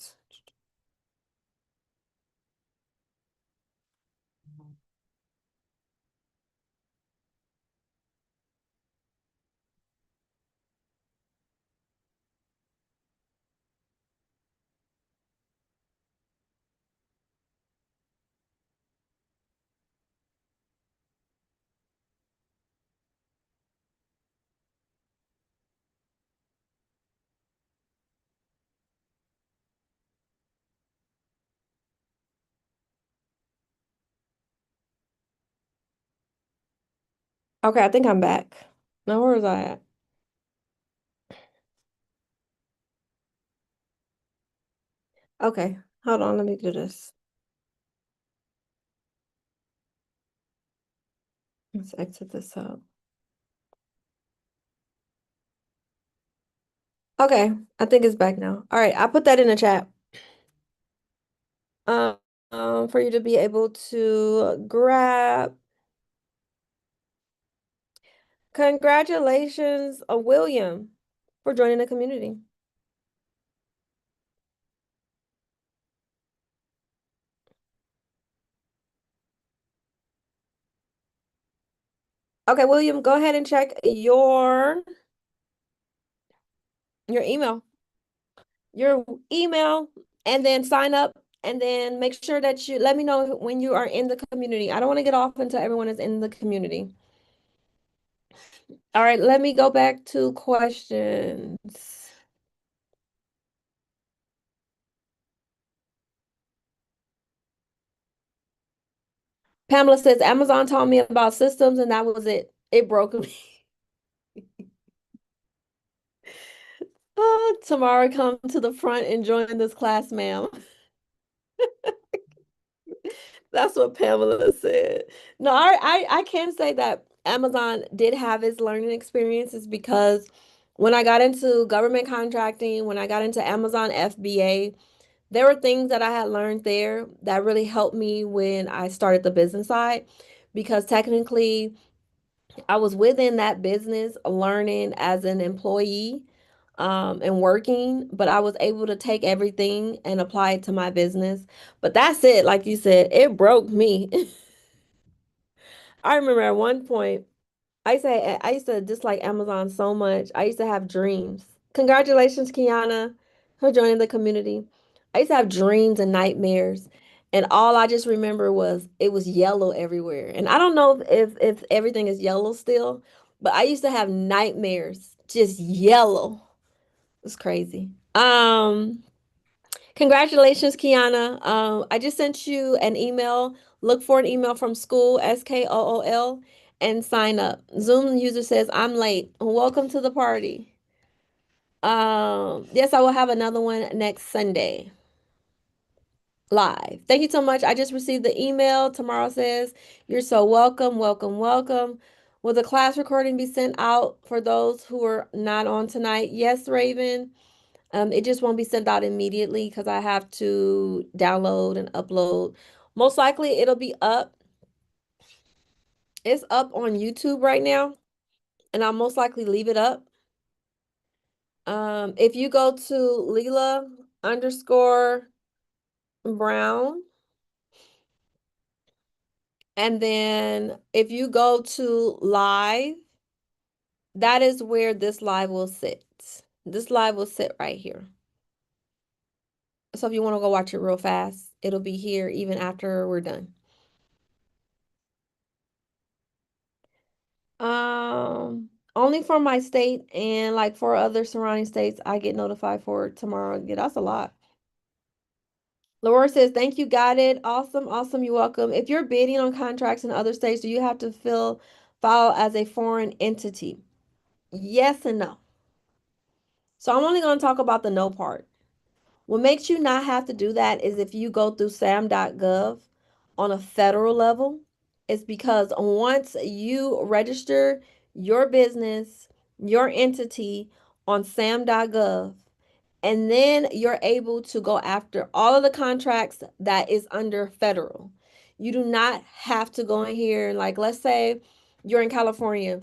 Okay, I think I'm back. Now, where was I at? Okay, hold on, let me do this. Let's exit this out. Okay, I think it's back now. All right, I put that in the chat. Um, for you to be able to grab. Congratulations, William, for joining the community. Okay, William, go ahead and check your email. Your email, and then sign up, and then make sure that you let me know when you are in the community. I don't want to get off until everyone is in the community. All right, let me go back to questions. Pamela says Amazon taught me about systems and that was it. It broke me. Oh, tomorrow come to the front and join this class, ma'am. That's what Pamela said. No, I can say that Amazon did have its learning experiences because when I got into government contracting, when I got into Amazon FBA, there were things that I had learned there that really helped me when I started the business side because technically I was within that business learning as an employee and working, but I was able to take everything and apply it to my business. But that's it. Like you said, it broke me. I remember at one point, I used to dislike Amazon so much. I used to have dreams. Congratulations, Kiana, for joining the community. I used to have dreams and nightmares, and all I just remember was it was yellow everywhere. And I don't know if everything is yellow still, but I used to have nightmares, just yellow. It's crazy. Congratulations, Kiana. I just sent you an email. Look for an email from school, SKOOL, and sign up. Zoom user says, I'm late. Welcome to the party. Yes, I will have another one next Sunday live. Thank you so much. I just received the email. Tomorrow says, you're so welcome, welcome, welcome. Will the class recording be sent out for those who are not on tonight? Yes, Raven. It just won't be sent out immediately because I have to download and upload. Most likely it'll be up. It's up on YouTube right now, and I'll most likely leave it up. If you go to Leela underscore Brown, and then if you go to live, that is where this live will sit. This live will sit right here. So if you want to go watch it real fast, it'll be here even after we're done. Only for my state and like for other surrounding states, I get notified for tomorrow. Yeah, that's a lot. Laura says, thank you, got it. Awesome, awesome. You're welcome. If you're bidding on contracts in other states, do you have to file as a foreign entity? Yes and no. So I'm only going to talk about the no part. What makes you not have to do that is if you go through sam.gov on a federal level, it's because once you register your business, your entity on sam.gov, and then you're able to go after all of the contracts that is under federal. You do not have to go in here and like, let's say you're in California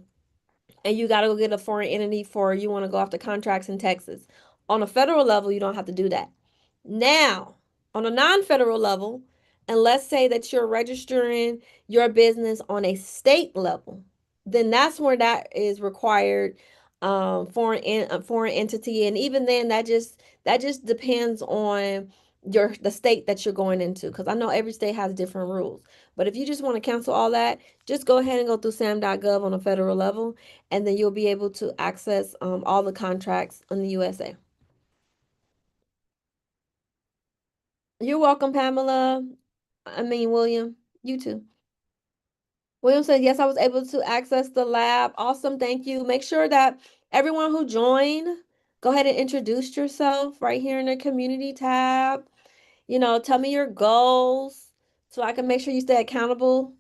and you got to go get a foreign entity for you want to go after contracts in Texas. On a federal level, you don't have to do that. Now, on a non-federal level, and let's say that you're registering your business on a state level, then that's where that is required foreign entity, and even then that just depends on the state that you're going into because I know every state has different rules. But if you just want to cancel all that, just go ahead and go through sam.gov on a federal level, and then you'll be able to access all the contracts in the USA. You're welcome, Pamela. I mean, William. You too. William said, yes, I was able to access the lab. Awesome. Thank you. Make sure that everyone who joined, go ahead and introduce yourself right here in the community tab. Tell me your goals so I can make sure you stay accountable.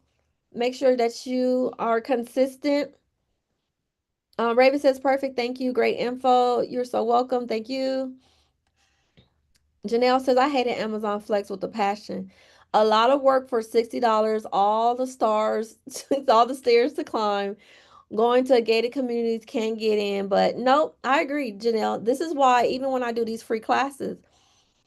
Make sure that you are consistent. Raven says, perfect. Thank you. Great info. You're so welcome. Thank you. Janelle says, I hated Amazon Flex with a passion. A lot of work for $60, all the stars, all the stairs to climb. Going to gated communities can get in, but nope, I agree, Janelle. This is why even when I do these free classes,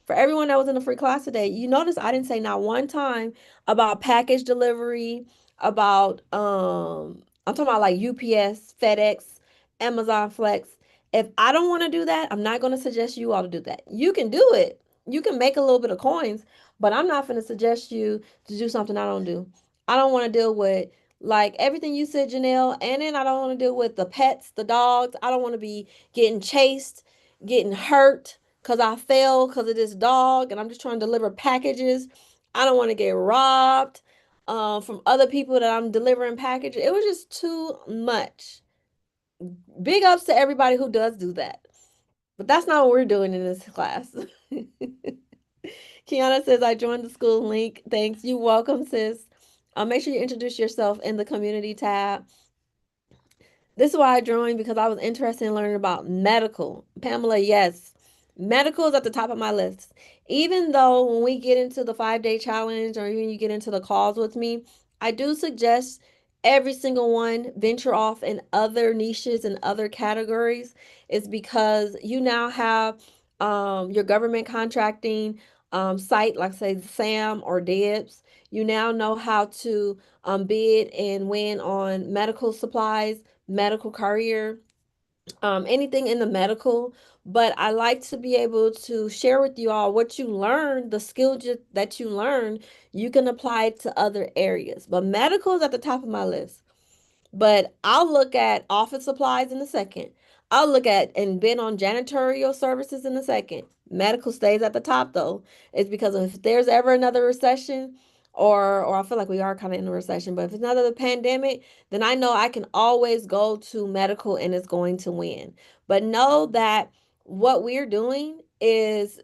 for everyone that was in the free class today, you notice I didn't say not one time about package delivery, about I'm talking about like UPS, FedEx, Amazon Flex. If I don't want to do that, I'm not going to suggest you all to do that. You can do it. You can make a little bit of coins, but I'm not going to suggest you to do something I don't do. I don't want to deal with like everything you said, Janelle, and then I don't want to deal with the pets, the dogs. I don't want to be getting chased, getting hurt because I fell because of this dog and I'm just trying to deliver packages. I don't want to get robbed from other people that I'm delivering packages. It was just too much. Big ups to everybody who does do that. But that's not what we're doing in this class. Kiana says, I joined the school link. Thanks. You welcome, sis. Make sure you introduce yourself in the community tab. This is why I joined because I was interested in learning about medical. Pamela, yes, medical is at the top of my list. Even though when we get into the 5 day challenge or even you get into the calls with me, I do suggest every single one venture off in other niches and other categories. Is because you now have your government contracting site, like say SAM or DIBS. You now know how to bid and win on medical supplies, medical courier, anything in the medical. But I like to be able to share with you all what you learn, the skills that you learn, you can apply it to other areas. But medical is at the top of my list. But I'll look at office supplies in a second. I'll look at and bid on janitorial services in a second. Medical stays at the top though. It's because if there's ever another recession, or I feel like we are kind of in a recession, but if it's another pandemic, then I know I can always go to medical and it's going to win. But know that what we're doing is,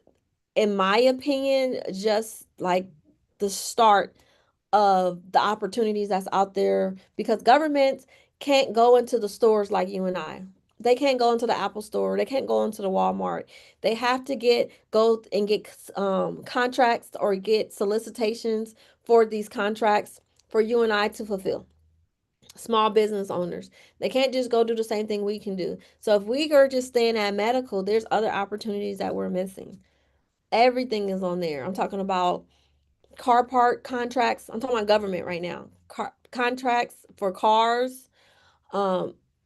in my opinion, just like the start of the opportunities that's out there because governments can't go into the stores like you and I. They can't go into the Apple store. They can't go into the Walmart. They have to go and get contracts or get solicitations for these contracts for you and I to fulfill. Small business owners. They can't just go do the same thing we can do. So if we are just staying at medical, there's other opportunities that we're missing. Everything is on there. I'm talking about car part contracts. I'm talking about government right now. Contracts for cars,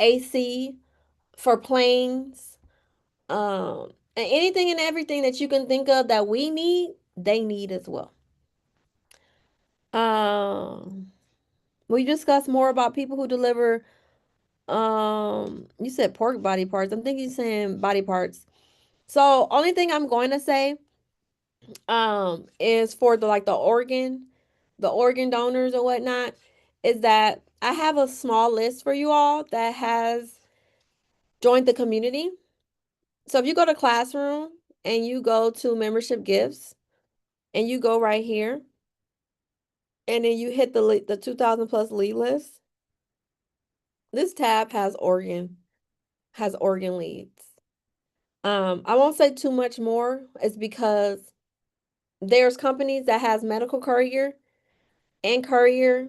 AC for planes, and anything and everything that you can think of that we need, they need as well. Um, we discussed more about people who deliver. You said pork body parts. I'm thinking you're saying body parts. So only thing I'm going to say, is for the organ donors or whatnot, is that I have a small list for you all that has joined the community. So if you go to Classroom and you go to membership gifts and you go right here and then you hit the 2000 plus lead list, this tab has organ leads. I won't say too much more. It's because there's companies that has medical courier and organ,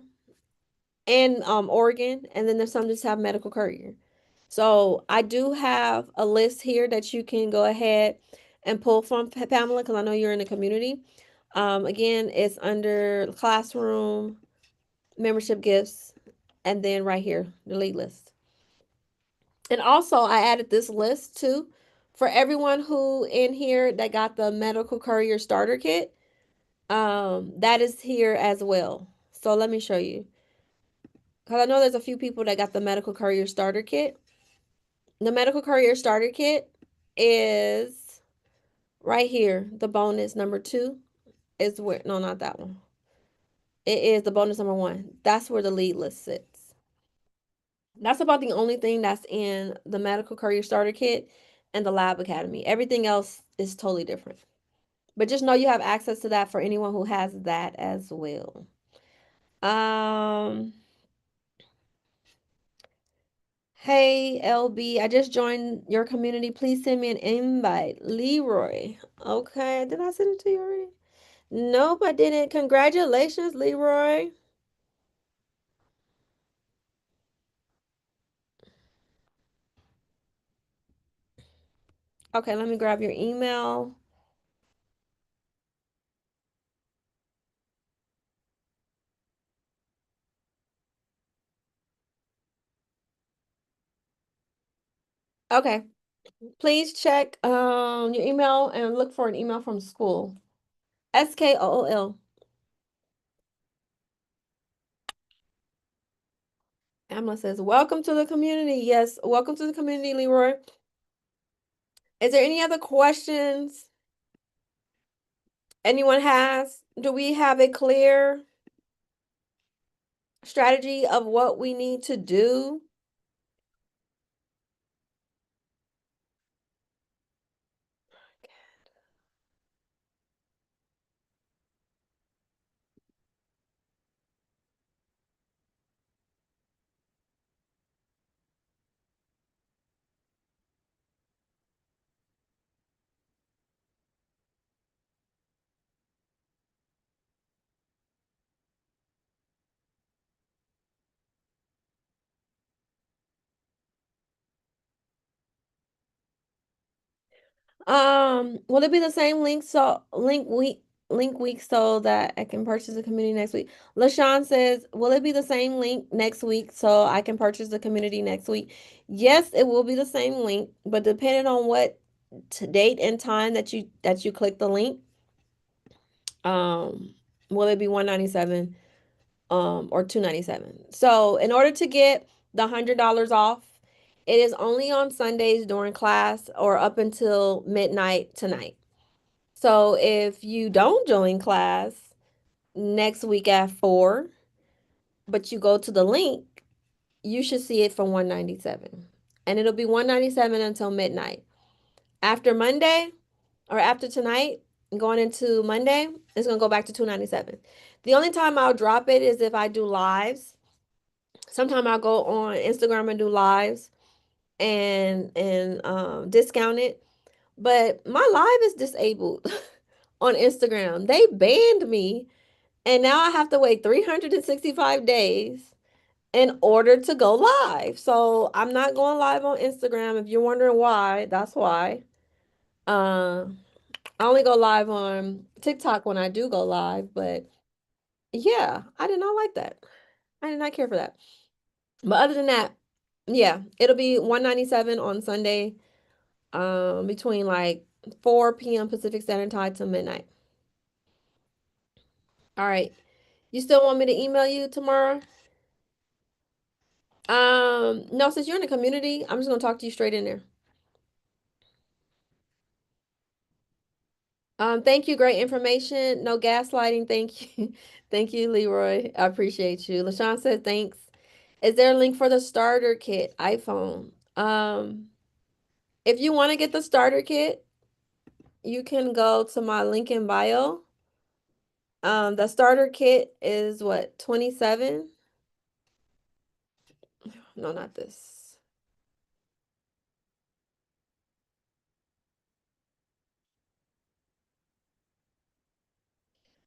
and then there's some just have medical courier. So I do have a list here that you can go ahead and pull from, Pamela, because I know you're in the community. Again, it's under classroom, membership gifts, and then right here, the lead list. And also I added this list too for everyone who in here that got the medical courier starter kit. That is here as well. So let me show you. Because I know there's a few people that got the medical courier starter kit. The medical courier starter kit is right here. The bonus number 2 is where, no, not that one. It is the bonus number one. That's where the lead list sits. That's about the only thing that's in the Medical Courier Starter Kit and the Lab Academy. Everything else is totally different. But just know you have access to that for anyone who has that as well. Um, hey LB, I just joined your community. Please send me an invite. Leroy. Okay, did I send it to you already? Nope, I didn't. Congratulations, Leroy. Okay, let me grab your email. Okay, please check your email and look for an email from school. SKOOL. Emma says, "Welcome to the community." Yes, welcome to the community, Leroy. Is there any other questions anyone has? Do we have a clear strategy of what we need to do? Will it be the same link week so that I can purchase the community next week? LaShawn says, will it be the same link next week so I can purchase the community next week? Yes, it will be the same link, but depending on what date and time that you click the link, um, will it be 197 or 297? So in order to get the $100 off, it is only on Sundays during class or up until midnight tonight. So if you don't join class next week at 4, but you go to the link, you should see it for 197. And it'll be 197 until midnight. After Monday or after tonight, going into Monday, it's going to go back to 297. The only time I'll drop it is if I do lives. Sometimes I'll go on Instagram and do lives and discount it. But my live is disabled on Instagram. They banned me, and now I have to wait 365 days in order to go live. So I'm not going live on Instagram. If you're wondering why, that's why. Uh, I only go live on TikTok when I do go live, but yeah, I did not like that. I did not care for that. But other than that, yeah, it'll be 197 on Sunday, between like 4 p.m. Pacific Standard Time to midnight. All right. You still want me to email you tomorrow? No, since you're in the community, I'm just gonna talk to you straight in there. Thank you. Great information. No gaslighting. Thank you. Thank you, Leroy. I appreciate you. LaShawn said thanks. Is there a link for the starter kit iPhone? If you want to get the starter kit, you can go to my link in bio. The starter kit is what, 27? No, not this.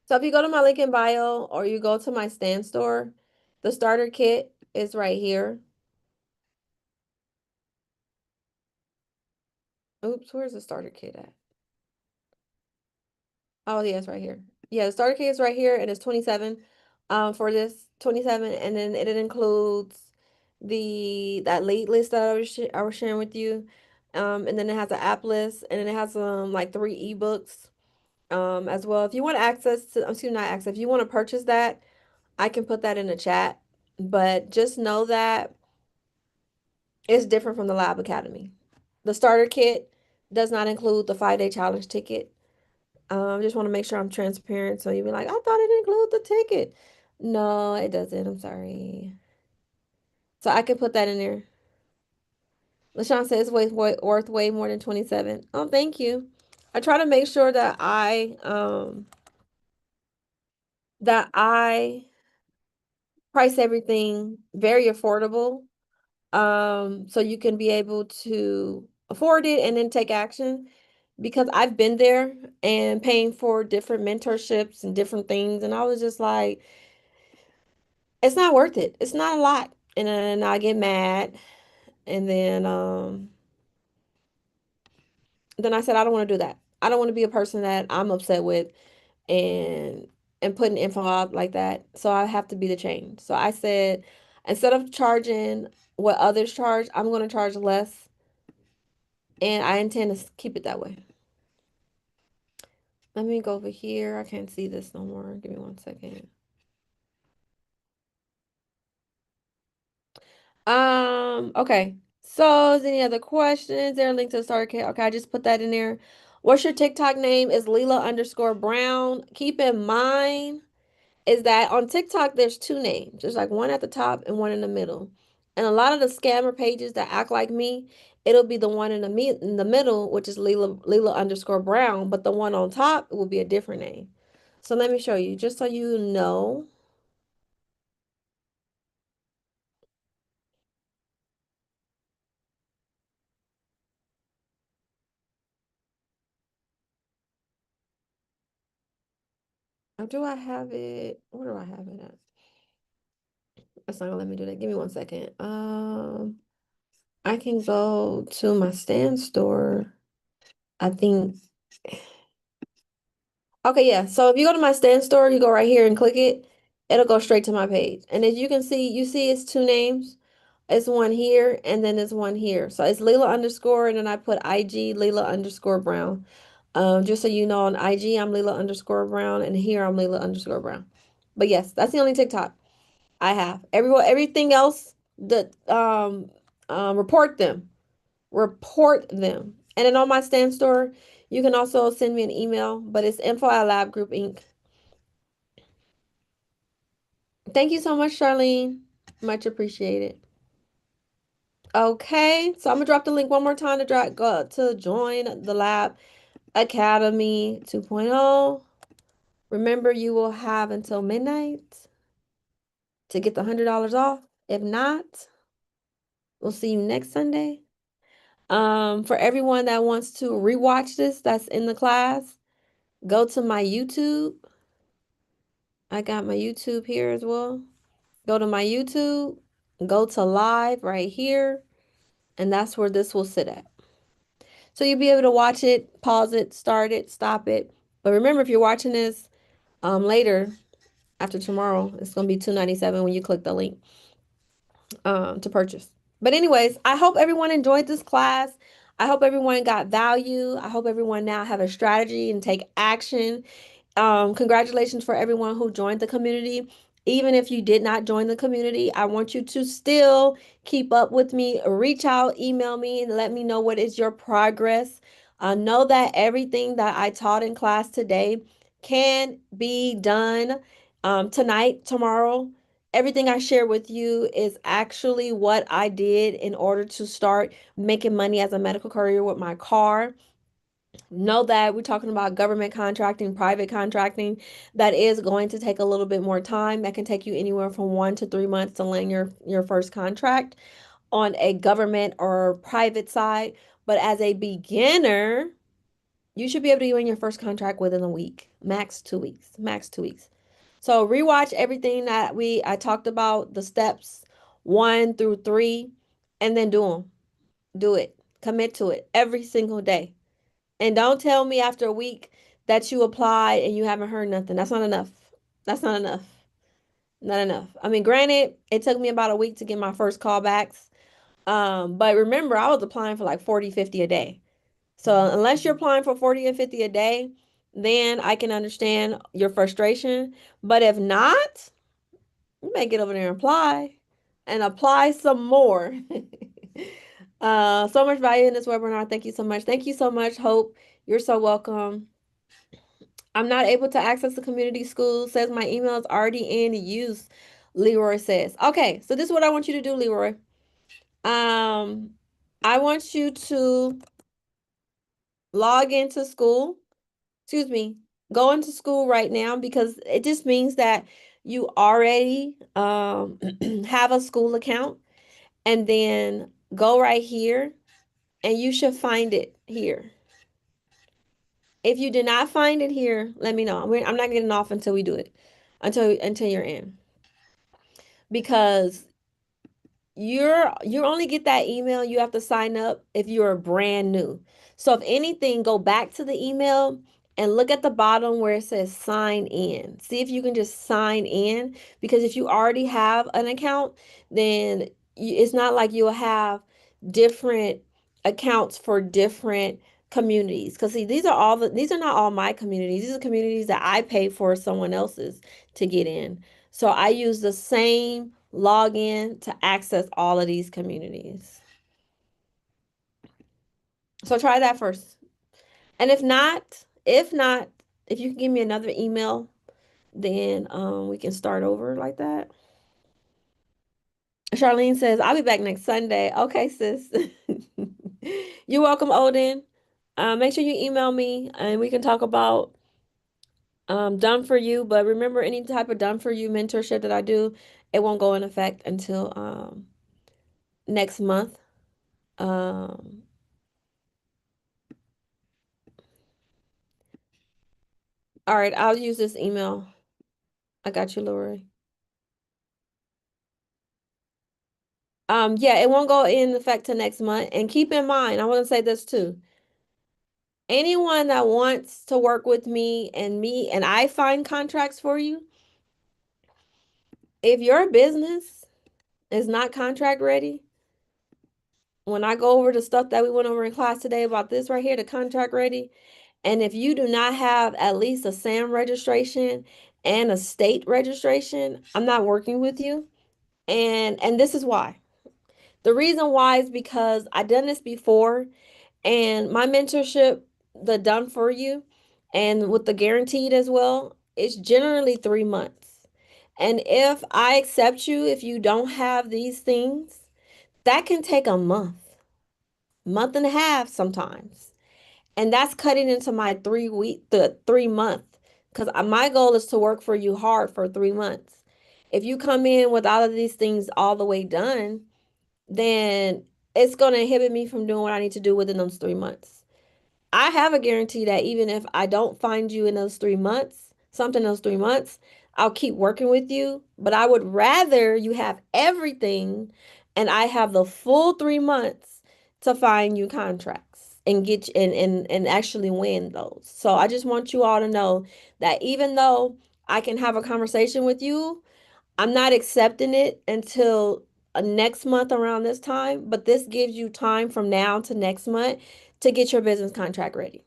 So if you go to my link in bio or you go to my stand store, the starter kit is right here. Oops, where's the starter kit at? Oh, yeah, it's right here. Yeah, the starter kit is right here, and it's 27 for this 27, and then it includes that lead list that I was sharing with you. And then it has an app list, and then it has like 3 ebooks as well. If you want access to, excuse me, not access, if you want to purchase that, I can put that in the chat. But just know that it's different from the Lab Academy. The starter kit does not include the 5-day challenge ticket. Just want to make sure I'm transparent. So you'll be like, I thought it included the ticket. No, it doesn't. I'm sorry. So I can put that in there. LaShawn says it's worth way more than 27. Oh, thank you. I try to make sure that I price everything very affordable. So you can be able to afford it and then take action because I've been there and paying for different mentorships and different things, and I was just like, it's not worth it. It's not a lot. And then I get mad, and then I said I don't want to do that. I don't want to be a person that I'm upset with and putting info out like that. So I have to be the change. So I said instead of charging what others charge, I'm going to charge less, and I intend to keep it that way. Let me go over here. I can't see this no more. Give me 1 second. Okay. So is any other questions? There a link to the starter kit? Okay, I just put that in there. What's your TikTok name? Is Leela_Brown. Keep in mind is that on TikTok there's two names. There's like one at the top and one in the middle. And a lot of the scammer pages that act like me, it'll be the one in the middle, which is Leela_Brown, but the one on top will be a different name. So let me show you, just so you know. Do I have it? Where do I have it at? That's not gonna let me do that. Give me 1 second. I can go to my stand store. I think. Okay, yeah. So if you go to my stand store, you go right here and click it, it'll go straight to my page. And as you can see, you see it's two names. It's one here and then it's one here. So it's Leela_ and then I put IG Leela_Brown. Just so you know, on IG I'm Leela_Brown and here I'm Leela_Brown. But yes, that's the only TikTok I have. Everything else that report them. Report them. And then on my stand store, you can also send me an email, but it's info@labgroup Inc. Thank you so much, Charlene. Much appreciated. Okay, so I'm gonna drop the link one more time to join the Lab Academy 2.0. Remember, you will have until midnight to get the $100 off. If not, we'll see you next Sunday. For everyone that wants to rewatch this, that's in the class, go to my YouTube. I got my YouTube here as well. Go to my YouTube, go to live right here, and that's where this will sit at. So you'll be able to watch it, pause it, start it, stop it. But remember, if you're watching this later after tomorrow, it's gonna be $297 when you click the link to purchase. But anyways, I hope everyone enjoyed this class. I hope everyone got value. I hope everyone now have a strategy and take action. Congratulations for everyone who joined the community. Even if you did not join the community, I want you to still keep up with me. Reach out, email me, and let me know what is your progress. Know that everything that I taught in class today can be done tonight, tomorrow. Everything I share with you is actually what I did in order to start making money as a medical courier with my car. Know that we're talking about government contracting, private contracting. That is going to take a little bit more time. That can take you anywhere from 1 to 3 months to land your first contract on a government or private side. But as a beginner, you should be able to win your first contract within a week, max 2 weeks, max 2 weeks. So rewatch everything that I talked about, the steps 1 through 3, and then do them. Do it. Commit to it every single day. And don't tell me after a week that you applied and you haven't heard nothing. That's not enough. That's not enough. Not enough. I mean, granted, it took me about a week to get my first callbacks. But remember, I was applying for like 40, 50 a day. So unless you're applying for 40 and 50 a day, then I can understand your frustration. But if not, you may get over there and apply some more. So much value in this webinar. Thank you so much. Thank you so much, Hope. You're so welcome. I'm not able to access the community school. Says my email is already in use, Leroy says. Okay, so this is what I want you to do, Leroy. Um, I want you to log into school. Excuse me, go into school right now because it just means that you already have a school account, and then go right here and you should find it here. If you do not find it here, let me know. I'm not getting off until we do it, until you're in, because you only get that email. You have to sign up if you're brand new. So if anything, go back to the email and look at the bottom where it says sign in. See if you can just sign in, because if you already have an account, then it's not like you'll have different accounts for different communities. Because see, these are not all my communities. These are communities that I pay for someone else's to get in. So I use the same login to access all of these communities. So try that first. And if not, if you can give me another email, then we can start over like that. Charlene says, I'll be back next Sunday. Okay, sis. You're welcome, Odin. Make sure you email me and we can talk about done for you. But remember, any type of done for you mentorship that I do, it won't go in effect until next month. Um, all right, I'll use this email. I got you, Lori. Yeah, it won't go in effect till next month. And keep in mind, I want to say this too. Anyone that wants to work with me and I find contracts for you, if your business is not contract ready, when I go over the stuff that we went over in class today about this right here, the contract ready, and if you do not have at least a SAM registration and a state registration, I'm not working with you. And this is why. The reason why is because I done this before, and my mentorship, the done for you, and with the guaranteed as well, it's generally 3 months. And if I accept you, if you don't have these things, that can take a month and a half sometimes. And that's cutting into my 3 month, because my goal is to work for you hard for 3 months. If you come in with all of these things all the way done, then it's going to inhibit me from doing what I need to do within those 3 months. I have a guarantee that even if I don't find you in those 3 months, something in those 3 months, I'll keep working with you. But I would rather you have everything and I have the full 3 months to find you contracts and get you, and actually win those. So I just want you all to know that even though I can have a conversation with you, I'm not accepting it until next month around this time, but this gives you time from now to next month to get your business contract ready.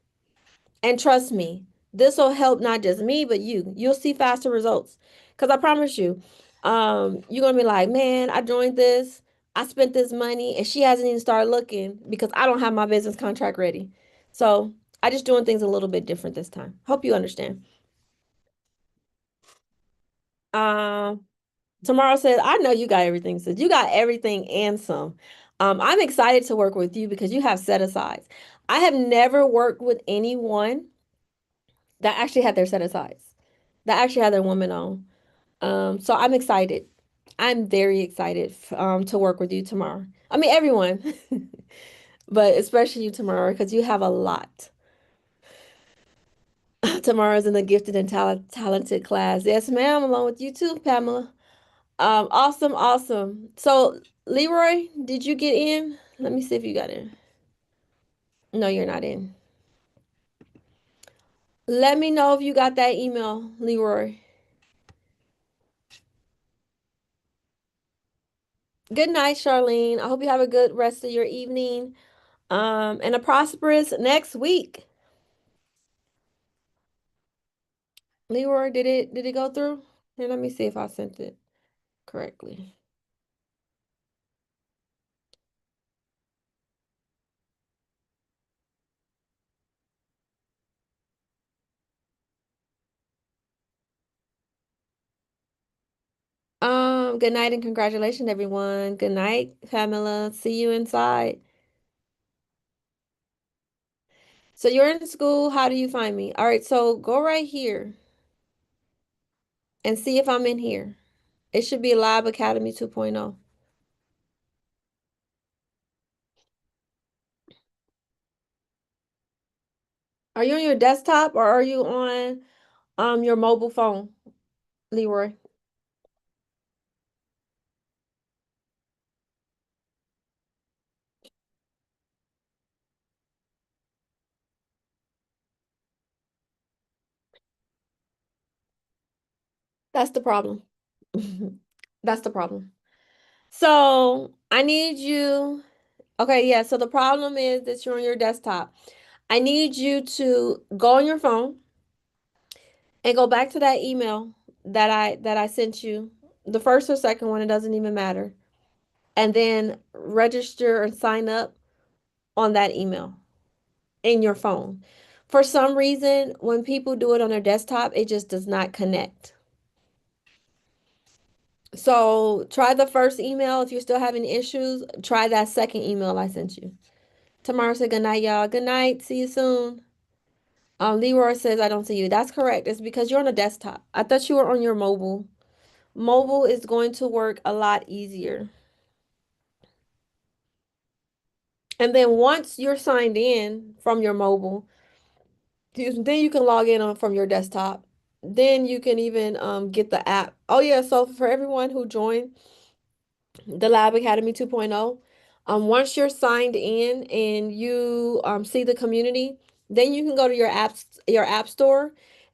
And trust me, this will help not just me, but you. You'll see faster results. Because I promise you, you're going to be like, man, I joined this. I spent this money and she hasn't even started looking because I don't have my business contract ready. So I just doing things a little bit different this time. Hope you understand. Um, Tomorrow says, I know you got everything, sis. You got everything and some. I'm excited to work with you because you have set asides. I have never worked with anyone that actually had their set asides, that actually had their woman on. So I'm excited. I'm very excited to work with you tomorrow. I mean, everyone, but especially you tomorrow because you have a lot. Tomorrow's in the gifted and talented class. Yes, ma'am, along with you too, Pamela. Awesome, awesome. So, Leroy, did you get in? Let me see if you got in. No, you're not in. Let me know if you got that email, Leroy. Good night, Charlene. I hope you have a good rest of your evening. And a prosperous next week. Leroy, did it go through? Here, let me see if I sent it correctly. Good night and congratulations, everyone. Good night, Pamela. See you inside. So you're in school. How do you find me? All right, so go right here and see if I'm in here. It should be Lab Academy 2.0. Are you on your desktop or are you on your mobile phone, Leroy? That's the problem. That's the problem. So I need you. Okay, yeah. So the problem is that you're on your desktop. I need you to go on your phone and go back to that email that I sent you. The first or second one, it doesn't even matter. And then register and sign up on that email in your phone. For some reason, when people do it on their desktop, it just does not connect. So try the first email. If you're still having issues, try that second email I sent you. Tamara said, good night, y'all. Good night. See you soon. Leroy says, I don't see you. That's correct. It's because you're on a desktop. I thought you were on your mobile. Mobile is going to work a lot easier. And then once you're signed in from your mobile, then you can log in on from your desktop. Then you can even get the app. Oh yeah, so for everyone who joined the Lab Academy 2.0. Once you're signed in and you see the community, then you can go to your app store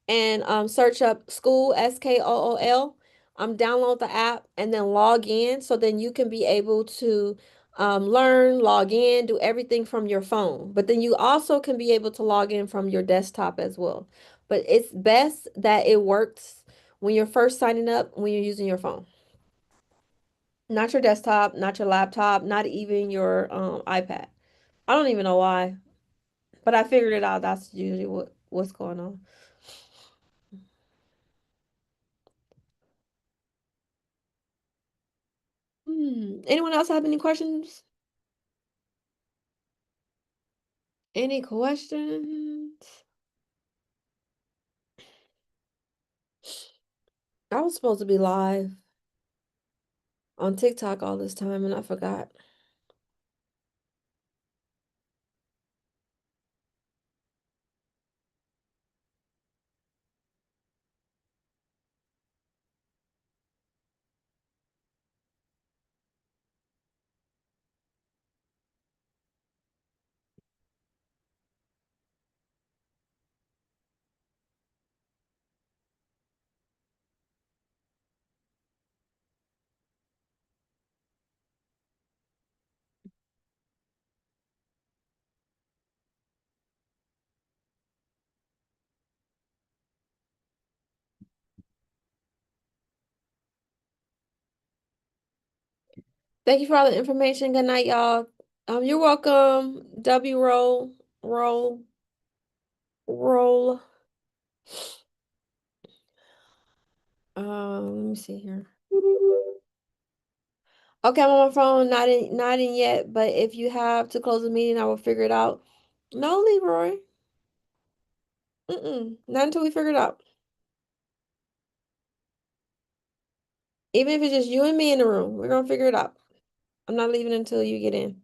and search up school SKOOL. Download the app and then log in. So then you can be able to learn, log in, do everything from your phone. But then you also can be able to log in from your desktop as well. But it's best that it works when you're first signing up when you're using your phone. Not your desktop, not your laptop, not even your iPad. I don't even know why, but I figured it out. That's usually what's going on. Anyone else have any questions? Any questions? I was supposed to be live on TikTok all this time and I forgot. Thank you for all the information. Good night, y'all. You're welcome. W roll. Let me see here. Okay, I'm on my phone, not in yet, but if you have to close the meeting, I will figure it out. No, Leroy. Not until we figure it out. Even if it's just you and me in the room, we're gonna figure it out. I'm not leaving until you get in.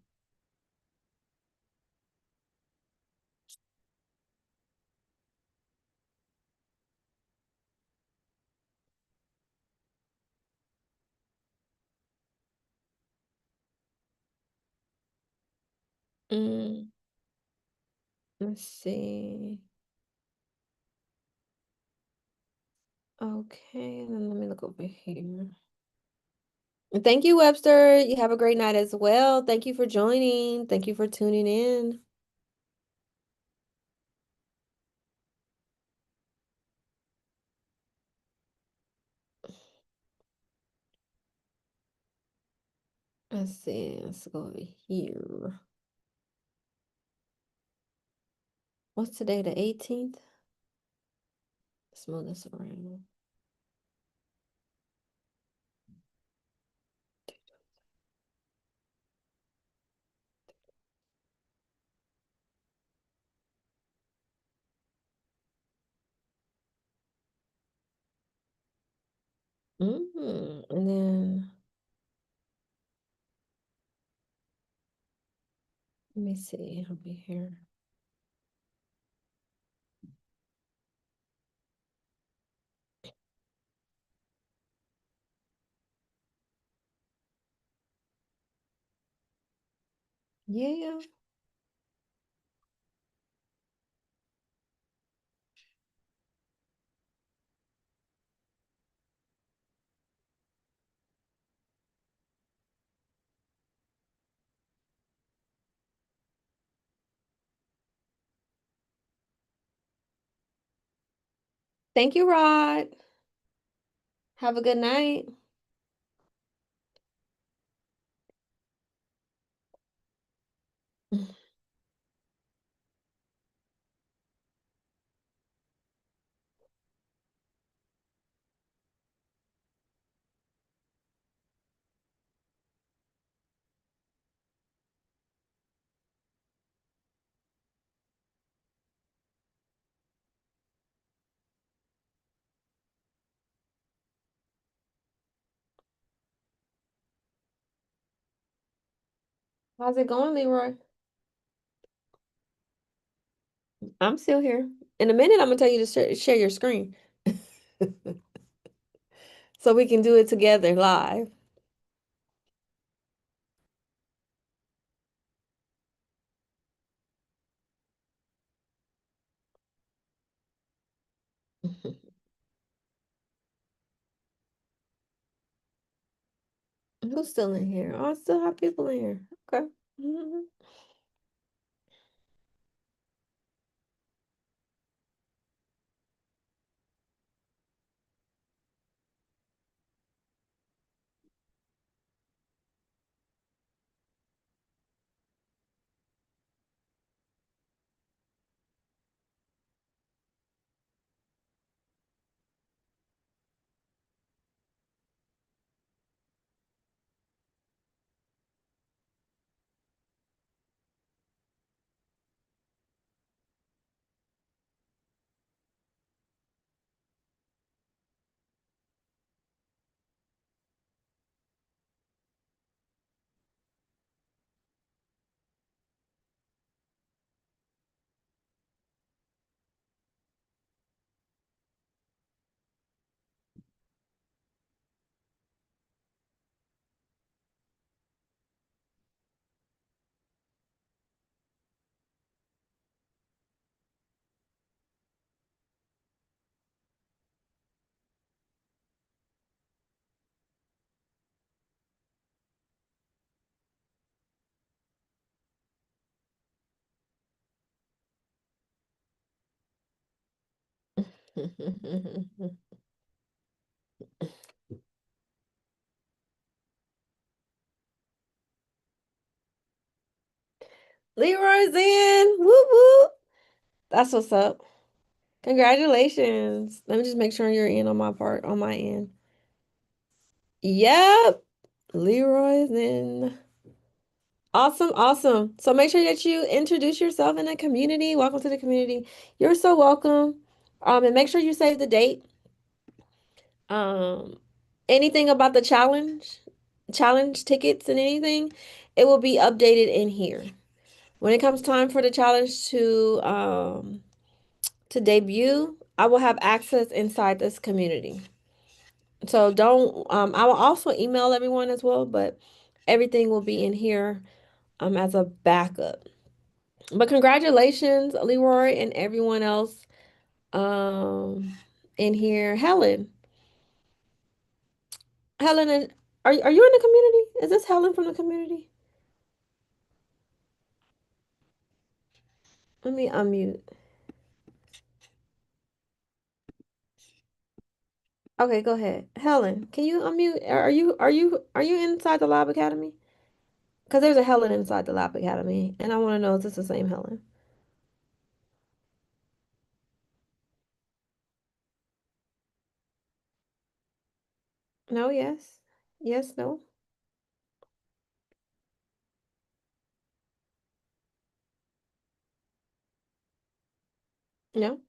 Mm, let's see. Okay, and then let me look over here. Thank you, Webster. You have a great night as well. Thank you for joining. Thank you for tuning in. Let's see. Let's go over here. What's today, the 18th? Let's move this around. And then let me see. I'll be here. Yeah. Thank you, Rod. Have a good night. How's it going, Leroy? I'm still here. In a minute, I'm gonna tell you to share your screen so we can do it together live. Who's still in here? Oh, I still have people in here. Okay. Mhm. Leroy's in. Whoop whoop. That's what's up. Congratulations. Let me just make sure you're in on my part, on my end. Yep. Leroy's in. Awesome, awesome. So make sure that you introduce yourself in the community. Welcome to the community. You're so welcome. And make sure you save the date. Um, anything about the challenge tickets and anything, it will be updated in here. When it comes time for the challenge to debut, I will have access inside this community. So don't I will also email everyone as well, but everything will be in here as a backup. But congratulations, Leroy and everyone else um in here. Helen. Helen, are you in the community? Is this Helen from the community? Let me unmute. Okay, go ahead. Helen, can you unmute? Are you inside the Lab Academy? Because there's a Helen inside the Lab Academy, and I want to know if this is the same Helen. No, yes. Yes, no. No.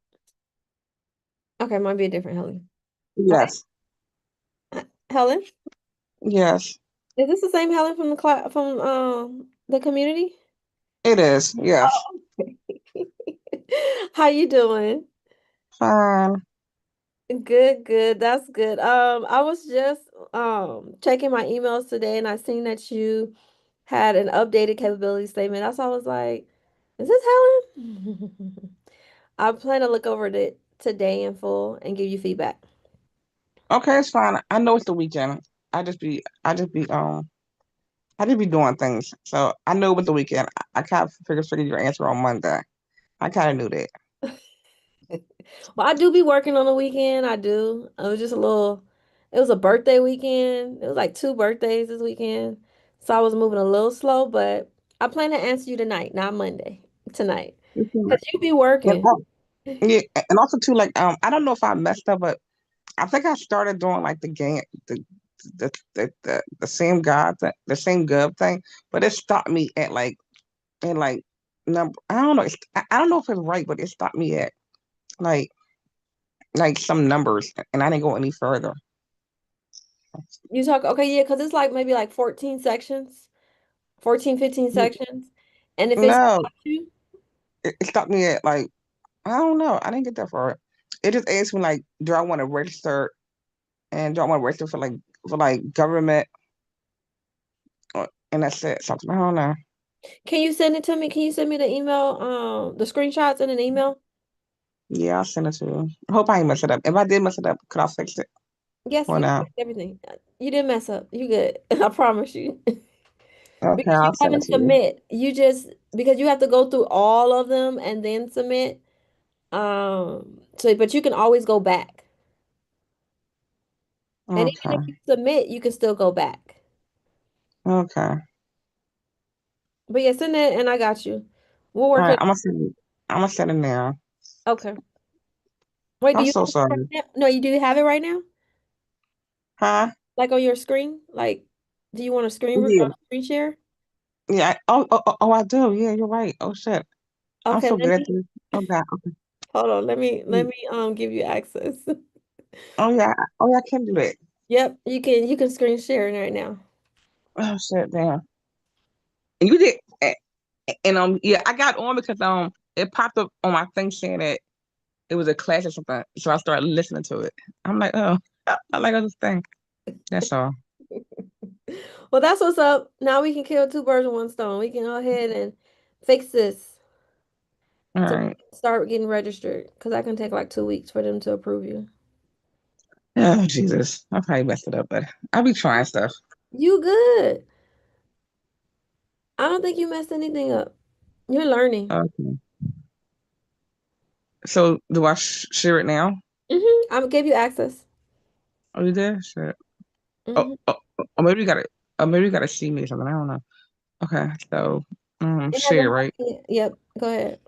Okay, might be a different Helen. Okay. Yes. Helen? Yes, Is this the same Helen from the class from the community? it is. Yes. Oh. How you doing? Fine. Good, good. That's good. I was just checking my emails today and I seen that you had an updated capability statement. That's why I was like, is this Helen? I plan to look over it today in full and give you feedback. Okay, it's fine. I know it's the weekend. I just be doing things. So I know with the weekend. I kind of figured your answer on Monday. I kind of knew that. Well, I do be working on the weekend. I do. It was just a little, it was a birthday weekend. It was like two birthdays this weekend. So I was moving a little slow, but I plan to answer you tonight, not Monday, tonight. Mhm. Because you be And, working. yeah, and also too, like I don't know if I messed up, but I think I started doing like the game, the same God, the same gov thing, but it stopped me at like number. I don't know. I don't know if it's right, but it stopped me at like some numbers, and I didn't go any further. You talk, okay, yeah, because it's like maybe like 14 sections, 14, 15 sections. And if it's No, got you, it stopped me at like I don't know. I didn't get that far. It just asked me like, do I want to register, and do I want to register for like government, and that's it. Something I don't know. can you send it to me? Can you send me the email, the screenshots in an email? Yeah, I'll send it to you. I hope I ain't mess it up. If I did mess it up, could I fix it Yes, for you can now? fix everything. You didn't mess up. You good. I promise you. Okay, Because you I'll send it haven't to you. submit. You just because you have to go through all of them and then submit. So but you can always go back. And even if Okay, you submit, you can still go back. okay. But yeah, send it and I got you. We'll All work right, it. I'm gonna send it now. Okay. Wait, do I'm you so have it right sorry. now? No, you do have it right now? Huh? Like on your screen? Like, do you want a Yeah, screen share? yeah. Oh, I do. Yeah, you're right. Oh shit, I'm Okay, so let good at me this. Oh God. Okay. hold on. Let me give you access. Oh yeah. Oh yeah. I can do that. Yep, you can screen share it right now. Oh shit, damn. And you did. And yeah, I got on because it popped up on my thing saying that it was a class or something. So I started listening to it. I'm like, oh, I like this thing. That's all. Well, that's what's up. Now we can kill two birds with one stone. We can go ahead and fix this All to right. start getting registered because that can take like 2 weeks for them to approve you. Oh Jesus, I probably messed it up, but I'll be trying stuff. You good. I don't think you messed anything up. You're learning. Okay. So do I share it now? I'm gonna give you access. Oh, you did? Shit. Oh, Hmm. or maybe you gotta, or maybe you gotta see me or something. I don't know. Okay, so It hasn't share, right? happened yet. Yep. Go ahead.